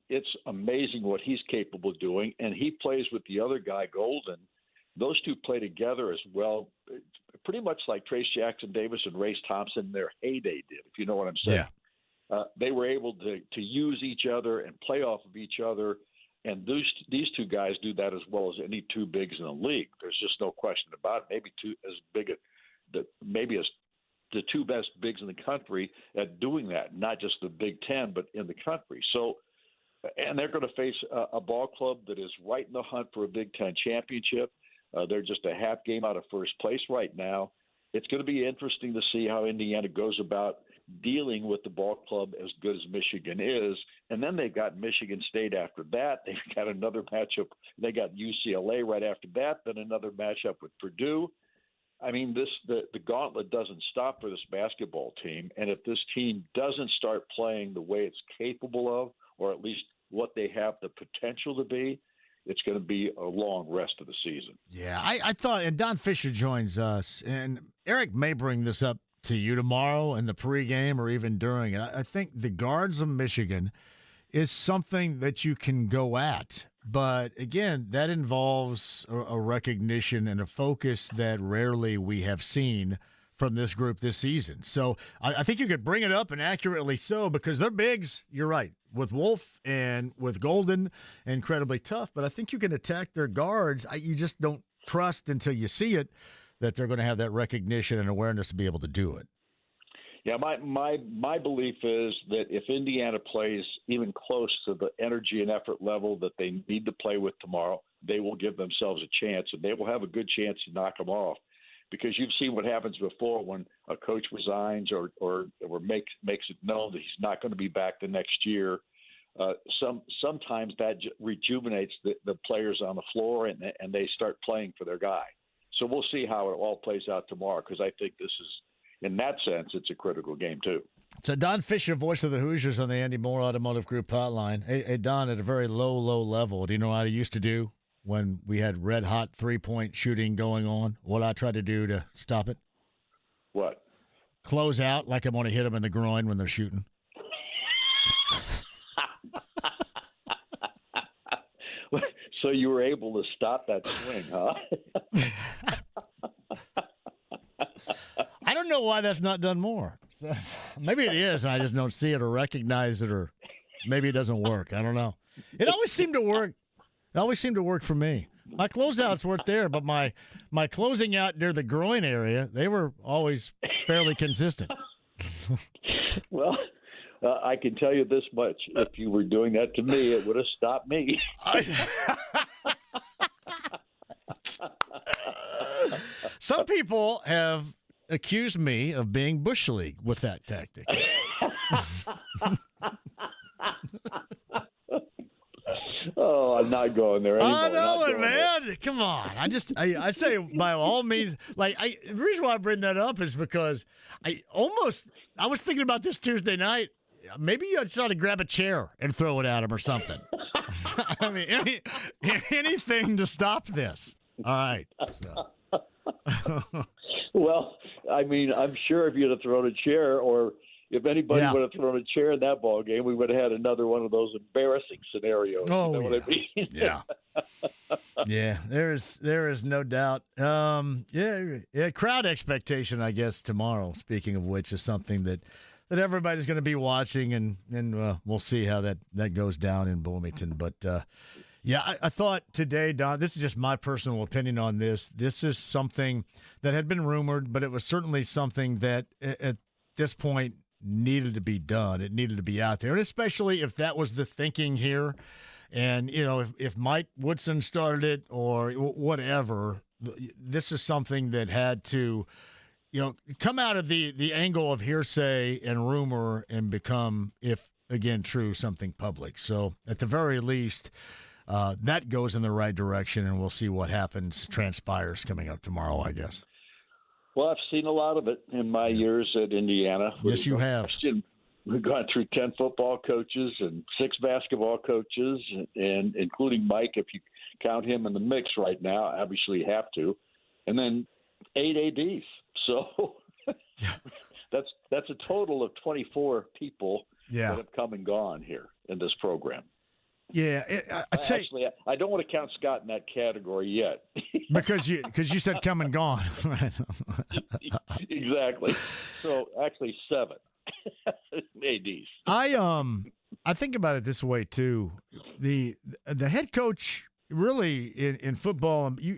It's amazing what he's capable of doing, and he plays with the other guy, Golden. Those 2 play together as well, pretty much like Trace Jackson Davis and Race Thompson in their heyday did, if you know what I'm saying. Yeah. They were able to use each other and play off of each other, and these 2 guys do that as well as any 2 bigs in the league. There's just no question about it. Maybe as the 2 best bigs in the country at doing that, not just the Big Ten, but in the country. So, and they're going to face a ball club that is right in the hunt for a Big Ten championship. They're just a half game out of first place right now. It's going to be interesting to see how Indiana goes about dealing with the ball club as good as Michigan is. And then they've got Michigan State after that. They've got another matchup. They got UCLA right after that, then another matchup with Purdue. I mean, the gauntlet doesn't stop for this basketball team. And if this team doesn't start playing the way it's capable of, or at least what they have the potential to be, it's going to be a long rest of the season. Yeah, I thought, and Don Fischer joins us, and Eric may bring this up to you tomorrow in the pregame or even during it. I think the guards of Michigan is something that you can go at. But, again, that involves a recognition and a focus that rarely we have seen from this group this season. So I think you could bring it up, and accurately so, because they're bigs. You're right. With Wolf and with Golden, incredibly tough. But I think you can attack their guards. You just don't trust until you see it that they're going to have that recognition and awareness to be able to do it. Yeah, my belief is that if Indiana plays even close to the energy and effort level that they need to play with tomorrow, they will give themselves a chance, and they will have a good chance to knock them off. Because you've seen what happens before when a coach resigns or makes it known that he's not going to be back the next year. Sometimes that rejuvenates the players on the floor, and they start playing for their guy. So we'll see how it all plays out tomorrow, because I think this is, in that sense, it's a critical game too. So Don Fischer, voice of the Hoosiers on the Andy Moore Automotive Group hotline. Hey, Don, at a very low level, do you know what I used to do when we had red-hot three-point shooting going on? What I tried to do to stop it? What? Close out like I'm going to hit them in the groin when they're shooting. So you were able to stop that swing, huh? I don't know why that's not done more. So, maybe it is, and I just don't see it or recognize it, or maybe it doesn't work. I don't know. It always seemed to work. It always seemed to work for me. My closeouts weren't there, but my closing out near the groin area, they were always fairly consistent. Well, I can tell you this much. If you were doing that to me, it would have stopped me. Some people have accused me of being Bush League with that tactic. Oh, I'm not going there anymore. I know it, man. Come on. I say by all means, the reason why I bring that up is because I was thinking about this Tuesday night. Maybe you just ought to grab a chair and throw it at him or something. I mean, anything to stop this. All right. So. Well, I mean, I'm sure if you'd have thrown a chair, or if anybody would have thrown a chair in that ball game, we would have had another one of those embarrassing scenarios. Oh, you know what I mean? Yeah. Yeah, there is no doubt. Crowd expectation, I guess, tomorrow, speaking of which, is something that everybody's going to be watching, and we'll see how that goes down in Bloomington. But, I thought today, Don, this is just my personal opinion on this. This is something that had been rumored, but it was certainly something that at this point needed to be done. It needed to be out there, and especially if that was the thinking here. And, if Mike Woodson started it or whatever, this is something that had to, come out of the angle of hearsay and rumor and become, if, again, true, something public. So at the very least, that goes in the right direction, and we'll see what transpires coming up tomorrow, I guess. Well, I've seen a lot of it in my years at Indiana. Yes, you have. We've gone through 10 football coaches and 6 basketball coaches, and including Mike, if you count him in the mix right now, obviously you have to, and then 8 ADs. So that's a total of 24 people that have come and gone here in this program. Yeah, actually, I don't want to count Scott in that category yet. because you said come and gone. Exactly. So actually 7 ADs. I think about it this way too. The head coach really in football, you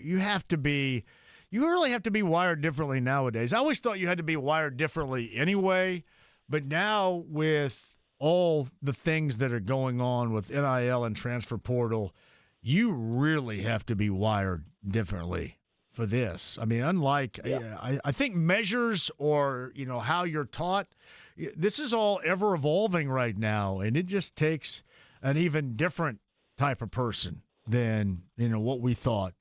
really have to be wired differently nowadays. I always thought you had to be wired differently anyway, but now with all the things that are going on with NIL and transfer portal, you really have to be wired differently for this. I mean, unlike, I think measures or, how you're taught, this is all ever evolving right now, and it just takes an even different type of person than, what we thought,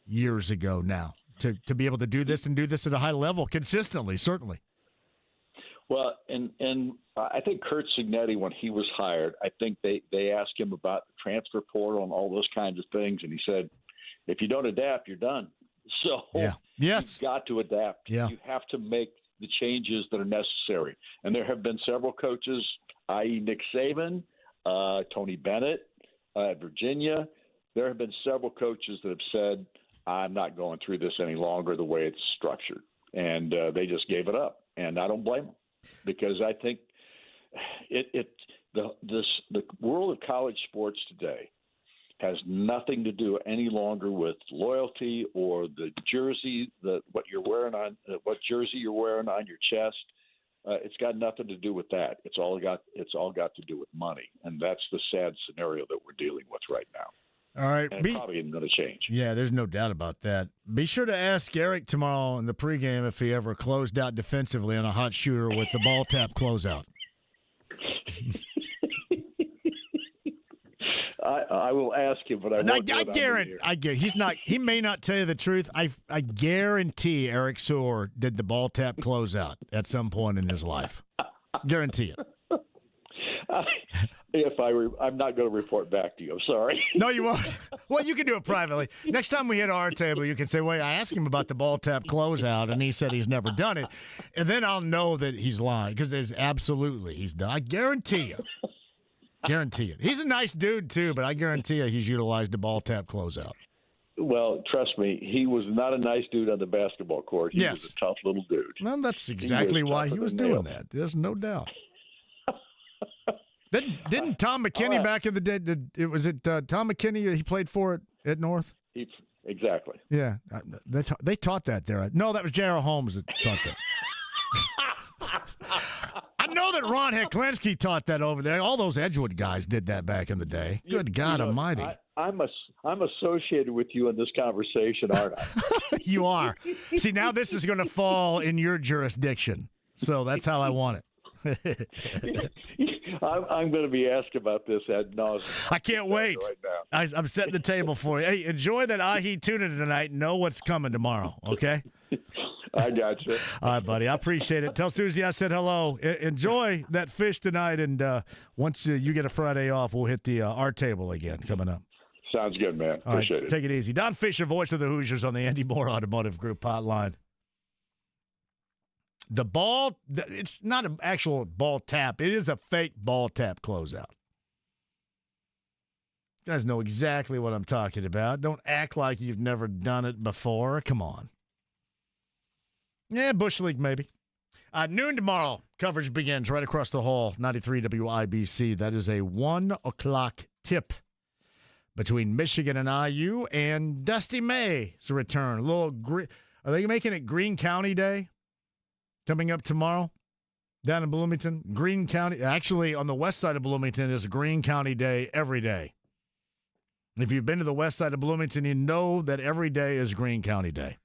years ago now to be able to do this and do this at a high level consistently, certainly. Well, and I think Kurt Signetti, when he was hired, I think they asked him about the transfer portal and all those kinds of things, and he said, if you don't adapt, you're done. So you've got to adapt. Yeah. You have to make the changes that are necessary. And there have been several coaches, i.e. Nick Saban, Tony Bennett at Virginia. There have been several coaches that have said, I'm not going through this any longer the way it's structured. And they just gave it up. And I don't blame them. Because I think the world of college sports today has nothing to do any longer with loyalty or the jersey, what jersey you're wearing on your chest. It's got nothing to do with that. It's all got to do with money, and that's the sad scenario that we're dealing with right now. All right, and probably isn't going to change. Yeah, there's no doubt about that. Be sure to ask Eric tomorrow in the pregame if he ever closed out defensively on a hot shooter with the ball tap closeout. I will ask him, but I guarantee he may not tell you the truth. I guarantee Eric Soar did the ball tap closeout at some point in his life. Guarantee it. I'm not going to report back to you. I'm sorry. No, you won't. Well, you can do it privately. Next time we hit our table, you can say, well, I asked him about the ball tap closeout, and he said he's never done it. And then I'll know that he's lying because he's done. I guarantee you. Guarantee it. He's a nice dude, too, but I guarantee you he's utilized the ball tap closeout. Well, trust me, he was not a nice dude on the basketball court. He was a tough little dude. Well, that's exactly why he was doing that. There's no doubt. Didn't Tom McKinney back in the day? Was it Tom McKinney he played for at North? Exactly. Yeah, they taught that there. No, that was J.R. Holmes that taught that. I know that Ron Heklinski taught that over there. All those Edgewood guys did that back in the day. Good God Almighty. I'm associated with you in this conversation, aren't I? You are. See, now this is going to fall in your jurisdiction. So that's how I want it. I'm going to be asked about this ad nauseum. I can't wait. Right now. I'm setting the table for you. Hey, enjoy that ahi tuna tonight and know what's coming tomorrow, okay? I got you. All right, buddy. I appreciate it. Tell Susie I said hello. Enjoy that fish tonight, and once you get a Friday off, we'll hit the our table again coming up. Sounds good, man. All Appreciate right, it. take it easy. Don Fischer, voice of the Hoosiers on the Andy Moore Automotive Group hotline. The ball, it's not an actual ball tap. It is a fake ball tap closeout. You guys know exactly what I'm talking about. Don't act like you've never done it before. Come on. Yeah, Bush League maybe. Noon tomorrow, coverage begins right across the hall, 93 WIBC. That is a 1 o'clock tip between Michigan and IU, and Dusty May's return. Are they making it Greene County Day? Coming up tomorrow down in Bloomington. Greene County, actually on the west side of Bloomington is Greene County Day every day. If you've been to the west side of Bloomington, you know that every day is Greene County Day.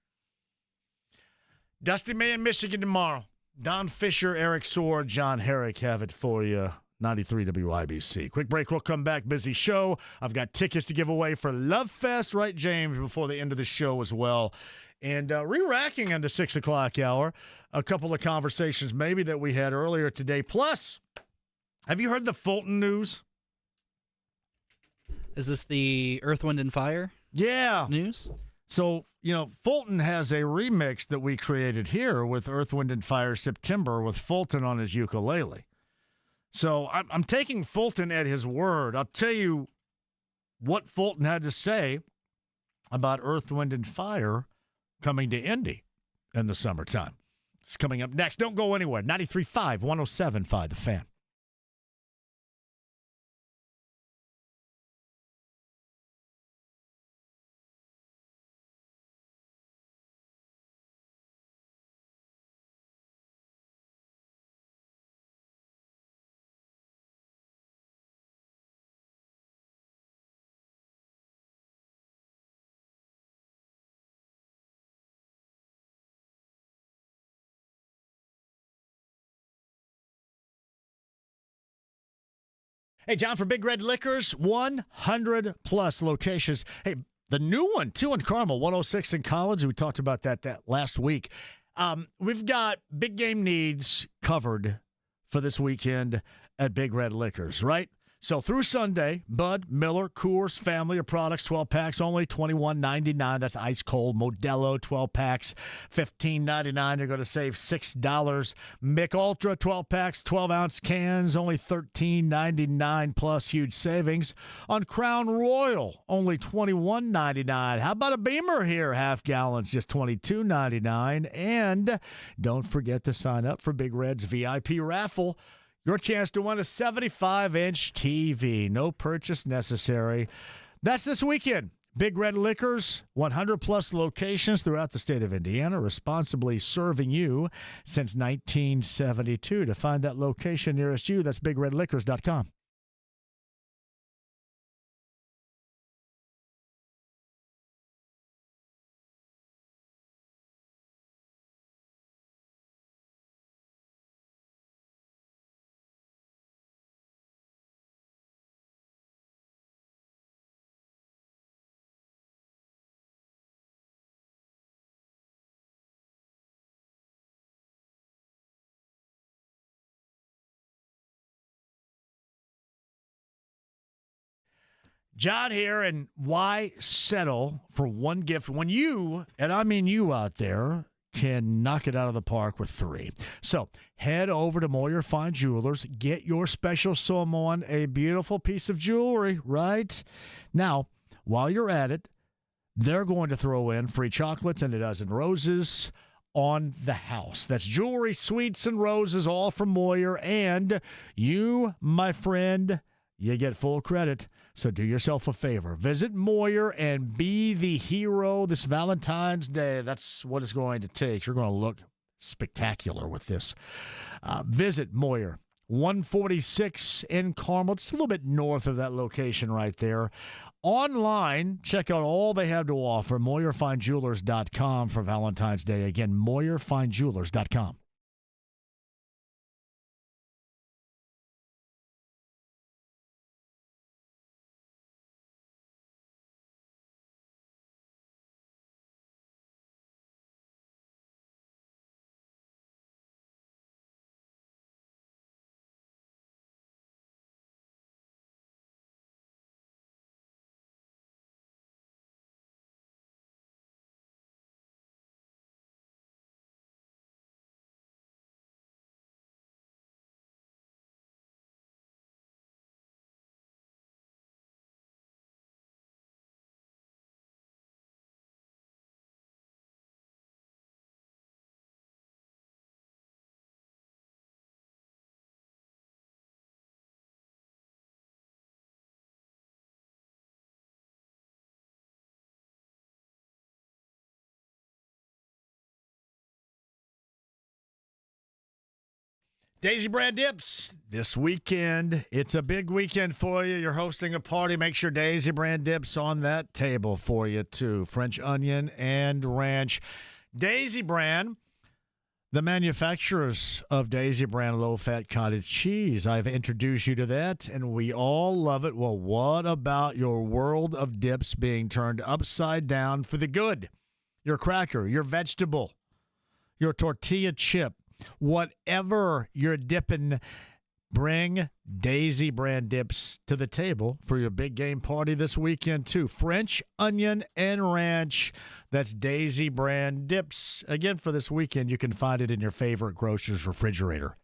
Dusty May in Michigan tomorrow. Don Fischer, Eric Soar, John Herrick have it for you. 93 WIBC. Quick break. We'll come back. Busy show. I've got tickets to give away for Love Fest, right, James, before the end of the show as well. And re-racking in the 6 o'clock hour, a couple of conversations maybe that we had earlier today. Plus, have you heard the Fulton news? Is this the Earth, Wind, and Fire news? So, Fulton has a remix that we created here with Earth, Wind, and Fire September with Fulton on his ukulele. So I'm taking Fulton at his word. I'll tell you what Fulton had to say about Earth, Wind, and Fire coming to Indy in the summertime. It's coming up next. Don't go anywhere. 93.5, 107.5, The Fan. Hey, John, for Big Red Liquors, 100-plus locations. Hey, the new one, too, in Carmel, 106 in College. We talked about that last week. We've got big game needs covered for this weekend at Big Red Liquors, right? So through Sunday, Bud, Miller, Coors, family of products, 12 packs, only $21.99. That's ice cold. Modelo, 12 packs, $15.99. You're going to save $6. Mick Ultra, 12 packs, 12-ounce cans, only $13.99 plus huge savings. On Crown Royal, only $21.99. How about a Beamer here? Half gallons, just $22.99. And don't forget to sign up for Big Red's VIP raffle. Your chance to win a 75-inch TV. No purchase necessary. That's this weekend. Big Red Liquors, 100-plus locations throughout the state of Indiana, responsibly serving you since 1972. To find that location nearest you, that's BigRedLiquors.com. John here, and why settle for one gift when you, and I mean you out there, can knock it out of the park with three? So head over to Moyer Fine Jewelers, get your special someone a beautiful piece of jewelry, right? Now, while you're at it, they're going to throw in free chocolates and a dozen roses on the house. That's jewelry, sweets, and roses, all from Moyer, and you, my friend, you get full credit. So do yourself a favor. Visit Moyer and be the hero this Valentine's Day. That's what it's going to take. You're going to look spectacular with this. Visit Moyer. 146 in Carmel. It's a little bit north of that location right there. Online, check out all they have to offer. MoyerFineJewelers.com for Valentine's Day. Again, MoyerFineJewelers.com. Daisy Brand Dips this weekend. It's a big weekend for you. You're hosting a party. Make sure Daisy Brand Dips on that table for you, too. French onion and ranch. Daisy Brand, the manufacturers of Daisy Brand low-fat cottage cheese. I've introduced you to that, and we all love it. Well, what about your world of dips being turned upside down for the good? Your cracker, your vegetable, your tortilla chip, whatever you're dipping, bring Daisy Brand Dips to the table for your big game party this weekend, too. French onion and ranch. That's Daisy Brand Dips. Again, for this weekend, you can find it in your favorite grocer's refrigerator.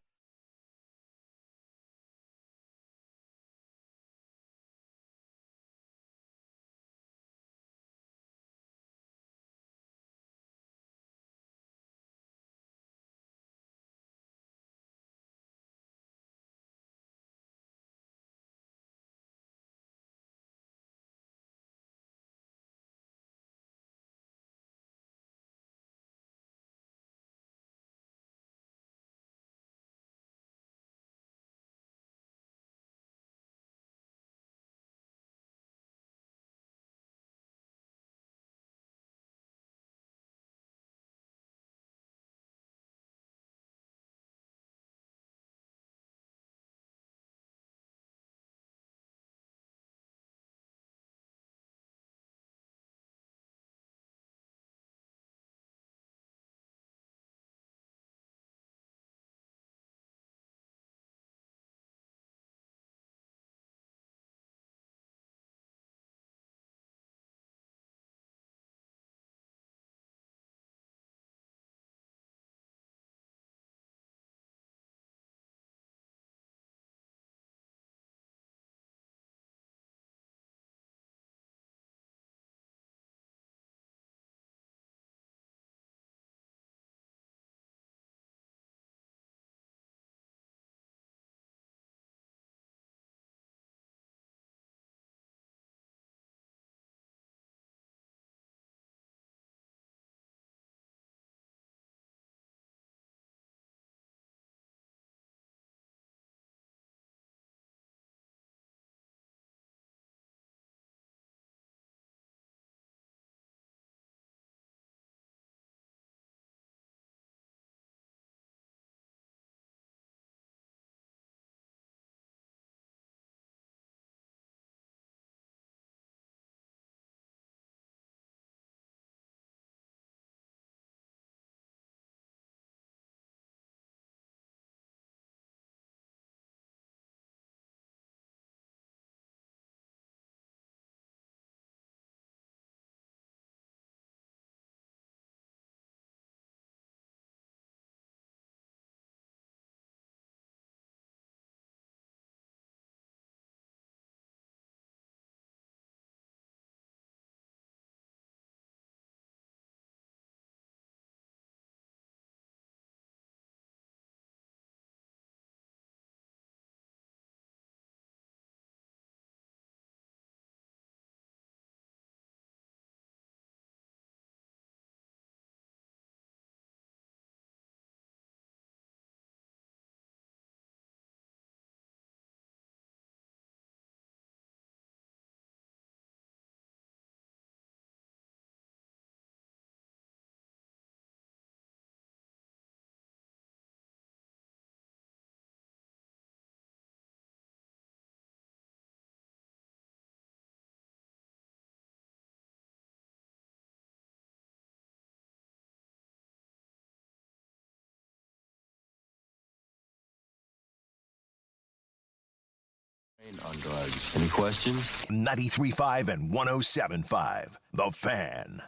On drugs. Any questions? 93.5 and 107.5. The Fan.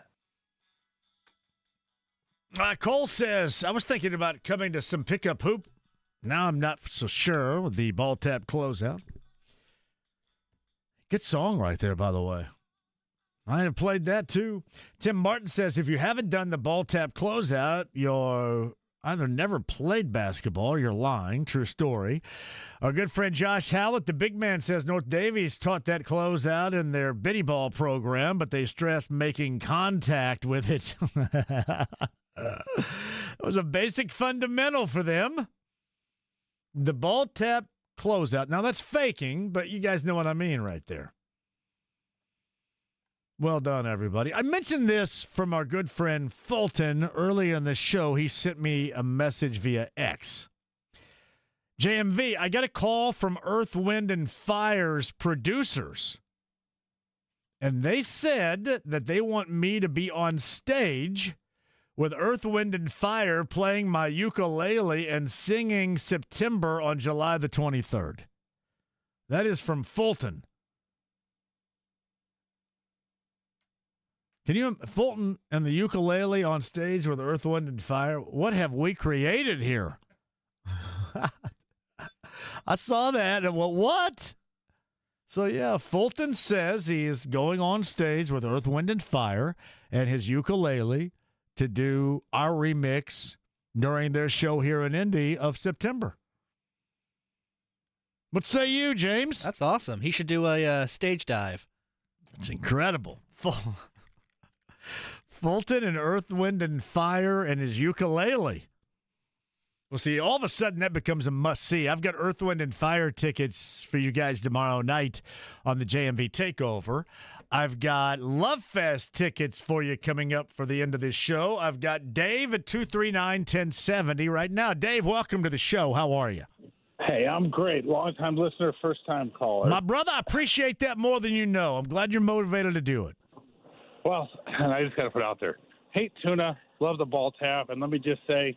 Cole says, I was thinking about coming to some pickup hoop. Now I'm not so sure with the ball tap closeout. Good song right there, by the way. I have played that too. Tim Martin says, if you haven't done the ball tap closeout, you're either never played basketball or you're lying. True story. Our good friend Josh Hallett, the big man, says North Davies taught that closeout in their biddy ball program, but they stressed making contact with it. It was a basic fundamental for them. The ball tap closeout. Now, that's faking, but you guys know what I mean right there. Well done, everybody. I mentioned this from our good friend Fulton earlier in the show. He sent me a message via X. JMV, I got a call from Earth, Wind, and Fire's producers. And they said that they want me to be on stage with Earth, Wind, and Fire playing my ukulele and singing September on July the 23rd. That is from Fulton. Can you, Fulton and the ukulele on stage with Earth, Wind, and Fire? What have we created here? I saw that and went, what? So, yeah, Fulton says he is going on stage with Earth, Wind, and Fire and his ukulele to do our remix during their show here in Indy of September. What say you, James? That's awesome. He should do a stage dive. It's incredible. Fulton and Earth, Wind, and Fire and his ukulele. Well, see, all of a sudden that becomes a must-see. I've got Earth, Wind, and Fire tickets for you guys tomorrow night on the JMV Takeover. I've got Love Fest tickets for you coming up for the end of this show. I've got Dave at 239-1070 right now. Dave, welcome to the show. How are you? Hey, I'm great. Long-time listener, first-time caller. My brother, I appreciate that more than you know. I'm glad you're motivated to do it. Well, and I just got to put it out there. Hate tuna, love the ball tap, and let me just say,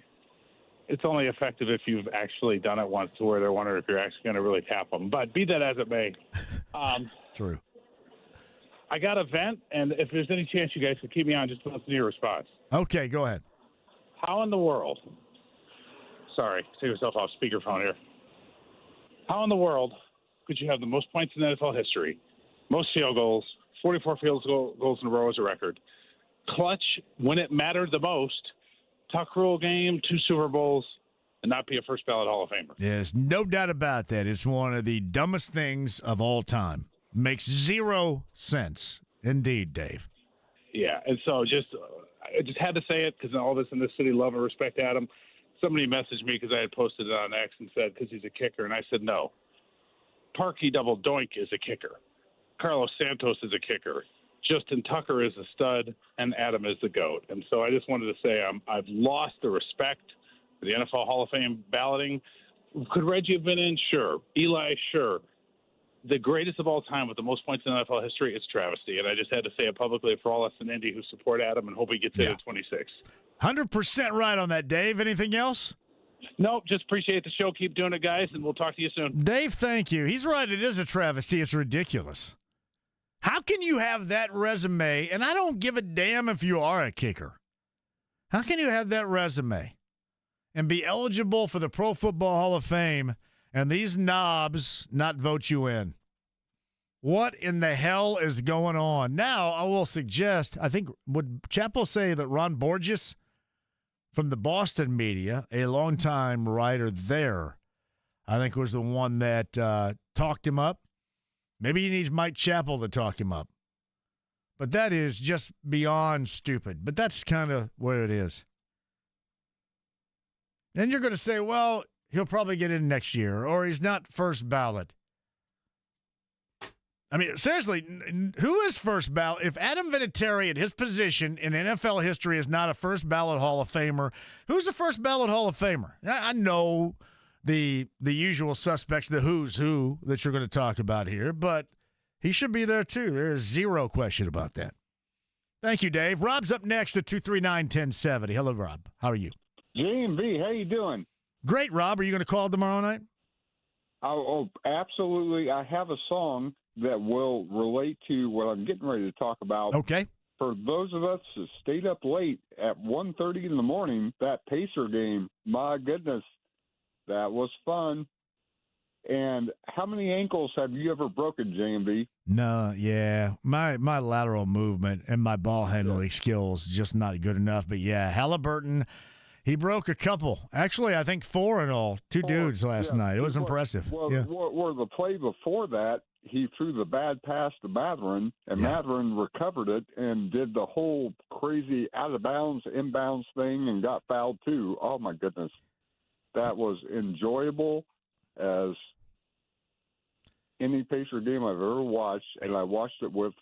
it's only effective if you've actually done it once to where they're wondering if you're actually going to really tap them. But be that as it may. True. I got a vent, and if there's any chance you guys could keep me on, just listen to your response. Okay, go ahead. How in the world – sorry, take yourself off speakerphone here. How in the world could you have the most points in NFL history, most field goals, 44 field goals in a row as a record, clutch when it mattered the most, tuck rule game, 2 Super Bowls, and not be a first ballot Hall of Famer? There's no doubt about that. It's one of the dumbest things of all time. Makes zero sense. Indeed, Dave. Yeah, and so I just had to say it because all of us in this city love and respect Adam. Somebody messaged me because I had posted it on X and said, because he's a kicker, and I said, no. Parkey Double Doink is a kicker. Carlos Santos is a kicker. Justin Tucker is a stud, and Adam is the GOAT. And so I just wanted to say I've lost the respect for the NFL Hall of Fame balloting. Could Reggie have been in? Sure. Eli? Sure. The greatest of all time with the most points in NFL history is travesty. And I just had to say it publicly for all us in Indy who support Adam and hope he gets in at 26. 100% right on that, Dave. Anything else? Nope, just appreciate the show. Keep doing it, guys, and we'll talk to you soon. Dave, thank you. He's right. It is a travesty. It's ridiculous. How can you have that resume, and I don't give a damn if you are a kicker. How can you have that resume and be eligible for the Pro Football Hall of Fame and these knobs not vote you in? What in the hell is going on? Now, I will suggest, I think, would Chappell say that Ron Borges from the Boston media, a longtime writer there, I think was the one that talked him up. Maybe he needs Mike Chappell to talk him up. But that is just beyond stupid. But that's kind of where it is. Then you're going to say, well, he'll probably get in next year, or he's not first ballot. I mean, seriously, who is first ballot? If Adam Vinatieri at his position in NFL history is not a first ballot Hall of Famer, who's the first ballot Hall of Famer? I know the usual suspects, the who's who that you're going to talk about here, but he should be there too. There's zero question about that. Thank you, Dave. Rob's up next at 239-1070. Hello, Rob. How are you? JMV, how you doing? Great, Rob. Are you going to call tomorrow night? Oh, absolutely. I have a song that will relate to what I'm getting ready to talk about. Okay. For those of us that stayed up late at 1:30 in the morning, that Pacer game, my goodness, that was fun. And how many ankles have you ever broken, JMV? No, yeah. My lateral movement and my ball handling skills just not good enough. But, yeah, Halliburton, he broke a couple. Actually, I think 4 in all. Two dudes last night. It was impressive. Well, yeah. the play before that, he threw the bad pass to Matherin, and Matherin recovered it and did the whole crazy out-of-bounds, inbounds thing and got fouled too. Oh, my goodness. That was enjoyable as any Pacer game I've ever watched, and I watched it with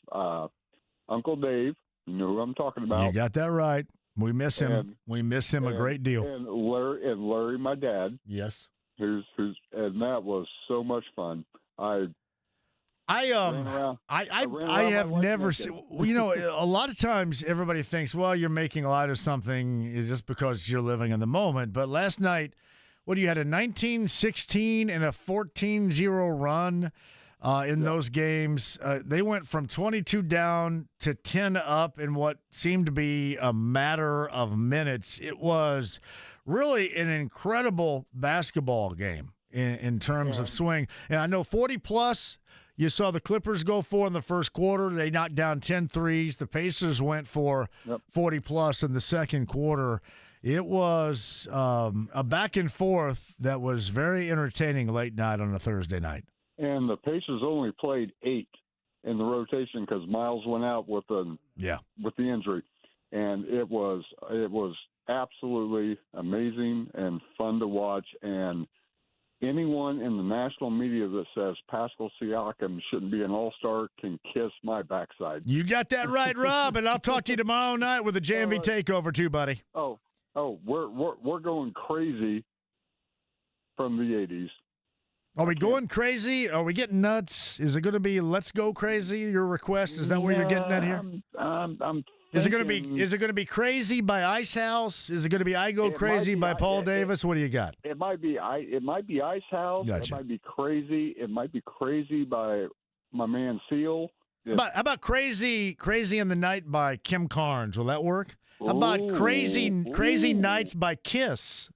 Uncle Dave. You know who I'm talking about. You got that right. We miss him. We miss him a great deal. And Larry, my dad. Yes. And that was so much fun. I have never seen, you know, a lot of times everybody thinks, well, you're making light of something just because you're living in the moment. But last night, you had a 19-16 and a 14-0 run in those games. They went from 22 down to 10 up in what seemed to be a matter of minutes. It was really an incredible basketball game in terms of swing. And I know 40-plus, you saw the Clippers go for in the first quarter. They knocked down 10 threes. The Pacers went for 40-plus in the second quarter. It was a back and forth that was very entertaining late night on a Thursday night. And the Pacers only played 8 in the rotation because Miles went out with the injury, and it was absolutely amazing and fun to watch. And anyone in the national media that says Pascal Siakam shouldn't be an all-star can kiss my backside. You got that right, Rob, and I'll talk to you tomorrow night with a JMV takeover too, buddy. Oh, we're going crazy from the 80s. Are we going crazy? Are we getting nuts? Is it going to be "Let's Go Crazy"? Your request, is that where you're getting at here? Is it going to be "Crazy" by Ice House? Is it going to be "I Go Crazy" by Paul Davis? What do you got? It might be Ice House. Gotcha. It might be "Crazy." It might be "Crazy" by my man Steele. How about "Crazy in the Night" by Kim Carnes? Will that work? How about Crazy Nights by Kiss?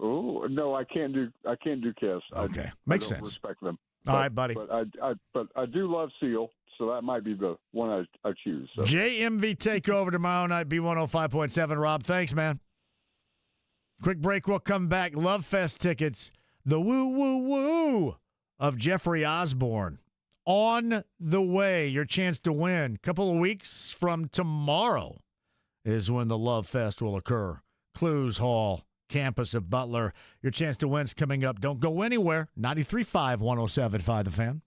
Oh no, I can't do Kiss. Okay, makes sense. Respect them. All right, buddy. But I do love Seal, so that might be the one I choose. So. JMV takeover tomorrow night. B105.7. Rob, thanks, man. Quick break. We'll come back. Love Fest tickets. The woo woo woo of Jeffrey Osborne on the way. Your chance to win. Couple of weeks from tomorrow is when the Love Fest will occur. Clues Hall, campus of Butler. Your chance to win's coming up. Don't go anywhere. 93.5, 107.5 The Fan.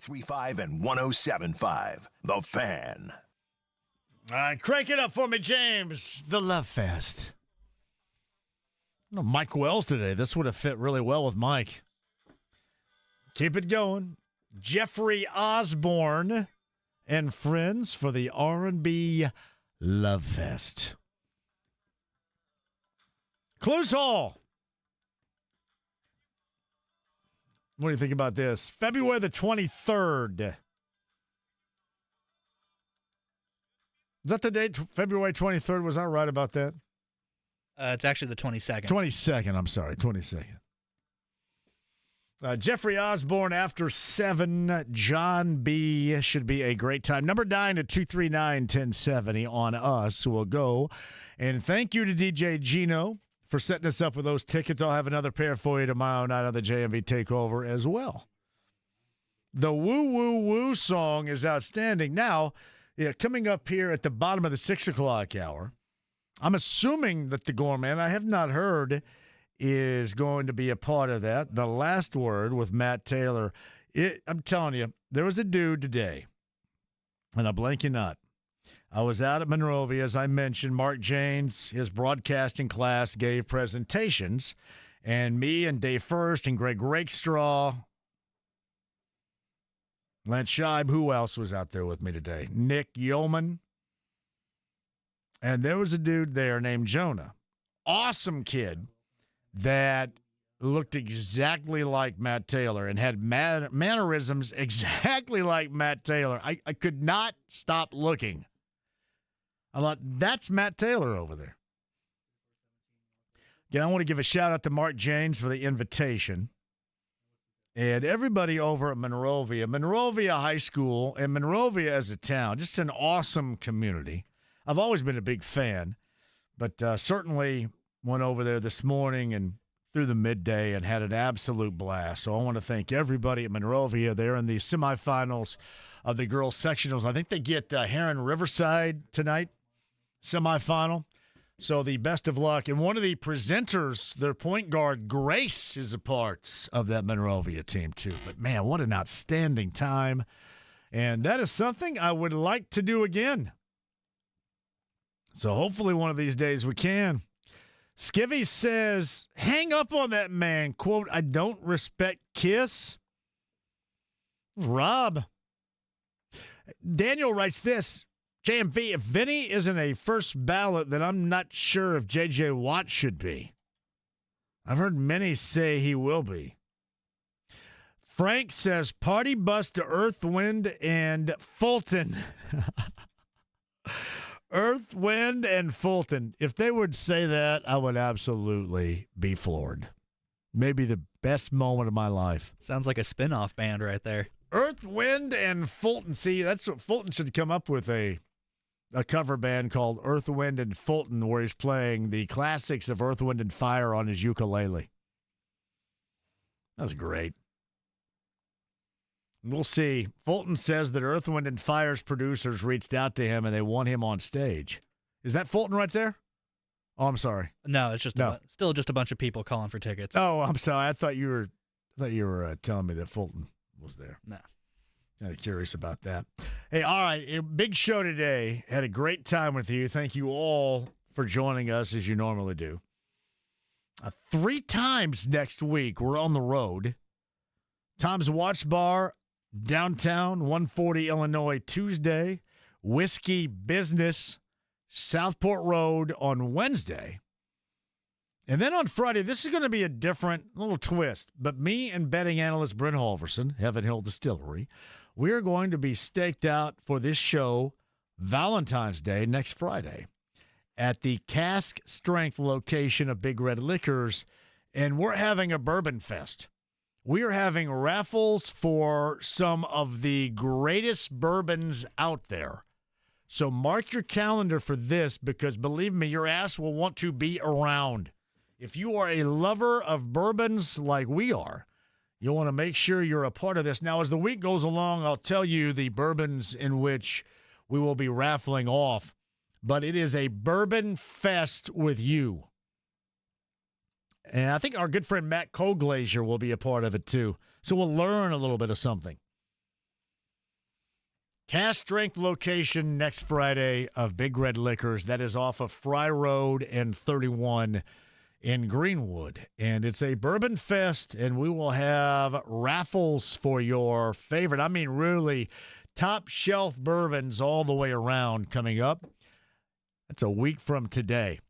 93.5 and 107.5. The Fan. All right, crank it up for me, James. The Love Fest. No, Mike Wells today. This would have fit really well with Mike. Keep it going. Jeffrey Osborne and friends for the R&B Love Fest. Clues Hall. What do you think about this? February the 23rd. Is that the date? February 23rd? Was I right about that? It's actually the 22nd. 22nd, I'm sorry. 22nd. Jeffrey Osborne after 7. John B. Should be a great time. Number 9 at 239-1070 on us. We'll go. And thank you to DJ Gino for setting us up with those tickets. I'll have another pair for you tomorrow night on the JMV Takeover as well. The Woo Woo Woo song is outstanding. Now, coming up here at the bottom of the 6 o'clock hour, I'm assuming that the Gorman, I have not heard, is going to be a part of that. The Last Word with Matt Taylor. I'm telling you, there was a dude today, and I blank you not. I was out at Monrovia, as I mentioned. Mark Janes, his broadcasting class, gave presentations, and me and Dave First and Greg Rakestraw, Lance Scheib, who else was out there with me today? Nick Yeoman. And there was a dude there named Jonah. Awesome kid that looked exactly like Matt Taylor and had mannerisms exactly like Matt Taylor. I could not stop looking. I thought, that's Matt Taylor over there. Again, I want to give a shout-out to Mark Janes for the invitation. And everybody over at Monrovia High School, and Monrovia as a town, just an awesome community. I've always been a big fan, but certainly went over there this morning and through the midday and had an absolute blast. So I want to thank everybody at Monrovia. They're in the semifinals of the girls' sectionals. I think they get Heron Riverside tonight, semifinal. So the best of luck. And one of the presenters, their point guard, Grace, is a part of that Monrovia team too. But, man, what an outstanding time. And that is something I would like to do again. So hopefully one of these days we can. Skivvy says, hang up on that man. Quote, I don't respect Kiss. Rob. Daniel writes this. JMV, if Vinny isn't a first ballot, then I'm not sure if J.J. Watt should be. I've heard many say he will be. Frank says, party bus to Earth, Wind, and Fulton. Earth, Wind, and Fulton. If they would say that, I would absolutely be floored. Maybe the best moment of my life. Sounds like a spin-off band right there. Earth, Wind, and Fulton. See, that's what Fulton should come up with, a cover band called Earth, Wind, and Fulton, where he's playing the classics of Earth, Wind, and Fire on his ukulele. That's great. We'll see. Fulton says that Earth, Wind, and Fire's producers reached out to him and they want him on stage. Is that Fulton right there? Oh, I'm sorry. No, it's just still just a bunch of people calling for tickets. Oh, I'm sorry. I thought you were telling me that Fulton was there. No. Kind of curious about that. Hey, all right. A big show today. Had a great time with you. Thank you all for joining us as you normally do. 3 times next week, we're on the road. Tom's Watch Bar, downtown, 140 Illinois, Tuesday. Whiskey Business, Southport Road on Wednesday. And then on Friday, this is going to be a different little twist. But me and betting analyst Brent Halverson, Heaven Hill Distillery, we are going to be staked out for this show Valentine's Day next Friday at the Cask Strength location of Big Red Liquors. And we're having a bourbon fest. We are having raffles for some of the greatest bourbons out there. So mark your calendar for this, because believe me, your ass will want to be around. If you are a lover of bourbons like we are, you'll want to make sure you're a part of this. Now, as the week goes along, I'll tell you the bourbons in which we will be raffling off. But it is a bourbon fest with you. And I think our good friend Matt Koglazier will be a part of it too. So we'll learn a little bit of something. Cast Strength location next Friday of Big Red Liquors. That is off of Fry Road and 31 in Greenwood. And it's a bourbon fest, and we will have raffles for your favorite. I mean, really top shelf bourbons all the way around coming up. That's a week from today,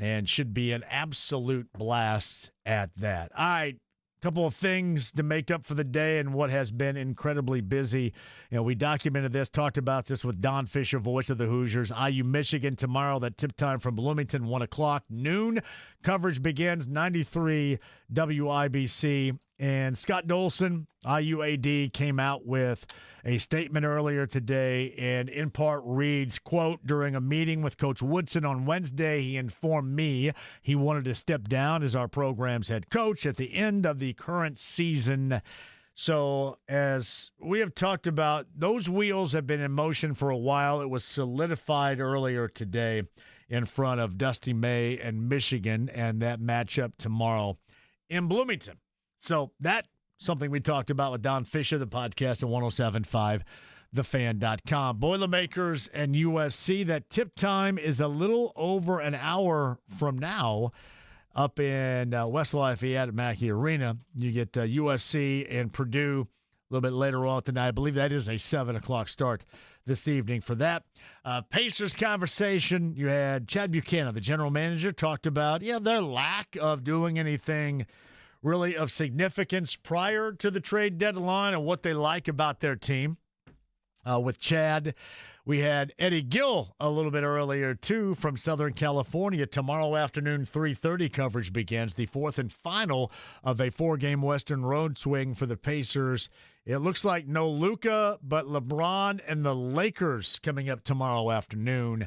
and should be an absolute blast at that. All right. Couple of things to make up for the day and what has been incredibly busy. We documented this, talked about this with Don Fischer, voice of the Hoosiers. IU Michigan tomorrow, that tip time from Bloomington, 1 o'clock, noon. Coverage begins, 93 WIBC. And Scott Dolson, IUAD, came out with a statement earlier today and in part reads, quote, during a meeting with Coach Woodson on Wednesday, he informed me he wanted to step down as our program's head coach at the end of the current season. So as we have talked about, those wheels have been in motion for a while. It was solidified earlier today in front of Dusty May and Michigan and that matchup tomorrow in Bloomington. So that's something we talked about with Don Fischer, the podcast at 1075 thefan.com. Boilermakers and USC, that tip time is a little over an hour from now up in West Lafayette at Mackey Arena. You get USC and Purdue a little bit later on tonight. I believe that is a 7 o'clock start this evening for that. Pacers conversation. You had Chad Buchanan, the general manager, talked about their lack of doing anything really of significance prior to the trade deadline and what they like about their team. With Chad, we had Eddie Gill a little bit earlier, too, from Southern California. Tomorrow afternoon, 3:30 coverage begins, the fourth and final of a 4-game Western road swing for the Pacers. It looks like no Luka, but LeBron and the Lakers coming up tomorrow afternoon.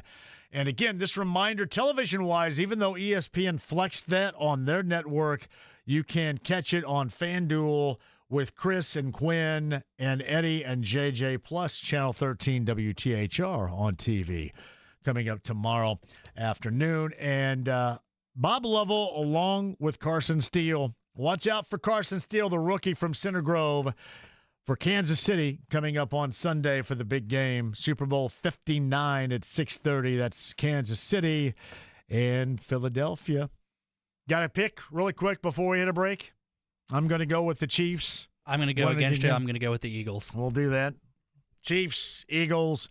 And again, this reminder, television-wise, even though ESPN flexed that on their network, you can catch it on FanDuel with Chris and Quinn and Eddie and JJ, plus Channel 13 WTHR on TV coming up tomorrow afternoon. And Bob Lovell along with Carson Steele. Watch out for Carson Steele, the rookie from Center Grove, for Kansas City coming up on Sunday for the big game. Super Bowl 59 at 6:30. That's Kansas City and Philadelphia. Got a pick really quick before we hit a break? I'm going to go with the Chiefs. I'm going to go against you. I'm going to go with the Eagles. We'll do that. Chiefs, Eagles,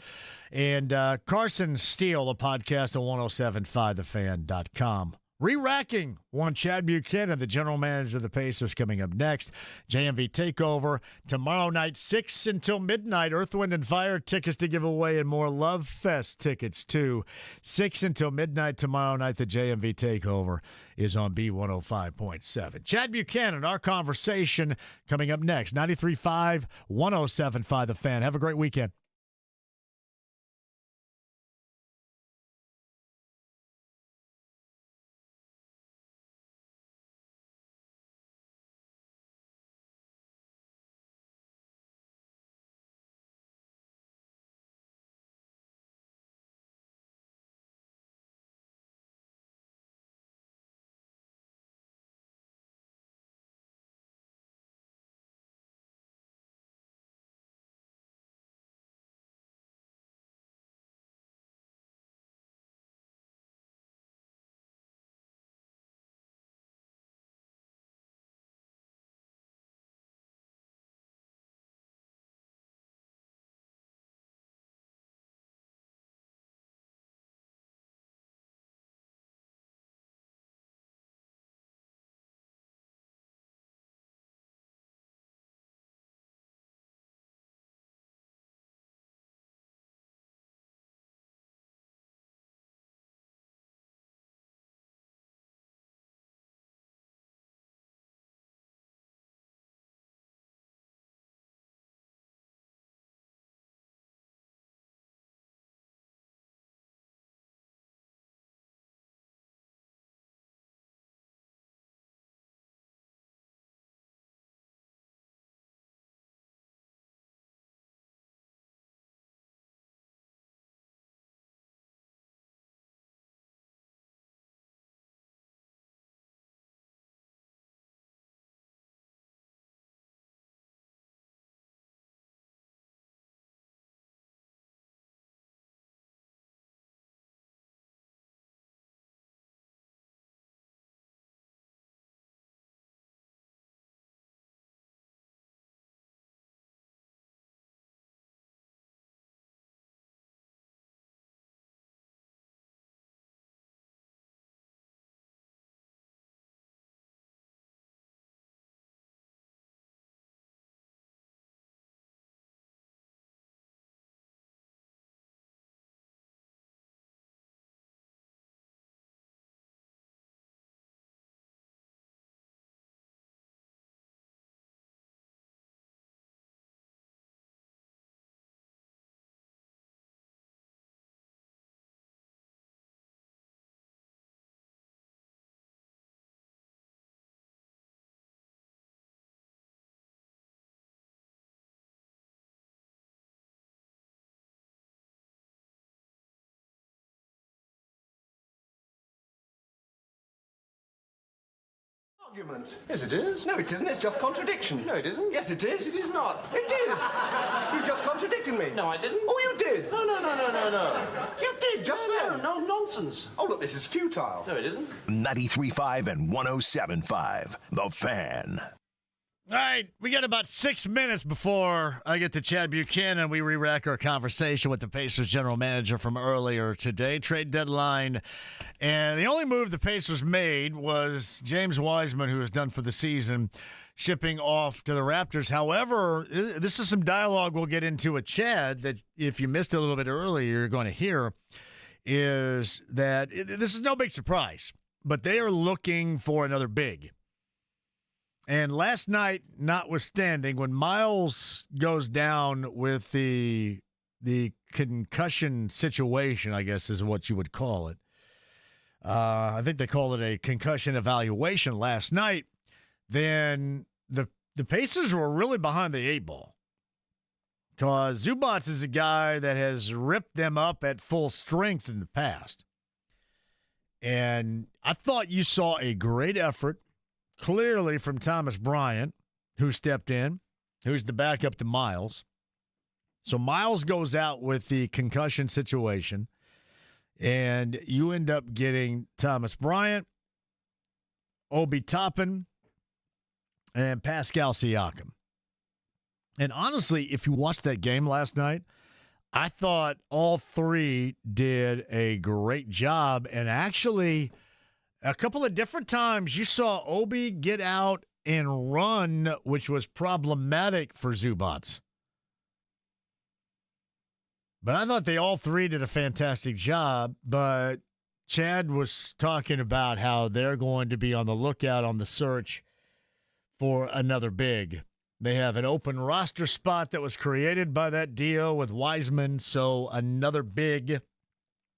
and Carson Steele, the podcast at 1075thefan.com. Re-racking one Chad Buchanan, the general manager of the Pacers, coming up next. JMV Takeover tomorrow night, 6 until midnight. Earth, Wind, and Fire tickets to give away and more Love Fest tickets, too. 6 until midnight tomorrow night. The JMV Takeover is on B105.7. Chad Buchanan, our conversation coming up next. 93.5, 107.5 The Fan. Have a great weekend. argument. Yes, it is. No, it isn't. It's just contradiction. No, it isn't. Yes, it is. It is not. It is. You just contradicted me. No, I didn't. Oh, you did. No. You did just then. No, nonsense. Oh, look, this is futile. No, it isn't. 93.5 and 107.5. The Fan. All right, we got about 6 minutes before I get to Chad Buchanan. We re-rack our conversation with the Pacers general manager from earlier today, trade deadline. And the only move the Pacers made was James Wiseman, who is done for the season, shipping off to the Raptors. However, this is some dialogue we'll get into with Chad that if you missed it a little bit earlier, you're going to hear, is that this is no big surprise, but they are looking for another big. And last night, notwithstanding, when Miles goes down with the concussion situation, I guess is what you would call it. I think they called it a concussion evaluation last night. Then the Pacers were really behind the eight ball. Because Zubac is a guy that has ripped them up at full strength in the past. And I thought you saw a great effort, clearly from Thomas Bryant, who stepped in, who's the backup to Miles. So Miles goes out with the concussion situation, and you end up getting Thomas Bryant, Obi Toppin, and Pascal Siakam. And honestly, if you watched that game last night, I thought all three did a great job, and actually a couple of different times you saw Obi get out and run, which was problematic for Zubac. But I thought they all three did a fantastic job. But Chad was talking about how they're going to be on the lookout on the search for another big. They have an open roster spot that was created by that deal with Wiseman, so another big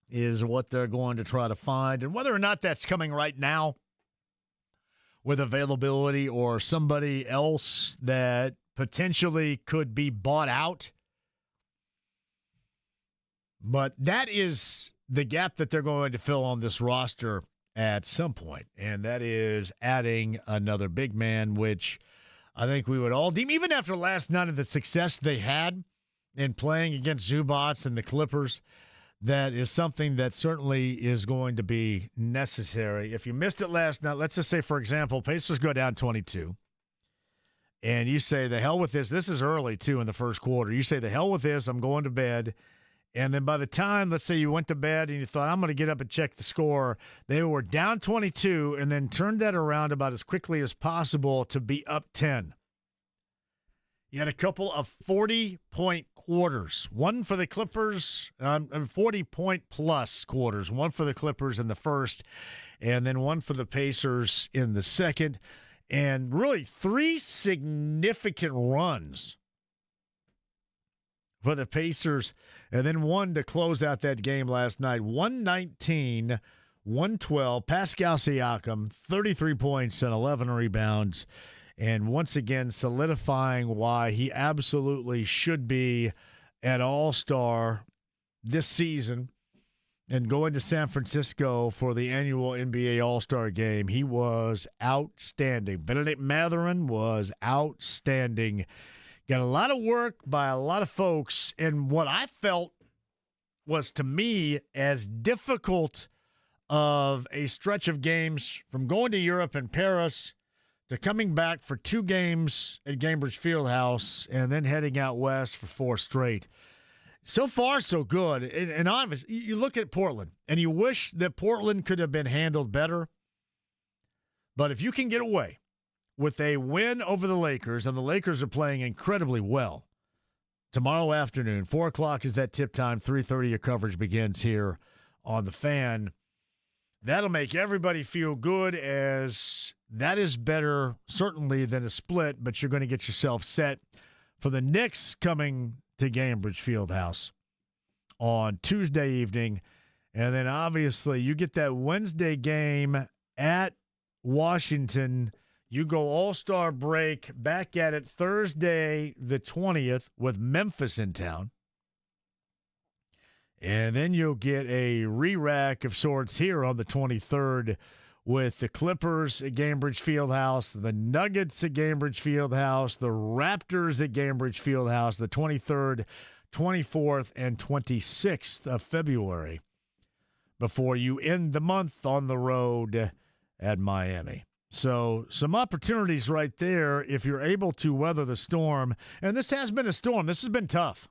is what they're going to try to find. And whether or not that's coming right now with availability or somebody else that potentially could be bought out. But that is the gap that they're going to fill on this roster at some point. And that is adding another big man, which I think we would all deem, even after last night of the success they had in playing against Zubac and the Clippers, that is something that certainly is going to be necessary. If you missed it last night, let's just say, for example, Pacers go down 22, and you say, the hell with this. This is early, too, in the first quarter. You say, the hell with this. I'm going to bed. And then by the time, let's say you went to bed and you thought, I'm going to get up and check the score, they were down 22 and then turned that around about as quickly as possible to be up 10. You had a couple of 40-point quarters, one for the Clippers, 40-point-plus quarters, one for the Clippers in the first, and then one for the Pacers in the second, and really three significant runs for the Pacers, and then one to close out that game last night, 119-112. Pascal Siakam, 33 points and 11 rebounds. And once again, solidifying why he absolutely should be an all-star this season and going to San Francisco for the annual NBA All-Star Game. He was outstanding. Benedict Mathurin was outstanding. Got a lot of work by a lot of folks. And what I felt was, to me, as difficult of a stretch of games from going to Europe and Paris to coming back for 2 games at Gainbridge Fieldhouse and then heading out west for 4 straight. So far, so good. And obviously, you look at Portland, and you wish that Portland could have been handled better. But if you can get away with a win over the Lakers, and the Lakers are playing incredibly well, tomorrow afternoon, 4 o'clock is that tip time, 3:30 your coverage begins here on The Fan. That'll make everybody feel good, as that is better, certainly, than a split, but you're going to get yourself set for the Knicks coming to Gainbridge Fieldhouse on Tuesday evening. And then, obviously, you get that Wednesday game at Washington. You go all-star break, back at it Thursday the 20th with Memphis in town. And then you'll get a re-rack of sorts here on the 23rd with the Clippers at Gainbridge Fieldhouse, the Nuggets at Gainbridge Fieldhouse, the Raptors at Gainbridge Fieldhouse, the 23rd, 24th, and 26th of February, before you end the month on the road at Miami. So some opportunities right there if you're able to weather the storm. And this has been a storm. This has been tough.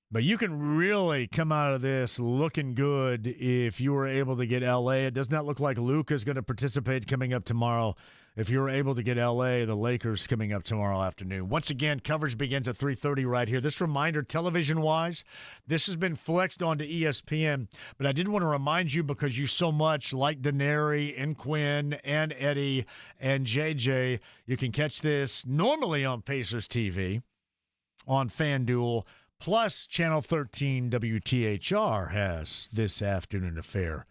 But you can really come out of this looking good if you were able to get L.A. It does not look like Luka is going to participate coming up tomorrow. If you're able to get L.A., the Lakers coming up tomorrow afternoon. Once again, coverage begins at 3:30 right here. This reminder, television-wise, this has been flexed onto ESPN. But I did want to remind you, because you so much like Denary and Quinn and Eddie and JJ, you can catch this normally on Pacers TV, on FanDuel. Plus, Channel 13 WTHR has this afternoon affair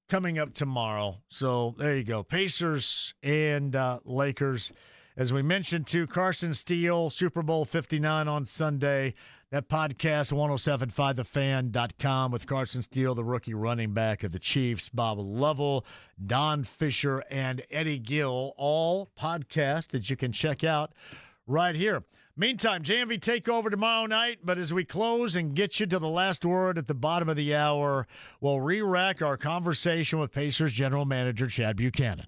coming up tomorrow. So there you go. Pacers and Lakers. As we mentioned, too, Carson, Steele, Super Bowl 59 on Sunday. That podcast, 1075thefan.com, with Carson Steele, the rookie running back of the Chiefs, Bob Lovell, Don Fischer, and Eddie Gill. All podcasts that you can check out right here. Meantime, JMV takeover tomorrow night, but as we close and get you to the last word at the bottom of the hour, we'll re-rack our conversation with Pacers general manager Chad Buchanan.